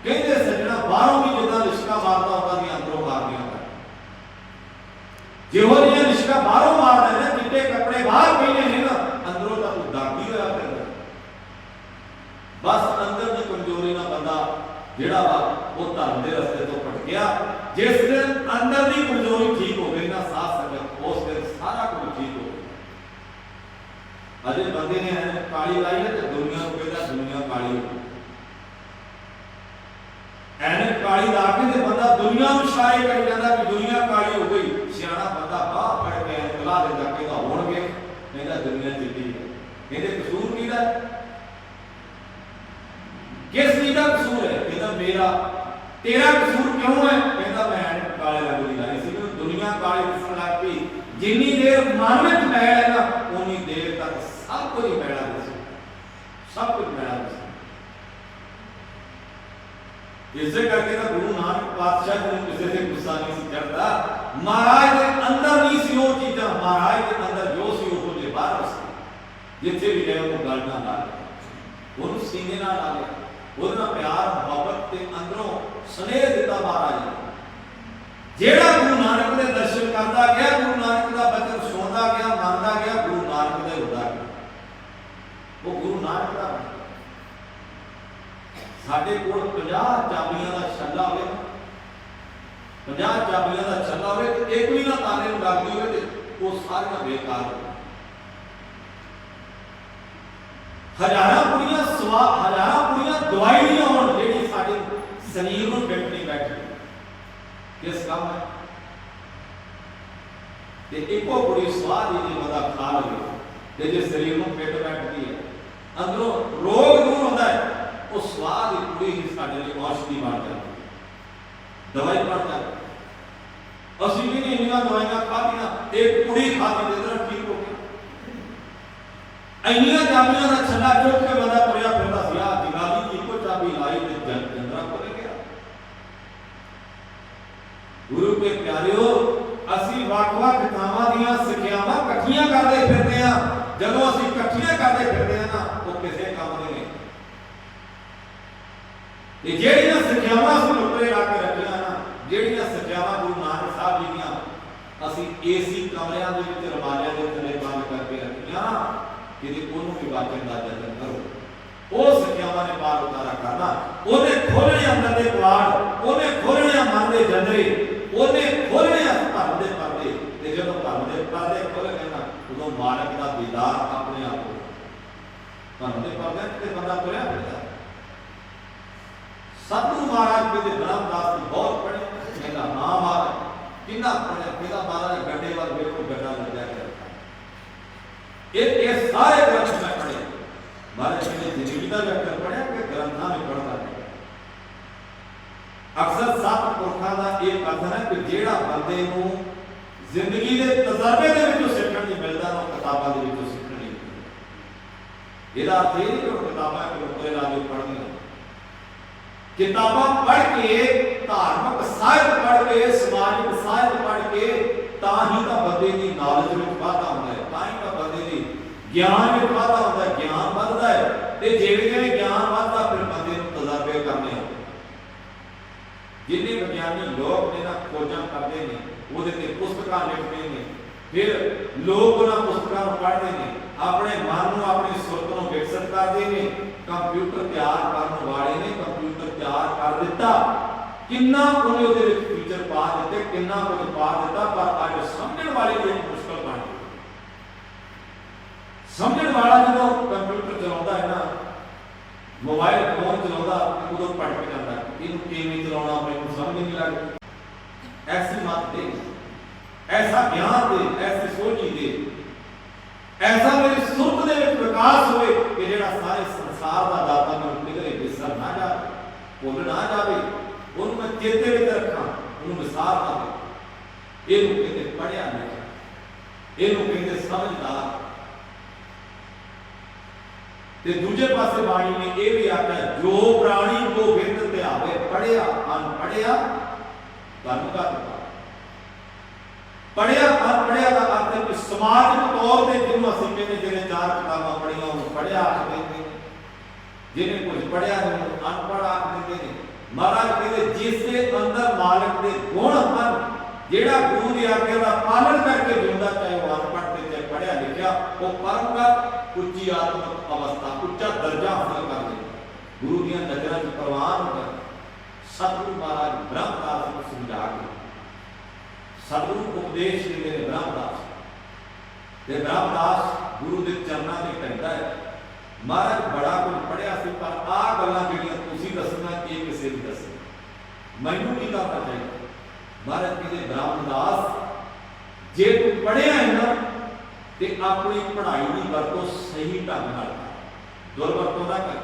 ਕਹਿੰਦੇ ਸੱਜਣਾ ਬਾਹਰੋਂ ਵੀ ਜਿੱਦਾਂ ਲਿਸ਼ਕਾ ਮਾਰਦਾ ਹੁੰਦਾ ਦੀਆਂ ਅੰਦਰੋਂ ਮਾਰਦੀਆਂ ਕਰ, ਜਿਹੋ ਜਿਹੀਆਂ ਲਿਸ਼ਕਾ ਬਾਹਰੋਂ ਮਾਰਦਾ ਨੇ, ਚਿੱਟੇ ਕੱਪੜੇ ਬਾਹਰ ਪਹਿਨੇ ਨੇ ਨਾ, ਅੰਦਰੋਂ ਤਾਂ ਤੂੰ ਦਾਗੀ ਹੋਇਆ ਫਿਰਦਾ। ਬਸ ਅੰਦਰ ਦੀ ਕਮਜ਼ੋਰੀ ਨਾਲ ਬੰਦਾ ਜਿਹੜਾ ਵਾ ਉਹ ਧਰਮ ਦੇ ਰਸਤੇ ਤੋਂ ਭਟਕਿਆ। ਜਿਸ ਦਿਨ ਅੰਦਰ ਦੀ ਕਮਜ਼ੋਰੀ ਠੀਕ ਹੋ ਗਈ ਨਾ ਸਾਧ ਸੰਗਤ, ਉਸ ਦਿਨ ਸਾਰਾ ਕੁਝ ਠੀਕ ਹੋ ਗਿਆ। ਅਜੇ ਬੰਦੇ ਨੇ ਐਨਕ ਕਾਲੀ ਲਾਈ ਹੈ ਤੇ ਦੁਨੀਆ ਨੂੰ ਕਹਿੰਦਾ ਦੁਨੀਆ ਕਾਲੀ ਹੋ, ਐਨਕ ਕਾਲੀ ਲਾ ਕੇ ਤੇ ਬੰਦਾ ਦੁਨੀਆ ਨੂੰ ਇਸ਼ਾਰੇ ਕਰੀ ਜਾਂਦਾ ਕਿ ਦੁਨੀਆ ਕਾਲੀ ਹੋ ਗਈ। ਸਿਆਣਾ ਬੰਦਾ ਬਾਹਰ ਫੜ ਕੇ ਐਨਕ ਲਾ ਦਿੰਦਾ, ਕਹਿੰਦਾ ਹੁਣ ਵੇਖ, ਕਹਿੰਦਾ ਦੁਨੀਆ ਚਿੱਟੀ ਹੈ। ਕਹਿੰਦੇ ਕਸੂਰ ਕਿਹਦਾ? ਕਿਸ ਚੀਜ਼ ਦਾ ਕਸੂਰ ਹੈ? ਕਹਿੰਦਾ ਮੇਰਾ। ਤੇਰਾ ਕਸੂਰ ਕਿਉਂ ਹੈ? ਕਹਿੰਦਾ ਮੈਂ ਐਨਕ ਕਾਲੇ ਰੰਗ ਦੀ ਲਾਈ ਸੀ, ਮੈਨੂੰ ਦੁਨੀਆ ਕਾਲੀ ਦਿਸਣ ਲੱਗ ਪਈ। ਜਿੰਨੀ ਦੇਰ ਮਨ ਵਿੱਚ ਮੈਲ ਹੈ ਨਾ, ਉਨੀ ਦੇਰ ਤੱਕ ਸਭ ਕੁਝ ਮੈਲਾ ਦਿਸੇ, ਸਭ ਕੁਝ ਮੈਲਾ ਦਿਸੇ। ਇਸੇ ਕਰਕੇ ਤਾਂ ਗੁਰੂ ਨਾਨਕ ਪਾਤਸ਼ਾਹ ਨੂੰ ਕਿਸੇ ਤੇ ਗੁੱਸਾ ਨਹੀਂ ਸੀ ਚੜਦਾ। ਮਹਾਰਾਜ ਦੇ ਅੰਦਰ ਨਹੀਂ ਸੀ ਉਹ ਚੀਜ਼ਾਂ, ਮਹਾਰਾਜ ਦੇ ਅੰਦਰ ਜੋ ਸੀ ਉਹ ਜੇ ਬਾਹਰ ਸੀ। ਜਿੱਥੇ ਵੀ ਗਏ ਉਹ ਗੱਲ ਨਾਲ ਲਾ ਲਿਆ, ਉਹਨੂੰ ਸੀਨੇ ਨਾਲ ਲਾ ਲਿਆ, ਉਹਦੇ ਨਾਲ ਪਿਆਰ ਮੁਹੱਬਤ ਤੇ ਅੰਦਰੋਂ ਸਨੇਹ ਦਿੱਤਾ ਮਹਾਰਾਜ ਨੇ। ਜਿਹੜਾ ਗੁਰੂ ਨਾਨਕ ਦੇ ਦਰਸ਼ਨ ਕਰਦਾ ਗਿਆ, ਗੁਰੂ ਨਾਨਕ ਦਾ ਬਚਨ ਸੁਣਦਾ ਗਿਆ, ਮੰਨਦਾ ਗਿਆ, ਗੁਰੂ ਨਾਨਕ ਦੇ ਹੁੰਦਾ ਗਿਆ, ਉਹ ਗੁਰੂ ਨਾਨਕ ਦਾ ਸਾਡੇ ਕੋਲ 50 ਚਾਬੀਆਂ ਦਾ ਛੱਲਾ ਹੋਵੇ, 50 ਚਾਬੀਆਂ ਦਾ ਛੱਲਾ ਹੋਵੇ ਤੇ ਇੱਕ ਵੀ ਨਾ ਤਾਲੇ ਨੂੰ ਲੱਗਦੀ ਹੋਵੇ ਤੇ ਉਹ ਸਾਰੀਆਂ ਬੇਕਾਰ ਹੋ। ਹਜ਼ਾਰਾਂ ਕੁੜੀਆਂ ਦਵਾਈ ਨਹੀਂ ਹੋਣ ਜਿਹੜੀ ਸਾਡੇ ਸਰੀਰ ਨੂੰ ਫਿੱਟ ਨਹੀਂ ਬੈਠੀ, ਕਿਸ ਕੰਮ ਹੈ? ਤੇ ਇੱਕੋ ਕੁੜੀ ਸਵਾਦ ਹੀ ਨਹੀਂ ਬੰਦਾ ਖਾ ਲਵੇ ਤੇ ਜੇ ਸਰੀਰ ਨੂੰ ਫਿੱਟ ਬੈਠਦੀ ਹੈ, ਅੰਦਰੋਂ ਰੋਗ ਦੂਰ ਹੁੰਦਾ ਹੈ, ਉਹ ਸਵਾਦ ਦੀ ਕੁੜੀ ਹੀ ਸਾਡੇ ਲਈ ਔਸ਼ਧੀ ਬਣ ਜਾਂਦੀ, ਦਵਾਈ ਬਣ ਜਾਂਦੀ। ਅਸੀਂ ਵੀ ਨਹੀਂ ਇੰਨੀਆਂ ਦਵਾਈਆਂ ਖਾਧੀਆਂ, ਇੱਕ ਕੁੜੀ ਖਾਧੀ ਤੇ ਤਰ੍ਹਾਂ ਠੀਕ ਹੋ ਗਿਆ। ਇੰਨੀਆਂ ਚਾਬੀਆਂ ਦਾ ਛੱਲਾ ਚੁੱਕ ਕੇ ਬੰਦਾ ਤੁਰਿਆ ਫਿਰਦਾ ਸੀ, ਆ ਦਿਗਾਲੀ ਇੱਕੋ ਚਾਬੀ ਲਾਈ ਤੇ ਜੰਦਰਾ ਖੁੱਲ ਗਿਆ। ਗੁਰੂ ਕੇ ਪਿਆਰਿਓ, ਅਸੀਂ ਵੱਖ-ਵੱਖ ਥਾਵਾਂ ਦੀਆਂ ਸਿੱਖਿਆਵਾਂ ਇਕੱਠੀਆਂ ਕਰਦੇ ਫਿਰਦੇ ਆ। ਜਦੋਂ ਅਸੀਂ ਇਕੱਠੀਆਂ ਕਰਦੇ ਫਿਰਦੇ ਆ ਨਾ, ਉਹ ਕਿਸੇ ਕੰਮ ਦੇ ਨਹੀਂ। ਤੇ ਜਿਹੜੀਆਂ ਸਿੱਖਿਆਵਾਂ ਅਸੀਂ ਲੁੱਟੇ ਲਾ ਕੇ ਰੱਖੀਆਂ ਨਾ, ਜਿਹੜੀਆਂ ਸਿੱਖਿਆਵਾਂ ਗੁਰੂ ਨਾਨਕ ਸਾਹਿਬ ਜੀ ਦੀਆਂ ਅਸੀਂ ਏਸੀ ਕਮਰਿਆਂ ਦੇ ਵਿੱਚ ਰਮਾਲਿਆਂ ਦੇ ਥੱਲੇ ਬੰਦ ਕਰਕੇ ਰੱਖੀਆਂ, ਕਿਤੇ ਉਹਨੂੰ ਵੀ ਵਾਚਣ ਦਾ ਯਤਨ ਕਰੋ। ਉਹ ਸਿੱਖਿਆਵਾਂ ਨੇ ਬਾਹਰ ਉਤਾਰਾ ਕਰਨਾ, ਉਹਨੇ ਖੋਲ੍ਹਣੇ ਅੰਦਰ ਦੇ ਕਵਾੜ, ਉਹਨੇ ਖੋਲ੍ਹਣੇ ਮਨ ਦੇ ਜੰਦਰੇ, ਉਹਨੇ ਖੋਲ੍ਹਣੇ ਧਰਮ ਦੇ ਪਰਦੇ। ਤੇ ਜਦੋਂ ਧਰਮ ਦੇ ਪਰਦੇ ਖੁੱਲ ਗਏ ਨਾ, ਉਦੋਂ ਮਾਲਕ ਦਾ ਦੀਦਾਰ ਆਪਣੇ ਆਪ ਹੋ। ਧਰਮ ਦੇ ਪਰਦੇ ਤੇ ਬੰਦਾ ਤੁਰਿਆ ਫਿਰਦਾ। ਸਤਿਗੁਰੂ ਮਹਾਰਾਜ ਜੀ ਦੇ ਬ੍ਰਹਮਦਾਸ ਜੀ ਬਹੁਤ ਪੜ੍ਹੇ, ਕਹਿੰਦਾ ਹਾਂ ਮਹਾਰਾਜ ਕਿੰਨਾ ਪੜ੍ਹਿਆ, ਕਿਹਦਾ ਮਹਾਰਾਜ ਗੱਡੇ ਵੱਲ ਵੇਖੋ, ਗੱਡਾ ਲੱਗਿਆ ਗਿਆ। ਇਹ ਸਾਰੇ ਗ੍ਰੰਥ ਮੈਂ ਪੜ੍ਹੇ। ਮਹਾਰਾਜ ਜੀ ਨੇ ਜ਼ਿੰਦਗੀ ਦਾ ਵਿਆਕਰਨ ਪੜ੍ਹਿਆ ਕਿ ਗ੍ਰੰਥਾਂ ਵਿੱਚ ਪੜ੍ਹਦਾ ਹੈ। ਅਕਸਰ ਸੱਤ ਪੁਰਖਾਂ ਦਾ ਇਹ ਕਥਨ ਹੈ ਕਿ ਜਿਹੜਾ ਬੰਦੇ ਨੂੰ ਜ਼ਿੰਦਗੀ ਦੇ ਤਜਰਬੇ ਦੇ ਵਿੱਚੋਂ ਸਿੱਖਣ ਨਹੀਂ ਮਿਲਦਾ ਨਾ, ਉਹ ਕਿਤਾਬਾਂ ਦੇ ਵਿੱਚੋਂ ਸਿੱਖਣ ਨਹੀਂ ਮਿਲਦਾ। ਇਹਦਾ ਅਰਥ ਇਹ ਨਹੀਂ ਕਿ ਉਹ ਕਿਤਾਬਾਂ ਕੋਲੇ ਲਾ ਕੇ ਪੜ੍ਹਨੀਆਂ। ਕਿਤਾਬਾਂ ਪੜ੍ਹ ਕੇ, ਧਾਰਮਿਕ ਸਾਹਿਤ ਪੜ੍ਹ ਕੇ, ਸਮਾਜਿਕ ਸਾਹਿਤ ਪੜ੍ਹ ਕੇ ਤਾਂ ਹੀ ਤਾਂ ਬੰਦੇ ਦੀ ਨੌਲੇਜ ਵਿੱਚ ਵਾਧਾ ਹੁੰਦਾ ਹੈ, ਤਾਂ ਹੀ ਤਾਂ ਬੰਦੇ ਦੀ ਗਿਆਨ ਵਿੱਚ ਵਾਧਾ ਹੁੰਦਾ ਹੈ, ਗਿਆਨ ਵੱਧਦਾ ਹੈ। ਤੇ ਜਿਵੇਂ ਜਿਵੇਂ ਗਿਆਨ ਵੱਧਦਾ, ਫਿਰ ਬੰਦੇ ਨੂੰ ਤਜਰਬੇ ਕਰਨੇ ਆ। ਜਿੰਨੇ ਵਿਗਿਆਨੀ ਲੋਕ ਨੇ ਨਾ ਖੋਜਾਂ ਕਰਦੇ ਨੇ, ਉਹਦੇ ਤੇ ਪੁਸਤਕਾਂ ਲਿਖਦੇ ਨੇ, ਫਿਰ ਲੋਕ ਉਹਨਾਂ ਪੁਸਤਕਾਂ ਨੂੰ ਪੜ੍ਹਦੇ ਨੇ, ਆਪਣੇ ਮਨ ਨੂੰ, ਆਪਣੀ ਸੁਰਤ ਨੂੰ ਵਿਕਸਿਤ ਕਰਦੇ ਨੇ। ਕੰਪਿਊਟਰ ਤਿਆਰ ਕਰਨ ਵਾਲੇ ਨੇ ਕੰਪਿਊਟਰ ਤਿਆਰ ਕਰ ਦਿੱਤਾ, ਕਿੰਨਾ ਉਹਨੇ ਉਹਦੇ ਵਿੱਚ ਫੀਚਰ ਪਾ ਦਿੱਤੇ, ਕਿੰਨਾ ਕੁਝ ਪਾ ਦਿੱਤਾ, ਪਰ ਅੱਜ ਸਮਝਣ ਵਾਲੇ ਲਈ ਮੁਸ਼ਕਲ ਬਣ ਗਈ। ਸਮਝਣ ਵਾਲਾ ਜਦੋਂ ਕੰਪਿਊਟਰ ਚਲਾਉਂਦਾ ਹੈ ਨਾ, ਮੋਬਾਈਲ ਫੋਨ ਚਲਾਉਂਦਾ, ਉਦੋਂ ਭਟਕ ਜਾਂਦਾ, ਇਹਨੂੰ ਕਿਵੇਂ ਚਲਾਉਣਾ ਮੈਨੂੰ ਸਮਝ ਨਹੀਂ ਲੱਗਦੀ। ਐਸੀ ਮਤ ਦੇ, ਐਸਾ ਗਿਆਨ ਦੇ, ਐਸੀ ਸੋਝੀ ਦੇ, ਐਸਾ ਮੇਰੀ ਸੁਰਤ ਦੇ ਵਿੱਚ ਵਿਕਾਸ ਹੋਵੇ ਕਿ ਜਿਹੜਾ ਸਾਰੇ ਸੰਸਾਰ ਦਾ ਦਾਤਾ ਮੈਨੂੰ ਕਿਧਰੇ ਵਿਸਰ ਨਾ ਜਾਵੇ, ਭੁੱਲ ਨਾ ਜਾਵੇ, ਉਹਨੂੰ ਮੈਂ ਚੇਤੇ ਵਿੱਚ ਰੱਖਾਂ, ਉਹਨੂੰ ਵਿਸਾਰ ਨਾ ਦੇ। ਇਹਨੂੰ ਕਹਿੰਦੇ ਪੜ੍ਹਿਆ ਲਿਖਿਆ, ਇਹਨੂੰ ਕਹਿੰਦੇ ਸਮਝਦਾਰ। ਤੇ ਦੂਜੇ ਪਾਸੇ ਬਾਣੀ ਨੇ ਇਹ ਵੀ ਆਖਿਆ, ਜੋ ਪ੍ਰਾਣੀ ਗੋਬਿੰਦ ਧਿਆਵੇ, ਪੜ੍ਹਿਆ ਅਨਪੜ੍ਹਿਆ ਧਰਮ ਦਾ ਦਿੱਤਾ। ਪੜ੍ਹਿਆ ਅਨਪੜ੍ਹਿਆ ਦਾ ਅਰਥ ਹੈ ਕਿ ਸਮਾਜਿਕ ਤੌਰ ਤੇ ਜਿਹਨੂੰ ਅਸੀਂ ਕਹਿੰਦੇ, ਜਿਹਨੇ 4 ਕਿਤਾਬਾਂ ਪੜ੍ਹੀਆਂ ਉਹਨੂੰ ਪੜ੍ਹਿਆ ਆਖ ਦਿੰਦੇ ਨੇ, ਜਿਹਨੇ ਕੁਝ ਪੜ੍ਹਿਆ ਉਹਨੂੰ ਅਨਪੜ੍ਹ ਆਖ ਦਿੰਦੇ ਨੇ। ਮਹਾਰਾਜ ਕਹਿੰਦੇ ਜਿਸ ਦੇ ਅੰਦਰ ਮਾਲਕ ਦੇ ਗੁਣ ਹਨ, ਜਿਹੜਾ ਗੁਰੂ ਦੀ ਆਗਿਆ ਦਾ ਪਾਲਣ ਕਰਕੇ ਜਿਉਂਦਾ, ਚਾਹੇ ਉਹ ਅਨਪੜ੍ਹ ਤੇ ਚਾਹੇ ਪੜ੍ਹਿਆ ਲਿਖਿਆ, ਉਹ ਪਰਮਗਤ ਉੱਚੀ ਆਤਮਿਕ ਅਵਸਥਾ, ਉੱਚਾ ਦਰਜਾ ਹਾਸਲ ਕਰਦੇ ਗੁਰੂ ਦੀਆਂ ਨਜ਼ਰਾਂ 'ਚ ਪ੍ਰਵਾਨ ਹੁੰਦਾ। ਸਤਿਗੁਰੂ ਮਹਾਰਾਜ ਬ੍ਰਹਮਦਾਸ ਨੂੰ ਸਮਝਾ ਕੇ ਸਤਿਗੁਰੂ ਉਪਦੇਸ਼ ਦਿੰਦੇ ਨੇ ਬ੍ਰਹਮਦਾਸ, ਤੇ ਬ੍ਰਹਮਦਾਸ ਗੁਰੂ ਦੇ ਚਰਨਾਂ ਤੇ ਟਿਕਦਾ ਹੈ। ਮਹਾਰਾਜ ਬੜਾ ਕੁਝ ਪੜ੍ਹਿਆ ਸੀ, ਪਰ ਆਹ ਗੱਲਾਂ ਜਿਹੜੀਆਂ ਤੁਸੀਂ ਦੱਸਣਾ, ਇਹ ਕਿਸੇ ਵੀ ਦੱਸਣਾ, ਮੈਨੂੰ ਨਹੀਂ ਕਰਨਾ ਚਾਹੀਦਾ। ਮਹਾਰਾਜ ਕਹਿੰਦੇ ਬ੍ਰਹਮਦਾਸ, ਜੇ ਤੂੰ ਪੜ੍ਹਿਆ ਹੈ ਨਾ, ਤੇ ਆਪਣੀ ਪੜ੍ਹਾਈ ਦੀ ਵਰਤੋਂ ਸਹੀ ਢੰਗ ਨਾਲ ਕਰ, ਦੁਰਵਰਤੋਂ ਨਾ ਕਰ।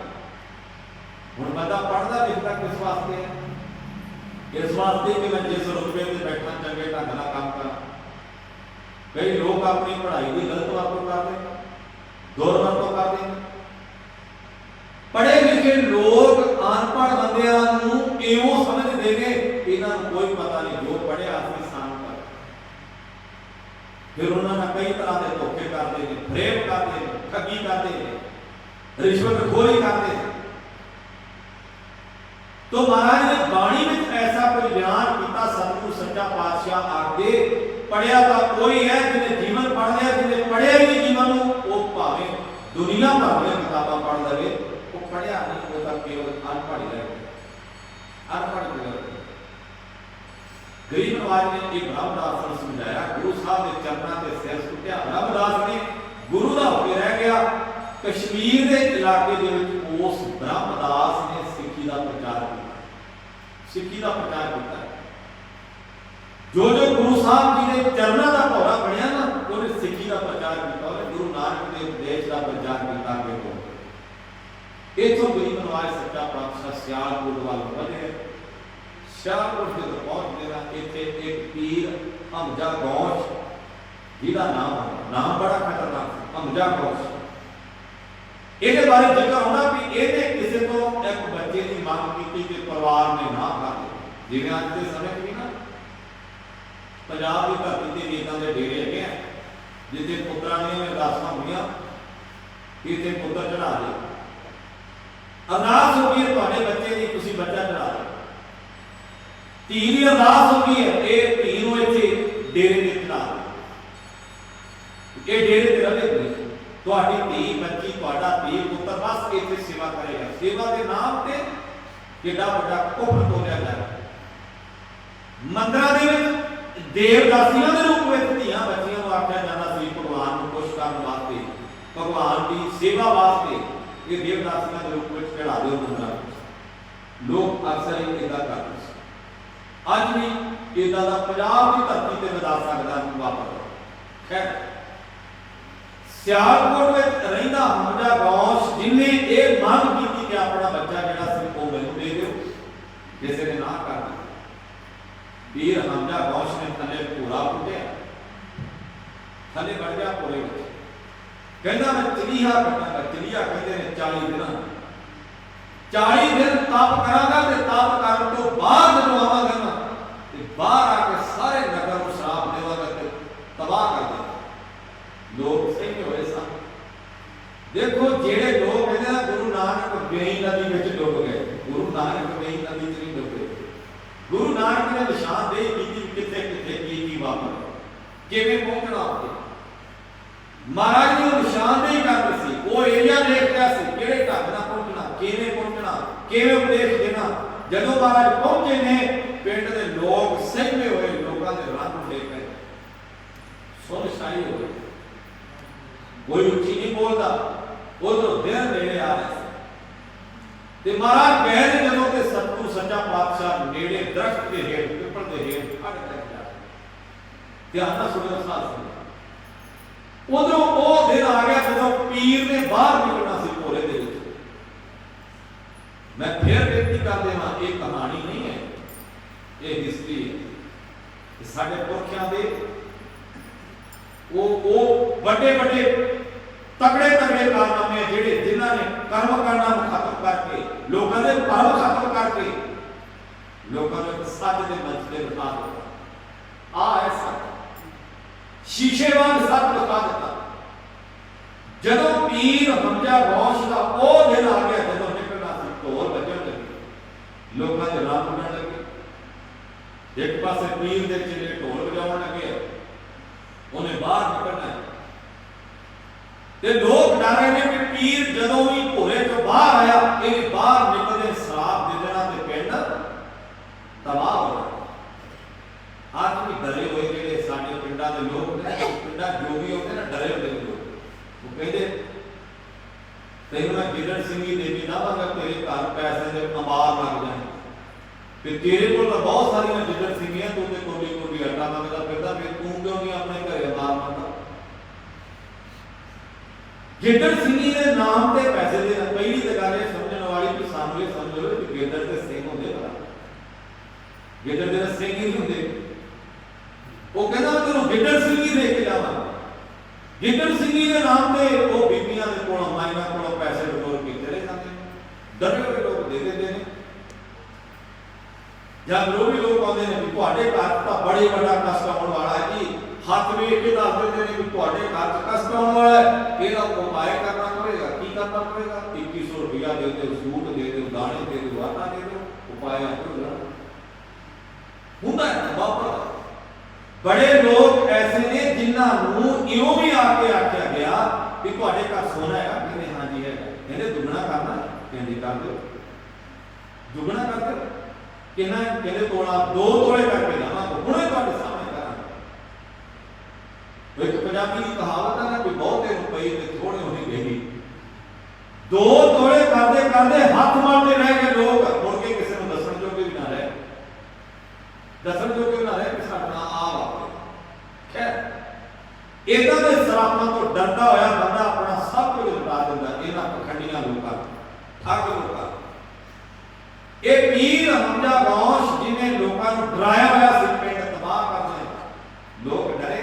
ਹੁਣ ਬੰਦਾ ਪੜ੍ਹਦਾ ਲਿਖਦਾ ਕਿਸ ਵਾਸਤੇ ਹੈ? ਇਸ ਵਾਸਤੇ ਕਿ ਮੈਂ ਜਿਸ ਰੁਤਬੇ ਤੇ ਬੈਠਾ ਚੰਗੇ ਢੰਗ ਨਾਲ ਕੰਮ ਕਰਾਂ। ਕਈ ਲੋਕ ਆਪਣੀ ਪੜ੍ਹਾਈ ਦੀ ਗਲਤ ਵਰਤੋਂ ਕਰਦੇ, ਦੁਰਵਰਤੋਂ ਕਰਦੇ ਨੇ। ਪੜ੍ਹੇ ਲਿਖੇ ਲੋਕ ਅਨਪੜ੍ਹ ਬੰਦਿਆਂ ਨੂੰ ਇਉਂ ਸਮਝਦੇ ਨੇ, ਇਹਨਾਂ ਨੂੰ ਕੋਈ ਪਤਾ ਨਹੀਂ, ਜੋ ਪੜ੍ਹਿਆ ਅਸੀਂ ਸਾਨੂੰ ਕਰ। ਫਿਰ ਉਹਨਾਂ ਨਾਲ ਕਈ ਤਰ੍ਹਾਂ ਦੇ ਧੋਖੇ ਕਰਦੇ ਨੇ, ਫਰੇਬ ਕਰਦੇ ਨੇ, ਠੱਗੀ ਕਰਦੇ ਨੇ, ਰਿਸ਼ਵਤਖੋਰੀ ਕਰਦੇ ਨੇ। तो महाराज ने बाणी में ऐसा कोई बयान किया, सतगुरु सच्चा पातशाह आगे पढ़िया तो कोई है जिन्हें जीवन पढ़ लिया, जिन्हें पढ़िया ही नहीं जीवन, वो भावे दुनिया भर में किताबा पढ़ लगे, वो पढ़िया नहीं, वो तो केवल अनपढ़ ही रह गए, अनपढ़ केवल। गरीब नवाज ने एक रामदास ने समझाया, गुरु साहब के चरणों के सिर सुटिया, रामदास ने गुरु का होके रह गया। कश्मीर के इलाके दे विच उस ब्रह्मदास ने सिक्खी का प्रचार किया, सिक्खी का प्रचार किया। जो जो गुरु साहब जी के चरणों का भौरा बनया ना, उन्हें सिक्खी का प्रचार किया, गुरु नानक के उपदेश का प्रचार किया। इथों गरीब नवाज सच्चा पातशाह सियालकोट वाल वधे, सियालकोट जब पहुंच गया, इतने एक पीर हमजा गौश, जिहदा नाम बड़ा खतरनाक, हमजा गौश, ये बारे जिक्र होना भी ये किसी तो एक बच्चे की मांग की कि परिवार ने ना कर दी। जिवें अज के समय भी ना पंजाब की धरती से वीरां के डेरे है, जिथे पुत्रा ने अरदासां होईयां, इत्थे पुत्र चढ़ा दे, अरदास हो गई है तुहाडे बच्चे की, तुसीं बच्चा चढ़ा दे, धी की अरदास हो गई है, ये धी नूं इत्थे डेरे ते चढ़ा दे, ये डेरे ते रहे तुहाडी धी बच्ची, तुहाडा धी पुत्र बस इत्थे सेवा करेगा। सेवा के नाम ते कितना बड़ा कुफर तोलिया जाए। मंदिरां दे विच देवदासियां दे रूप में धीआं बच्चियां नूं आख्या जांदा सी भगवान नूं खुश करन वास्ते, भगवान की सेवा वास्ते ये देवदासियां दे रूप में चढ़ा दिओ मंदिरां विच। लोग अक्सर ही इदां करदे सी, अज भी इदां दा पंजाब की धरती ते वधा सकदा वापर। खैर सियालकोट में रहिंदा हमजा गौश जिन्हें ये मांग की कि अपना बच्चा जिहड़ा सी वो मैनूं दे दिओ, किसी ने ना कर दी। पीर हमजा गौश ने थले पूरा पुटिया, थले बढ़ गया पूरे विच, कहंदा मैं चलीहा कटांगा। चलीहा कहंदे ने 40 दिन, 40 दिन तप करांगा ते तप करन तो बाद जदों आवांगा ना ते बाहर आके सारे नगर नूं श्राप देवांगा ते तबाह कर देवांगा। लोग सही होए सन। देखो जेड़े लोग कहते हैं गुरु नानक वेई नदी में डुब गए, गुरु नानक वेई नदी में नहीं डुबे। गुरु नानक ने निशानदेही की किथे किथे की वापर किवें पहुंचना होते। महाराज जी निशानदेही करते सी, वो एरिया देख रहा सी किहड़े ढंग नाल पहुंचना, किवें उपदेश देना। जदों महाराज पहुंचे ने पिंड दे लोग सहमे होए, लोगों के रंग देख गए, सुनसाई हो गई, कोई उच्ची नहीं बोलता। उधर दिन नेड़े आ रहे थे, महाराज कह रहे जदों के सतगुरु सच्चा पातशाह नेड़े दरख्त के हेठ, पिपल के हेठ खड़ गए। ध्यान नाल सुणिओ साथ। उधरों वो दिन आ गया जदों पीर ने बाहर निकलना सी भोरे दे विच। मैं फिर बेनती कर देवां, ये कहानी नहीं है, ये हिस्ट्री है। साडे पुरखियां दे वो बड़े बड़े तगड़े तगड़े कारनामे जेडे जिन्होंने कर्म करना खत्म करके, लोगों के भरम खत्म करके, लोगों ने सच के मंच से दिखा दिया। आ है सच, शीशे वांग सच दिखा दिता। जदों पीर हमजा गौश का वो दिन आ गया, जदों निकलना सी ढोल बजन लगे, लोगों के रंग उड़न लगे। एक पासे पीर के चेले ढोल बजाउण लगे, उन्हें बाहर निकलना है ते लोग डर रहे हैं कि पीर जदों भी भोरे तो बाहर आया, ये बाहर निकलने श्राप दे देना ते पिंड तबाह हो जाना। आज भी डरे हुए जेडे साडे पिंडां दे लोग ने, पिंडां जो भी होंदे ना डरे हुए लोग, वो कहते तैनूं मैं गिरड़ सिंगी देवी ना वांगा तेरे घर पैसे दे अंबार लग जाए, फिर तेरे कोल तो बहुत सारियां गिरड़ सिंगियां, तू ते कोली कोली आटा मंगदा फिरदा, फिर तू क्यों नहीं अपने घरे अंबार मंगदा। गिरड़ सिंगी के नाम ते पैसे देना, पहली तो गल ये समझने वाली कि सानू ये समझ लो कि गिरड़ ते सिंह होंदे, भला गिरड़ दे सिंह ही नहीं होंदे। वो कहना मैं तेनों गिरड़ सिंगी दे के जावां, गिरड़ सिंगी के नाम ते वो बीबियां दे कोलों माइयां कोलों पैसे बटोर के चले जाते हैं। डरे हुए लोग दे देते हैं। जब लोग आते हैं कि तुहाडे घर तो बड़े बड़ा कष्ट आने वाला है जी, हाथ वेख के दस देते हैं कि तुहाडे घर कष्ट आने वाला है, ਇਹਦਾ उपाय करना पड़ेगा। की करना पड़ेगा? 2100 रुपया दे दो, सूट दे दो, दाने दे दो, आटा दे दो, उपाय होगा। बड़े लोग ऐसे ने जिन्होंने इो भी आके आख्या गया कि तुहाडे घर सोना है, कहते हाँ जी है, कहते दुगना करना कहते कर दो, दुगना कर दो। किन्ना कहते तोला 2 तोले करके जावा तो हुणे तुहाडे सामने करांगे। एक पंजाबी की कहावत है ना कि बहुते रुपए ते थोड़े होने गई, 2 तोले करते करते हाथ मारते रह गए लोग, मुड़ के किसी को दसन जोगे भी ना रहे, दसन जोगे भी ना रहे कि साडा आ वापरे। खैर इदां दे सरापां तो डरदा होया बंदा अपना सब कुछ लुटा दिंदा इन्हां पखंडियां लोकां, ठग लोकां। ये पीर हमजा गौश जिन्हें लोगों को डराया हुआ सी पिंड तबाह करने, लोग डरे।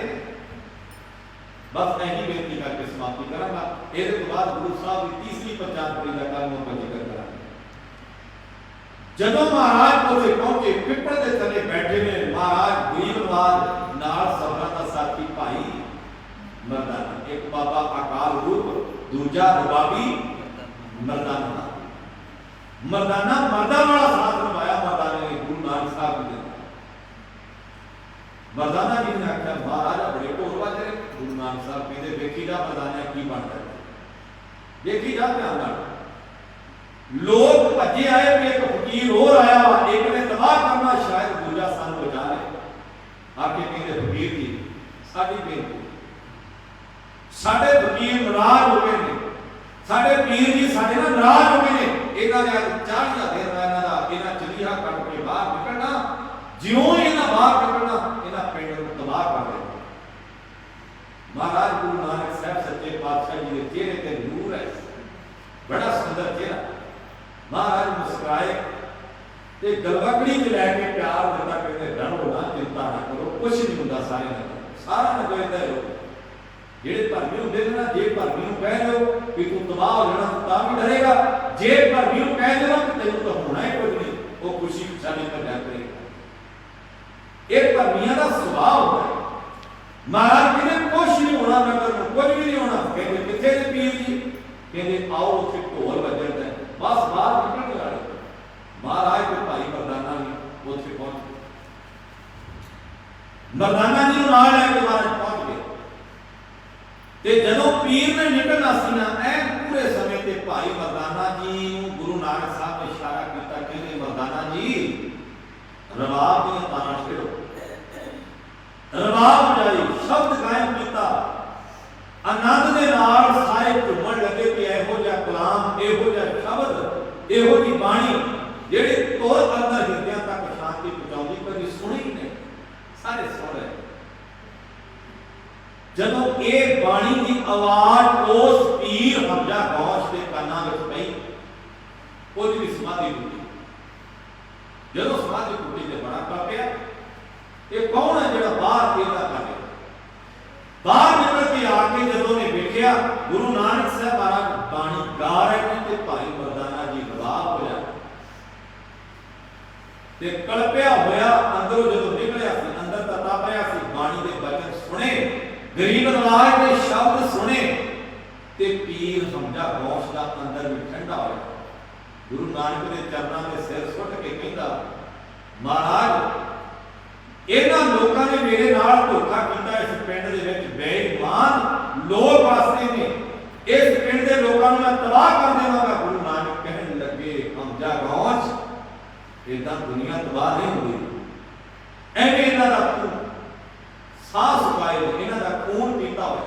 बस यही बेनती करके समाप्ति करांगा। इसके बाद गुरु साहब की तीसरी प्रचार पड़ी का कल मैं जिक्र करांगा। जदों महाराज उसे पहुंचे पिपल के थले बैठे ने महाराज गरीब नवाज नाल सबरां दा साथी भाई मर्दाना, एक बाबा अकाल रूप, दूजा रबाबी मर्दाना। मर्दाना मर्दा वाला साथ निभाया मर्दाने ने गुरु नानक साहब जी ने। मर्दाना जी ने आख्या महाराज बड़े ढोल बज रहे। गुरु नानक साहब कहते वेखी जा मर्दाना की बनता है, वेखी जा ध्यान नाल। लोग भजे आए कि एक फकीर और आया, एक ने तबाह करना शायद दूजा सन बचा ले। आके कहते फकीर जी साडी बेनती, साडे फकीर नाराज हो गए ने, साडे पीर जी साडे नाल नाराज हो गए ने। इन्हां ने 40 दिन इन्हां दा इन्हां चलीहा कट के बाहर निकलना, जियों इन्हां बाहर निकलना इन्हां पिंड नूं तबाह कर देना। महाराज गुरु नानक साहब सच्चे पातशाह जी के चेहरे ते नूर है, बड़ा सुंदर चेहरा। महाराज मुस्कुराए ते गलवकड़ी च लैके प्यार दिता, कहते डरो ना, चिंता ना करो, कुछ नहीं हुंदा, सारा नगर इधर लो। जेड़े भरमी होंदे ने ना, जे भरमी नूं कह रहे हो कि तू तबाह हो जाना तां भी डरेगा, जे भरमी नूं कह देना कि तैनूं तां होना ही कुछ नहीं, वो खुशी साडी भरया करेगा। ये भरमियां दा सुभाव होता है। महाराज कहते कुछ नहीं होना, नगर में कुछ भी नहीं होना। कहते किथे ने पीर जी? कहते आओ उत्थे ढोल वजदा है, बस बाहर निकलने वाले। महाराज के भाई मर्दाना भी उत्थे पहुंच गए, मर्दाना जी नूं नाल लैके महाराज पहुंच गए। ते जदों पीर ने निकलना सी ना, ऐ पूरे समय ते भाई मर्दाना जी नूं गुरु नानक साहब ने इशारा किया, कहते मर्दाना जी रबाब दी ताना छेड़ो, रबाब बजाई, शब्द गायन किया, आनंद दे नाल सारे झूमण लगे कि इहो जिहा कलाम, इहो जिहा शब्द, इहो जी बाणी जेड़ी तोर अंदर हिरदियां तक शांति पहुंचाउंदी, कभी सुनी ही नहीं, सारे सुन रहे। जदों ये बाणी की आवाज उस पीर हमजा गौश के कानां विच पई, ओदी भी समाधि टुटी। जदों समाधि टुटी ते बड़ा कापिया, ये कौन है जिहड़ा बाहर इहदा कर रहा? बाहर निकल के आके जदों ने वेखिया गुरु नानक साहब महाराज बाणी गा रहे ने ते भाई मर्दाना जी रबाब होया ते कलपिया होया, अंदरों जदों निकलिया सी, अंदर तता पिया सी, बाणी दे वचन सुने, गरीब नवाज के शब्द सुने ते पीर हमजा गौश का अंदर भी ठंडा हो गया। गुरु नानक के चरणों में सिर सुट के कहता महाराज इन्हां लोकां ने मेरे नाल धोखा कीता, इस पिंड दे विच बेईमान लोग वास्ते ने, इस पिंड दे लोकां नूं मैं तबाह कर देवांगा। गुरु नानक कहने लगे हमजा गौश इदां दुनिया तबाह नहीं होगी, एवें इन्हां दा साह सुकाए, इन्हां दा खून पीता हो,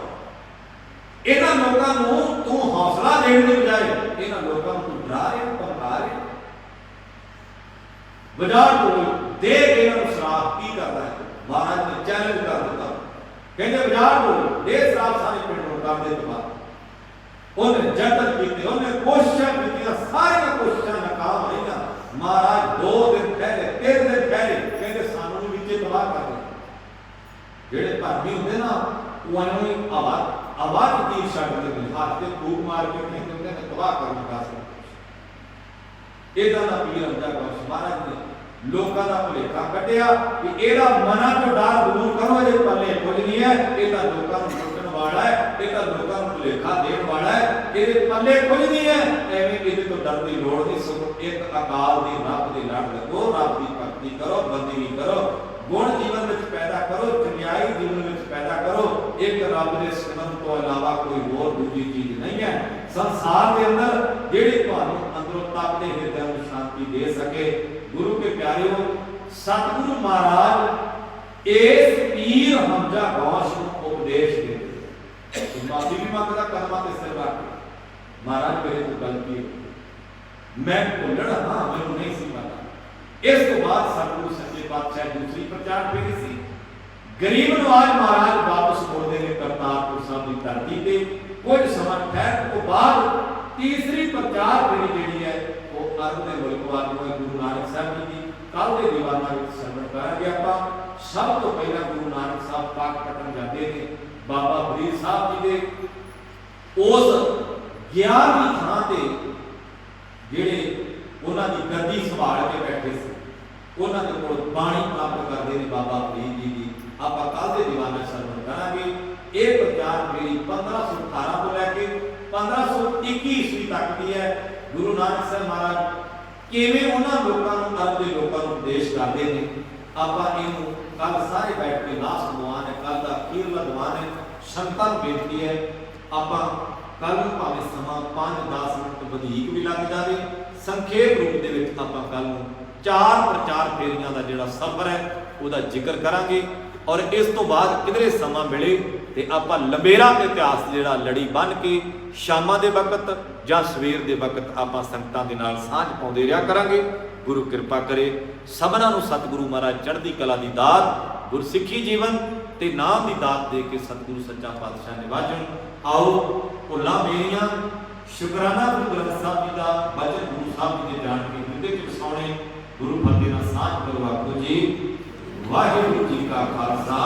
इन्हां लोकां नूं तू हौसला देण दी बजाय इन्हां लोकां नूं डरा रहे, धमका रहे। बाजार को दे इन्हां नूं श्राप की करदा है? महाराज ने चैलेंज कर दिता, कहंदे बाजार को दे श्राप सारे पिंड नूं कर दे तबाह। उन्हें जतन कीते, उन्हें कोशिशां कीतियां, सारी कोशिशां नाकाम रहीआं। महाराज 2 दिन ठहरे, 3 दिन ठहरे, कहंदे सानूं भी विचे तबाह कर दे। जेड़े भरमी होंदे ना उन्होंने आवाज तीर छड्डदे ने, हाथ ते फूक मार के कहंदे हुंदे ने तबाह करना कास। इदां दा पीर हमजा गौश महाराज ने लोकां दा भुलेखा कटिया कि एदा मना तो डर दूर करो, ये पल्ले कुछ नहीं है, एदा लोकां नूं लुटण वाला है, एदा लोकां नूं भुलेखा देण वाला है, एदे पल्ले कुछ नहीं है। एवें इहदे तो डर दी लोड़ नहीं, सगों एक अकाल दी रब दे लड़ लगो, रब दी भगती करो, बंदगी करो, गुण जीवन में पैदा करो, चंगाई जीवन में पैदा करो। एक रब के सिमरन तो अलावा कोई और दूसरी चीज नहीं है संसार के अंदर जेड़ी तुहानूं अंदरों तपते हृदय में शांति दे सके। गुरु के प्यारियों, सतगुरु महाराज इस पीर हमजा गौश को उपदेश देते। माफी भी मंगता कदमां ते सिर रख के, महाराज मेरे को गलती हो, मैं भुलण हाँ, मैनूं नहीं सी पता। इस तो बाद सतगुरु सच्चे पातशाह दूसरी प्रचार फेरी सी। गरीब नवाज महाराज वापस मुड़ते हैं करतारपुर साहब की धरती पे। कुछ समय ठहर तो बाद तीसरी प्रचार फेरी जी है वो अरब के मुल्क वालों गुरु नानक साहब जी की कल के दीवाना श्रवण करांगे। आप सब तो पहला गुरु नानक साहब पाक पटन जाते हैं बाबा फरीद साहब जी के उस 11वीं थां ते जेड़े उन्हां दी गद्दी संभाल के बैठे सी, उन्हां दे कोल बाणी प्राप्त करते हैं बाबा फरीद जी की। आप कल के दीवाना श्रवण करांगे। ये प्रचार फेरी 1518 को लैके 1521 ईस्वी तक की है। गुरु नानक साहब महाराज किवें उन्हां लोकां नूं अरब दे लोकां नूं उपदेश करदे ने। आपां इहनूं कल सारे बैठ के लास्ट दीवान है, कल दा अखीरला दीवान है। संतां नूं बेनती है आपां कल नूं भावें समां 5-10 मिनट वधीक भी लग जावे, संखेप रूप दे विच आपां कल नूं 4 प्रचार फेरियां दा जिहड़ा सफर है ਉਹਦਾ ਜ਼ਿਕਰ ਕਰਾਂਗੇ। और इस तो बाद किधरे समा मिले तो आप लंबेरा इतिहास जिहड़ा लड़ी बन के शामां दे वक्त जां सवेर दे वक्त आप संगतां दे नाल सांझ पाउंदे रहा करांगे। गुरु कृपा करे सबनां नूं सतगुरु महाराज चढ़दी कला दी दात, गुरसिੱਖੀ जीवन ते नाम दी दात दे के सतगुरु सच्चा पातशाह निवाजन। आओ भुल्लां मेरियां शुकराना गुरु ग्रंथ साहब जी दा वचन गुरु साहब जी दे जान के हिरदे च वसाउणे। गुरु फतेह नाल सांझ करो आखो जी वाहिगुरू जी का खालसा